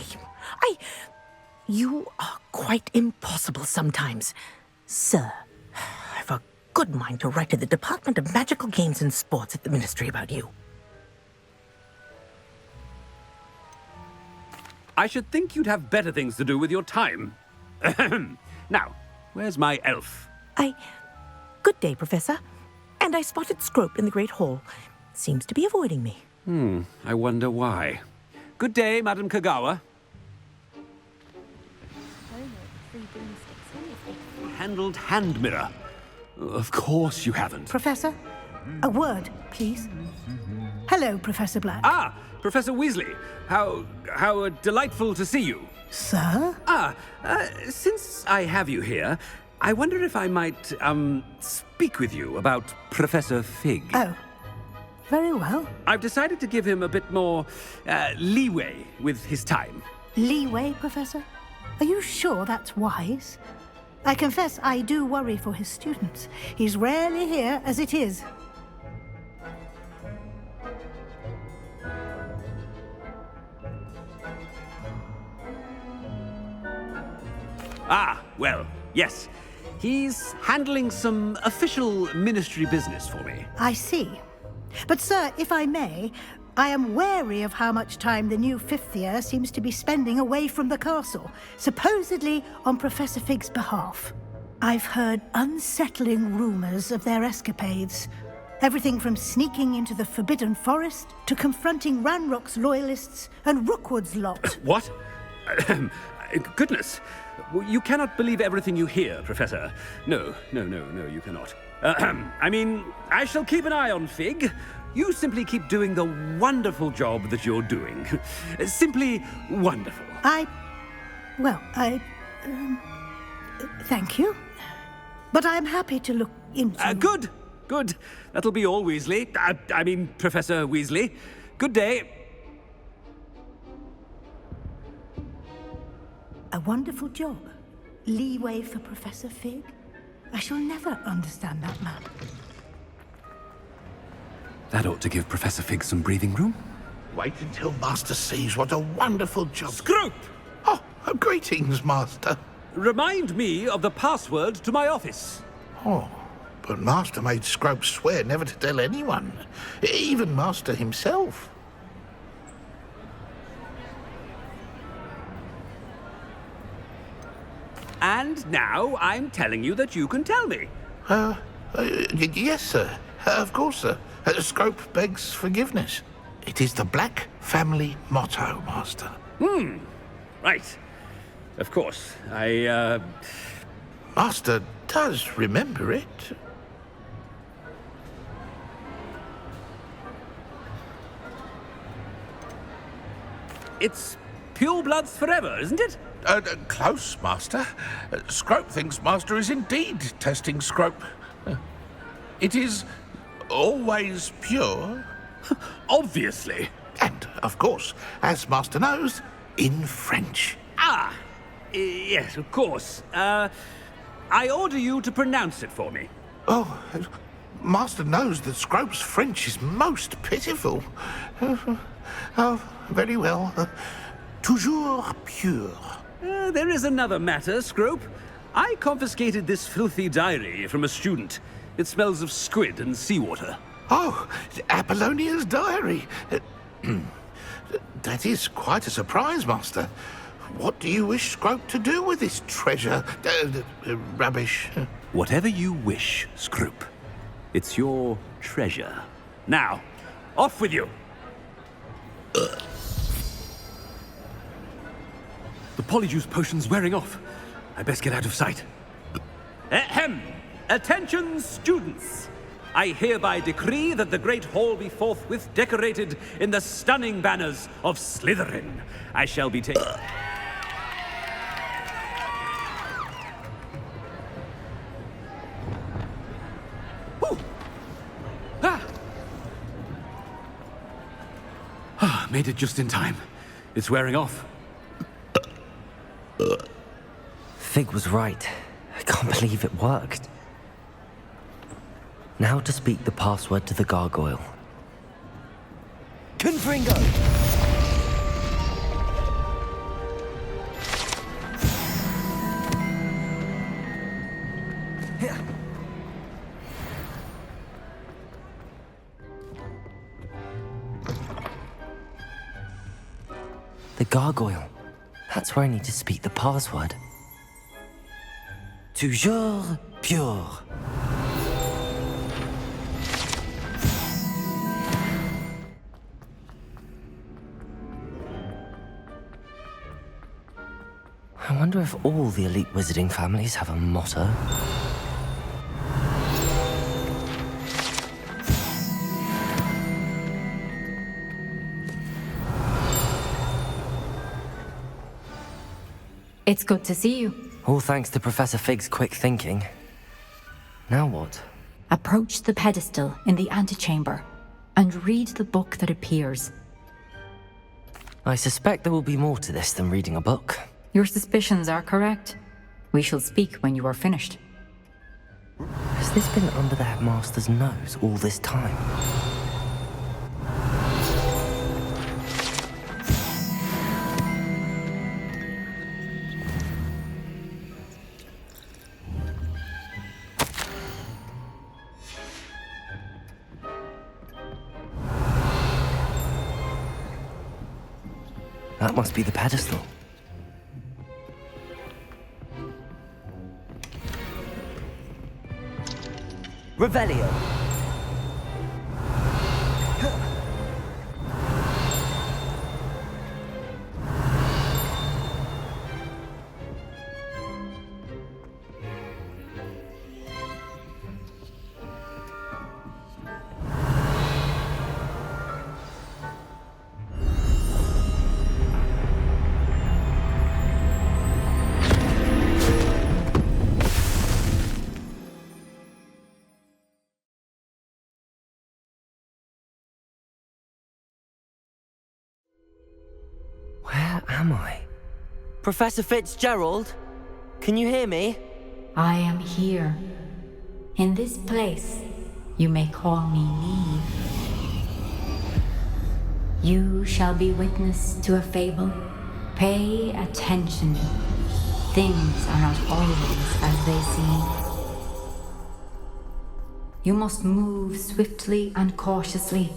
You are quite impossible sometimes. Sir, I've a good mind to write to the Department of Magical Games and Sports at the Ministry about you. I should think you'd have better things to do with your time. Now, where's my elf? Good day, Professor. And I spotted Scrope in the Great Hall. Seems to be avoiding me. I wonder why. Good day, Madam Kagawa. Handled hand mirror. Of course you haven't. Professor, a word, please. Hello, Professor Black. Ah, Professor Weasley. How delightful to see you. Sir? Since I have you here, I wonder if I might, speak with you about Professor Fig. Oh, very well. I've decided to give him a bit more, leeway with his time. Leeway, Professor? Are you sure that's wise? I confess I do worry for his students. He's rarely here as it is. Well, yes. He's handling some official ministry business for me. I see. But, sir, if I may, I am wary of how much time the new fifth year seems to be spending away from the castle, supposedly on Professor Fig's behalf. I've heard unsettling rumors of their escapades. Everything from sneaking into the Forbidden Forest to confronting Ranrok's Loyalists and Rookwood's lot. What? Goodness. You cannot believe everything you hear, Professor. No, you cannot. I mean, I shall keep an eye on Fig. You simply keep doing the wonderful job that you're doing. Simply wonderful. Thank you. But I'm happy to look into... Good. That'll be all, Weasley. I mean, Professor Weasley. Good day. A wonderful job. Leeway for Professor Fig. I shall never understand that man. That ought to give Professor Fig some breathing room. Wait until Master sees what a wonderful job... Scrope! Oh, greetings, Master. Remind me of the password to my office. Oh, but Master made Scrope swear never to tell anyone, even Master himself. And now I'm telling you that you can tell me. Yes, sir. Of course, sir. Scrope begs forgiveness. It is the Black family motto, Master. Right. Of course. Master does remember it. It's purebloods forever, isn't it? Close, Master. Scrope thinks Master is indeed testing Scrope. It is always pure. Obviously. And, of course, as Master knows, in French. Yes, of course. I order you to pronounce it for me. Oh, Master knows that Scrope's French is most pitiful. Very well. Toujours pure. There is another matter, Scrope. I confiscated this filthy diary from a student. It smells of squid and seawater. Oh, Apollonia's diary. That is quite a surprise, Master. What do you wish Scrope to do with this treasure? Rubbish. Whatever you wish, Scrope. It's your treasure. Now, off with you. The Polyjuice potion's wearing off. I best get out of sight. Ahem! Attention, students! I hereby decree that the Great Hall be forthwith decorated in the stunning banners of Slytherin. I shall be taking... Made it just in time. It's wearing off. Fig was right. I can't believe it worked. Now to speak the password to the gargoyle. Confringo! The gargoyle. That's where I need to speak the password. Toujours pure. I wonder if all the elite wizarding families have a motto. It's good to see you. All thanks to Professor Fig's quick thinking. Now what? Approach the pedestal in the antechamber and read the book that appears. I suspect there will be more to this than reading a book. Your suspicions are correct. We shall speak when you are finished. Has this been under the Headmaster's nose all this time? That must be the pedestal. Revelio. Where am I? Professor Fitzgerald? Can you hear me? I am here. In this place, you may call me Niamh. You shall be witness to a fable. Pay attention. Things are not always as they seem. You must move swiftly and cautiously.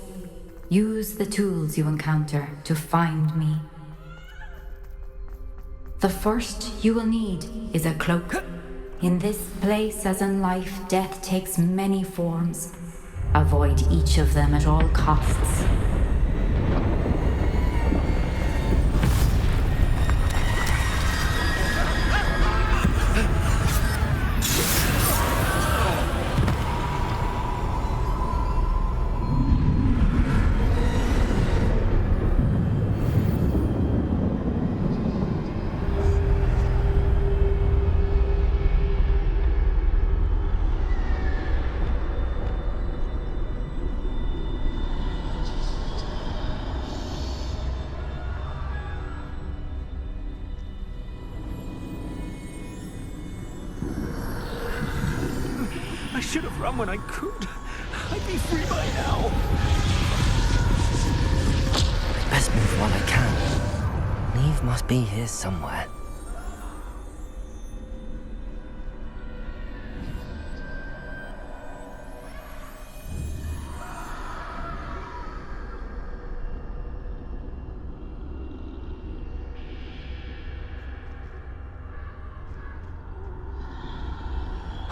Use the tools you encounter to find me. The first you will need is a cloak. In this place, as in life, death takes many forms. Avoid each of them at all costs. I should have run when I could. I'd be free by now. Best move while I can. Niamh must be here somewhere.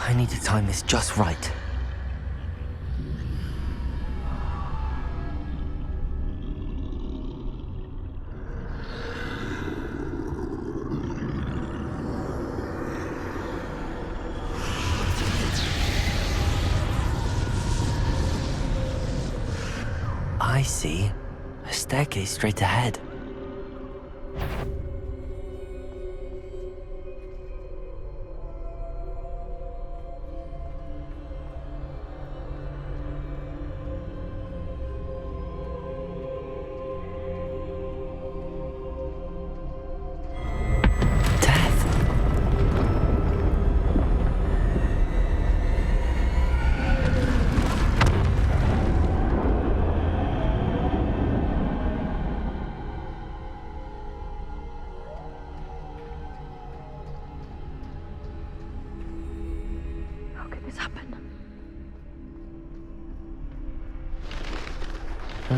I need to time this just right. I see. A staircase straight ahead.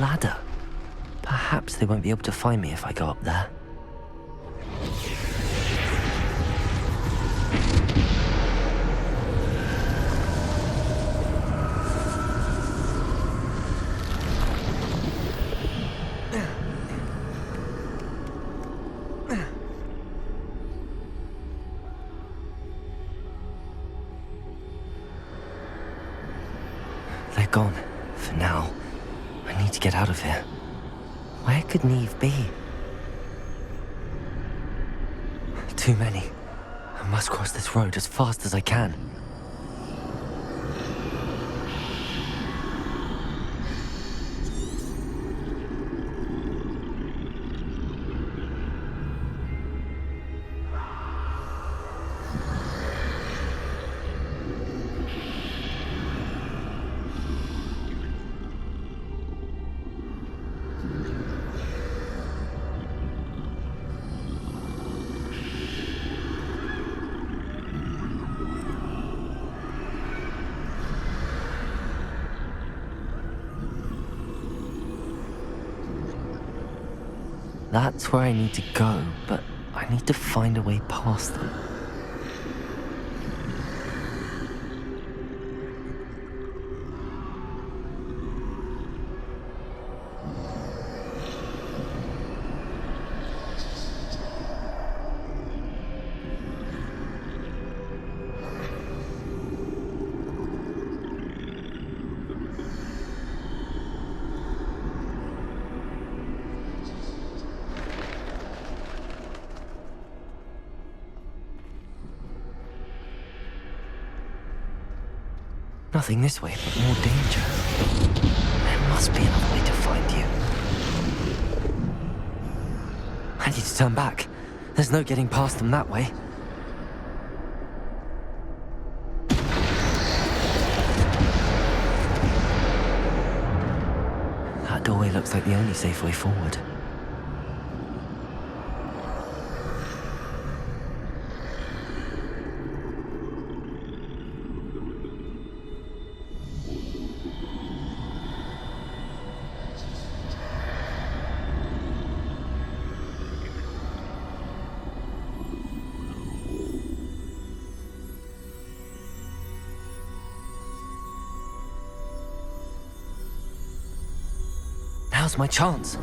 ladder. Perhaps they won't be able to find me if I go up there. They're gone, for now. I need to get out of here. Where could Niamh be? Too many. I must cross this road as fast as I can. That's where I need to go, but I need to find a way past them. Nothing this way, but more danger. There must be another way to find you. I need to turn back. There's no getting past them that way. That doorway looks like the only safe way forward. Now's my chance.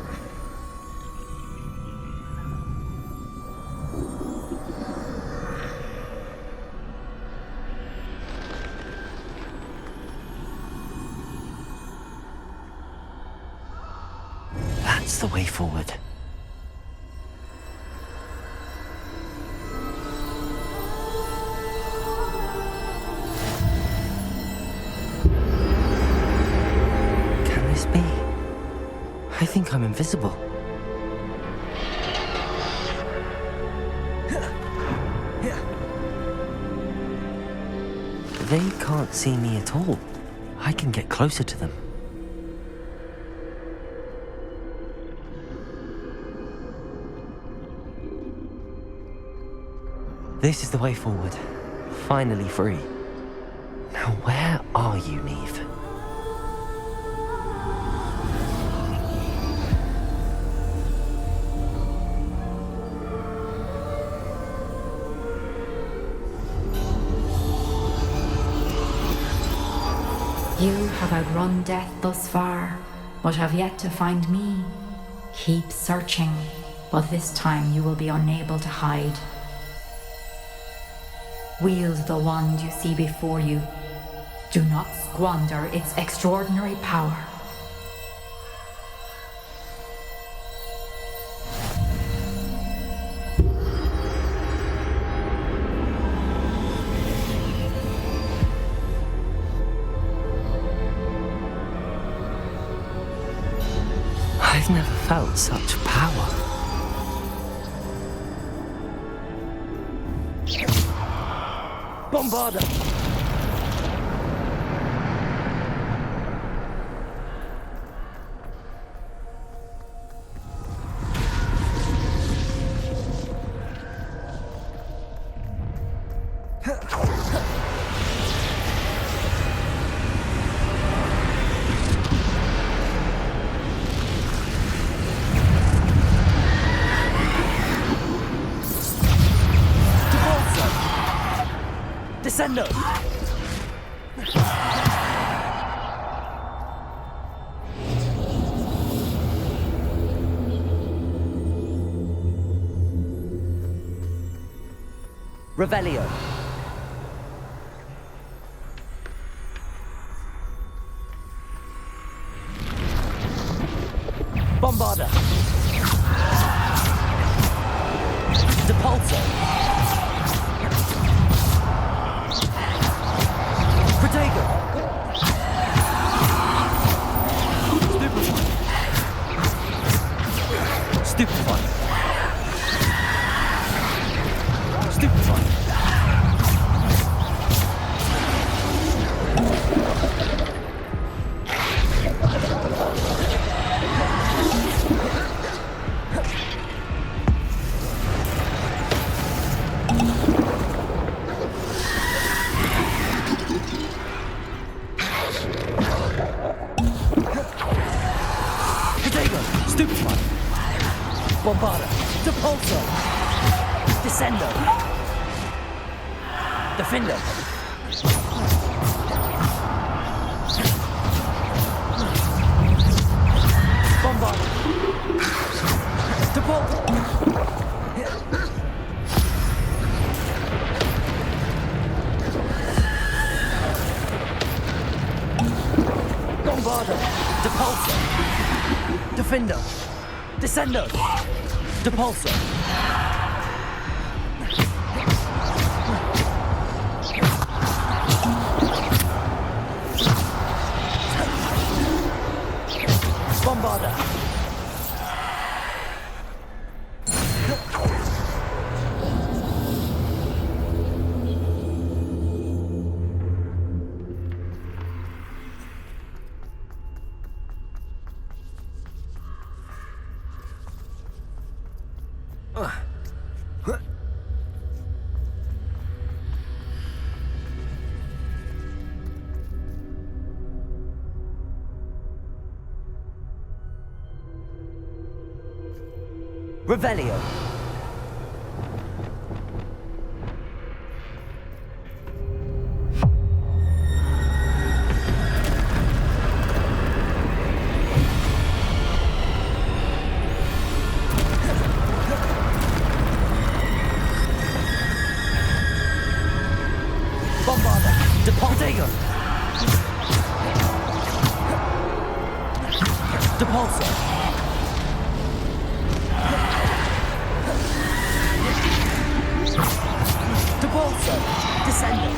That's the way forward. Can this be? I think I'm invisible. They can't see me at all. I can get closer to them. This is the way forward. Finally free. Now where are you, Niamh? You have outrun death thus far, but have yet to find me. Keep searching, but this time you will be unable to hide. Wield the wand you see before you. Do not squander its extraordinary power. I've never felt such power. Bombarda! Descendo! Revelio. Bombarda. Depulso. Protego. Stupefy. Stupefy. Stupefy. Stupefy. Bombarda. Depulso. Descendo. Defender. Bombarda. Depulso. Bombarda. Depulso. Defender. Descendo. Depulso. Bombarda. Revelio. Bombarda. Depulso. Depulso. Depulso. Descendo.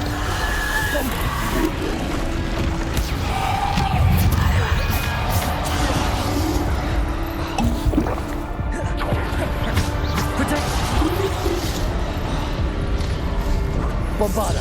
Protect. Bombarda.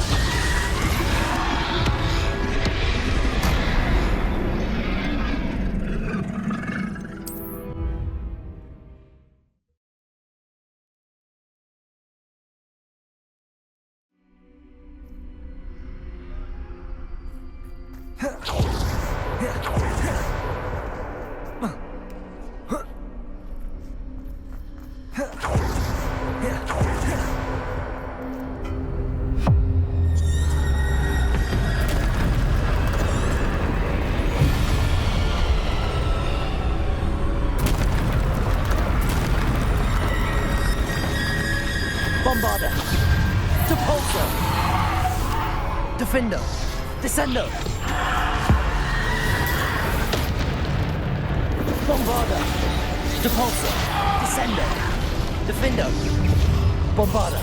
Bombarda. Depulso. Defendo. Descendo. Bombarda. Depulso. Descendo. Defendo. Bombarda.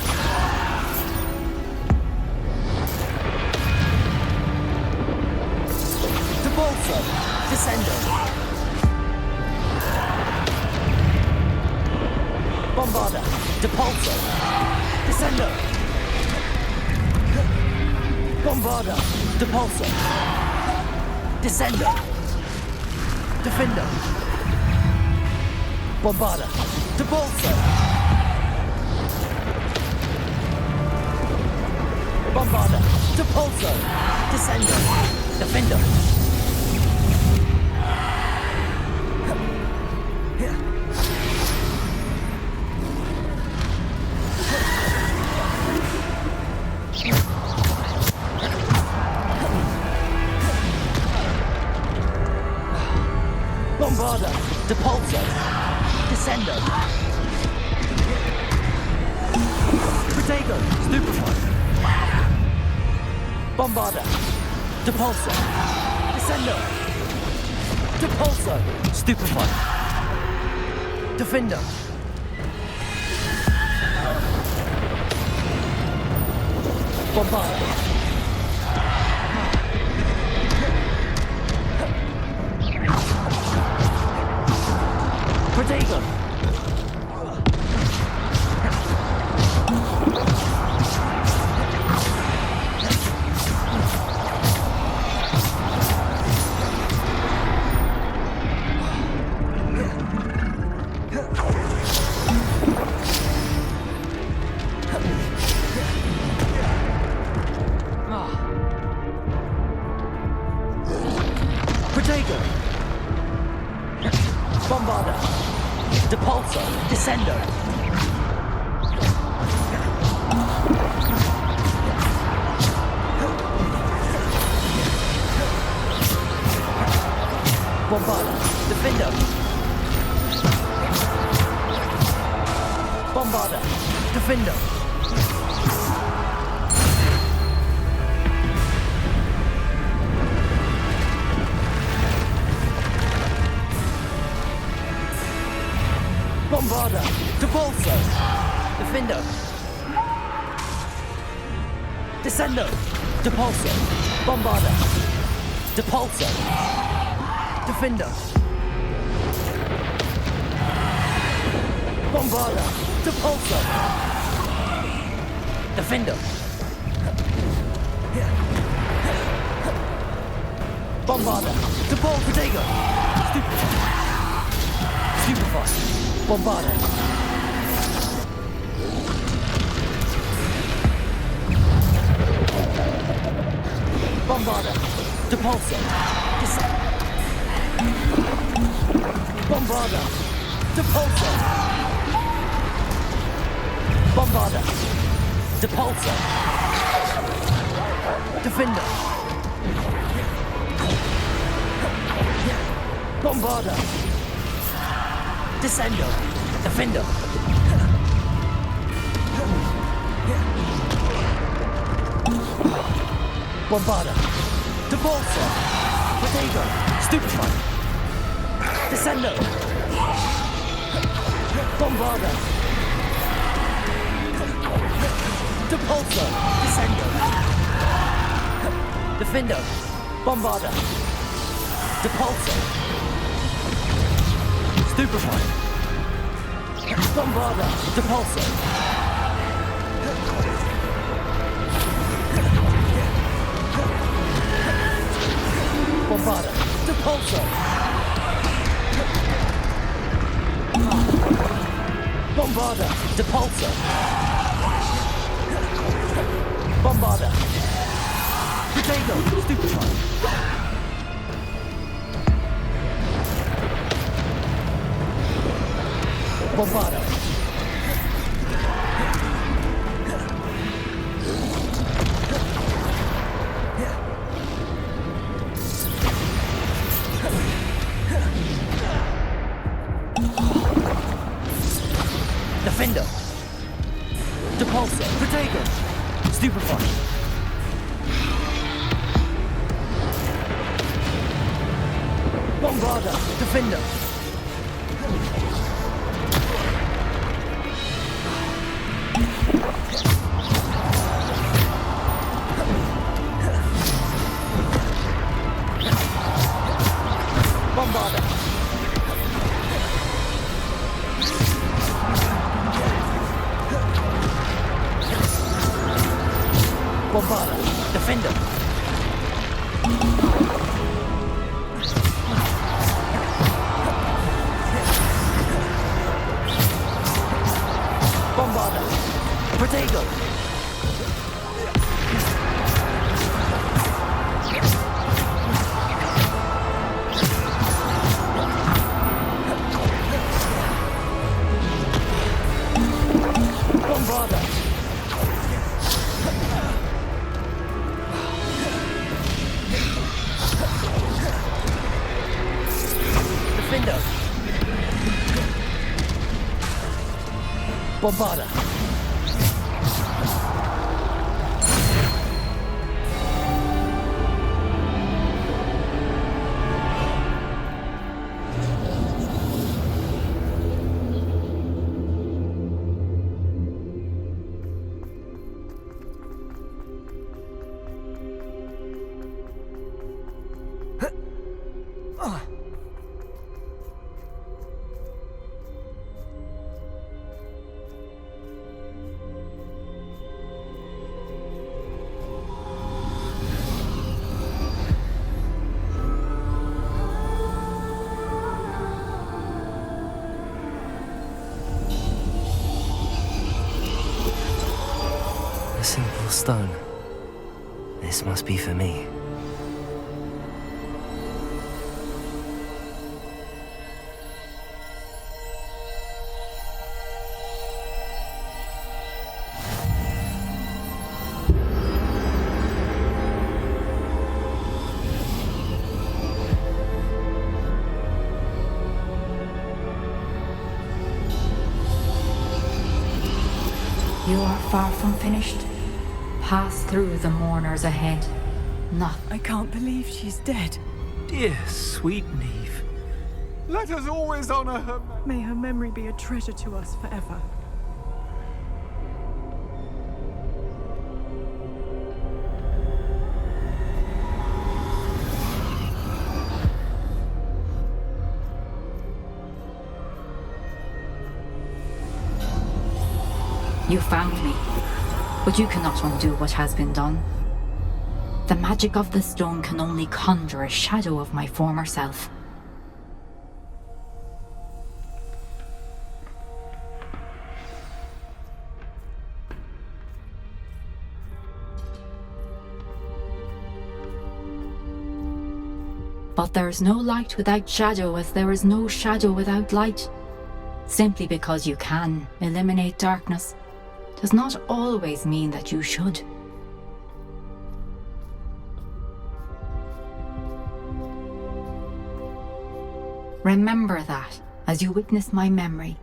Depulso. Descendo. Bombarda. Depulso. Descendo. Bombarda. Depulso. Descendo. Defendo. Bombarda. Depulso. Bombarda. Depulso. Descendo. Defendo. Protego! Stupefy! Bombarder! Depulso! Descendo! Depulso! Stupefy! Defender! Bombarder! Protego! Protego! Bombarder! Depulso! Descendo! Bombarder! Defendo! Bombarder! Defendo! Bombarder! Depulso! Defendo! Descendo! Depulso! Bombarder! Depulso! Defendo! Bombarder! Depulso! Defendo! Bombarder! Depulso! Protego! Stupefy! Bombarder! Bombarder! Depulso! Bombarder! Depulso! Bombarder! Depulso! Defender! Bombarder! Descendo! Defender! Bombarder! Depulso! Protego! Stupefy! Descendo! Bombarder! Depulso! Descendo! Defendo! Bombarder! Depulso! Stupefy! Bombarder! Depulso! Bombarder! Depulso! Bombarder! Depulso! Bombarder! Protego! Stupefy! Bombarder! Defender! Depulso! Protego! Stupefy! Bombarder! Defender! Bombarder! Bombarder! Defender! Bombarder! Protego! Bombarder! Defender! Bombarder! A simple stone. This must be for me. You are far from finished. Pass through the mourners ahead. I can't believe she's dead. Dear, sweet Niamh. Let us always honor her. May her memory be a treasure to us forever. You found me, but you cannot undo what has been done. The magic of the stone can only conjure a shadow of my former self. But there is no light without shadow, as there is no shadow without light. Simply because you can eliminate darkness does not always mean that you should. Remember that as you witness my memory.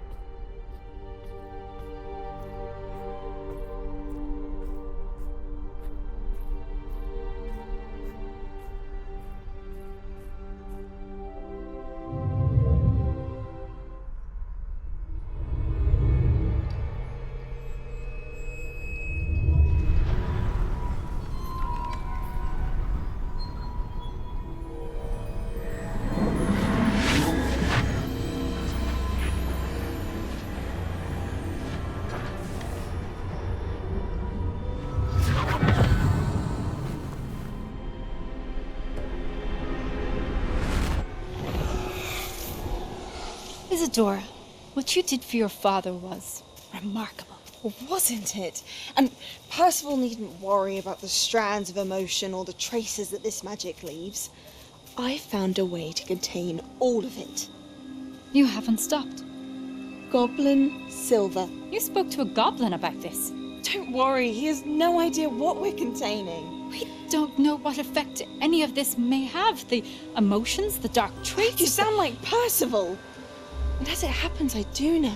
Isadora, what you did for your father was remarkable. Well, wasn't it? And Percival needn't worry about the strands of emotion or the traces that this magic leaves. I found a way to contain all of it. You haven't stopped. Goblin silver. You spoke to a goblin about this. Don't worry, he has no idea what we're containing. We don't know what effect any of this may have. The emotions, the dark traits. You sound like Percival. And as it happens, I do know.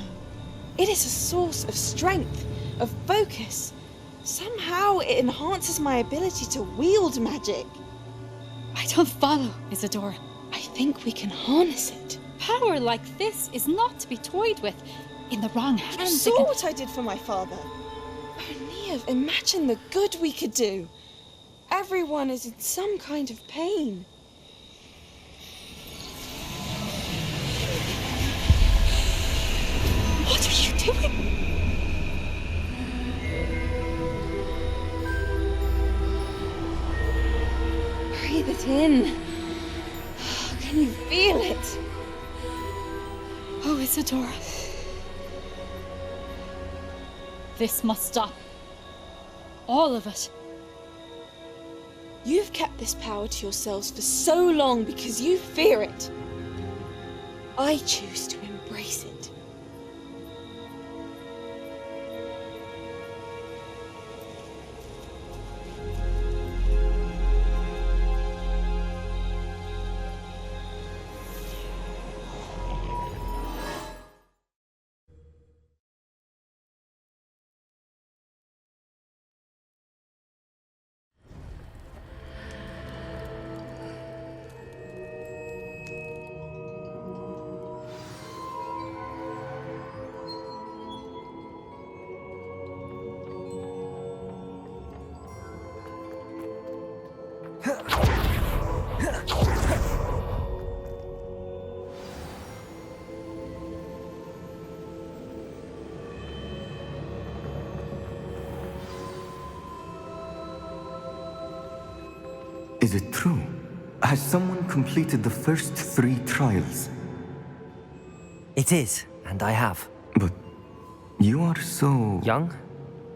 It is a source of strength, of focus. Somehow it enhances my ability to wield magic. I don't follow, Isadora. I think we can harness it. Power like this is not to be toyed with. In the wrong hands, You saw what I did for my father. Oh, Niamh, imagine the good we could do. Everyone is in some kind of pain. What are you doing? Breathe it in. Can you feel it? Oh, Isadora. This must stop. All of it. You've kept this power to yourselves for so long because you fear it. I choose to embrace it. Is it true? Has someone completed the first 3 trials? It is, and I have. But you are so... young?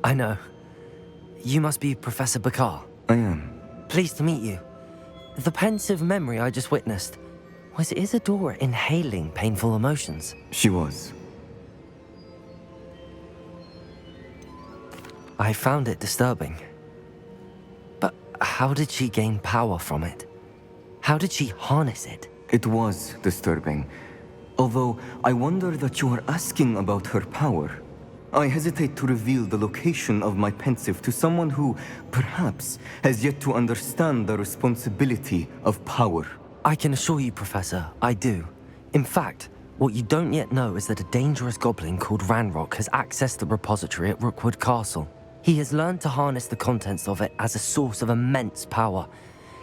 I know. You must be Professor Bakar. I am. Pleased to meet you. The pensive memory I just witnessed, was Isadora inhaling painful emotions? She was. I found it disturbing. But how did she gain power from it? How did she harness it? It was disturbing. Although I wonder that you are asking about her power. I hesitate to reveal the location of my pensive to someone who, perhaps, has yet to understand the responsibility of power. I can assure you, Professor, I do. In fact, what you don't yet know is that a dangerous goblin called Ranrok has accessed the repository at Rookwood Castle. He has learned to harness the contents of it as a source of immense power.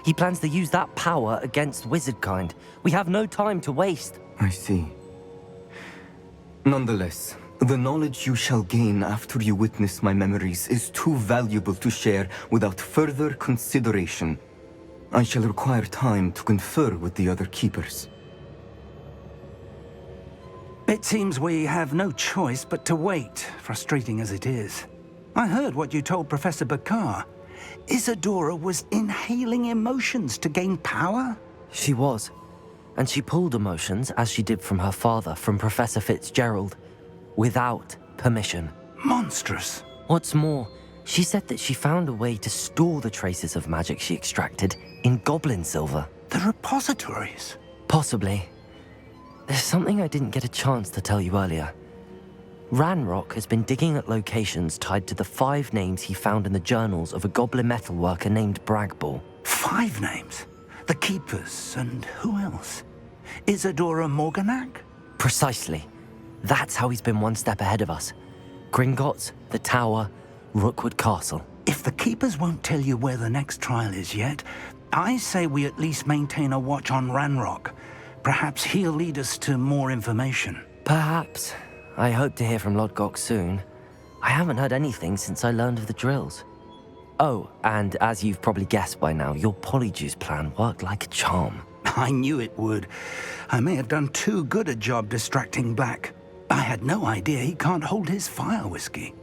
He plans to use that power against wizardkind. We have no time to waste. I see. Nonetheless, the knowledge you shall gain after you witness my memories is too valuable to share without further consideration. I shall require time to confer with the other keepers. It seems we have no choice but to wait, frustrating as it is. I heard what you told Professor Bakar. Isadora was inhaling emotions to gain power? She was. And she pulled emotions, as she did from her father, from Professor Fitzgerald, without permission. Monstrous. What's more, she said that she found a way to store the traces of magic she extracted in goblin silver. The repositories? Possibly. There's something I didn't get a chance to tell you earlier. Ranrok has been digging at locations tied to the 5 names he found in the journals of a goblin metalworker named Bragball. 5 names? The Keepers, and who else? Isadora Morganac? Precisely. That's how he's been one step ahead of us. Gringotts, the Tower, Rookwood Castle. If the Keepers won't tell you where the next trial is yet, I say we at least maintain a watch on Ranrok. Perhaps he'll lead us to more information. Perhaps. I hope to hear from Lodgok soon. I haven't heard anything since I learned of the drills. Oh, and as you've probably guessed by now, your Polyjuice plan worked like a charm. I knew it would. I may have done too good a job distracting Black. I had no idea he can't hold his fire whiskey.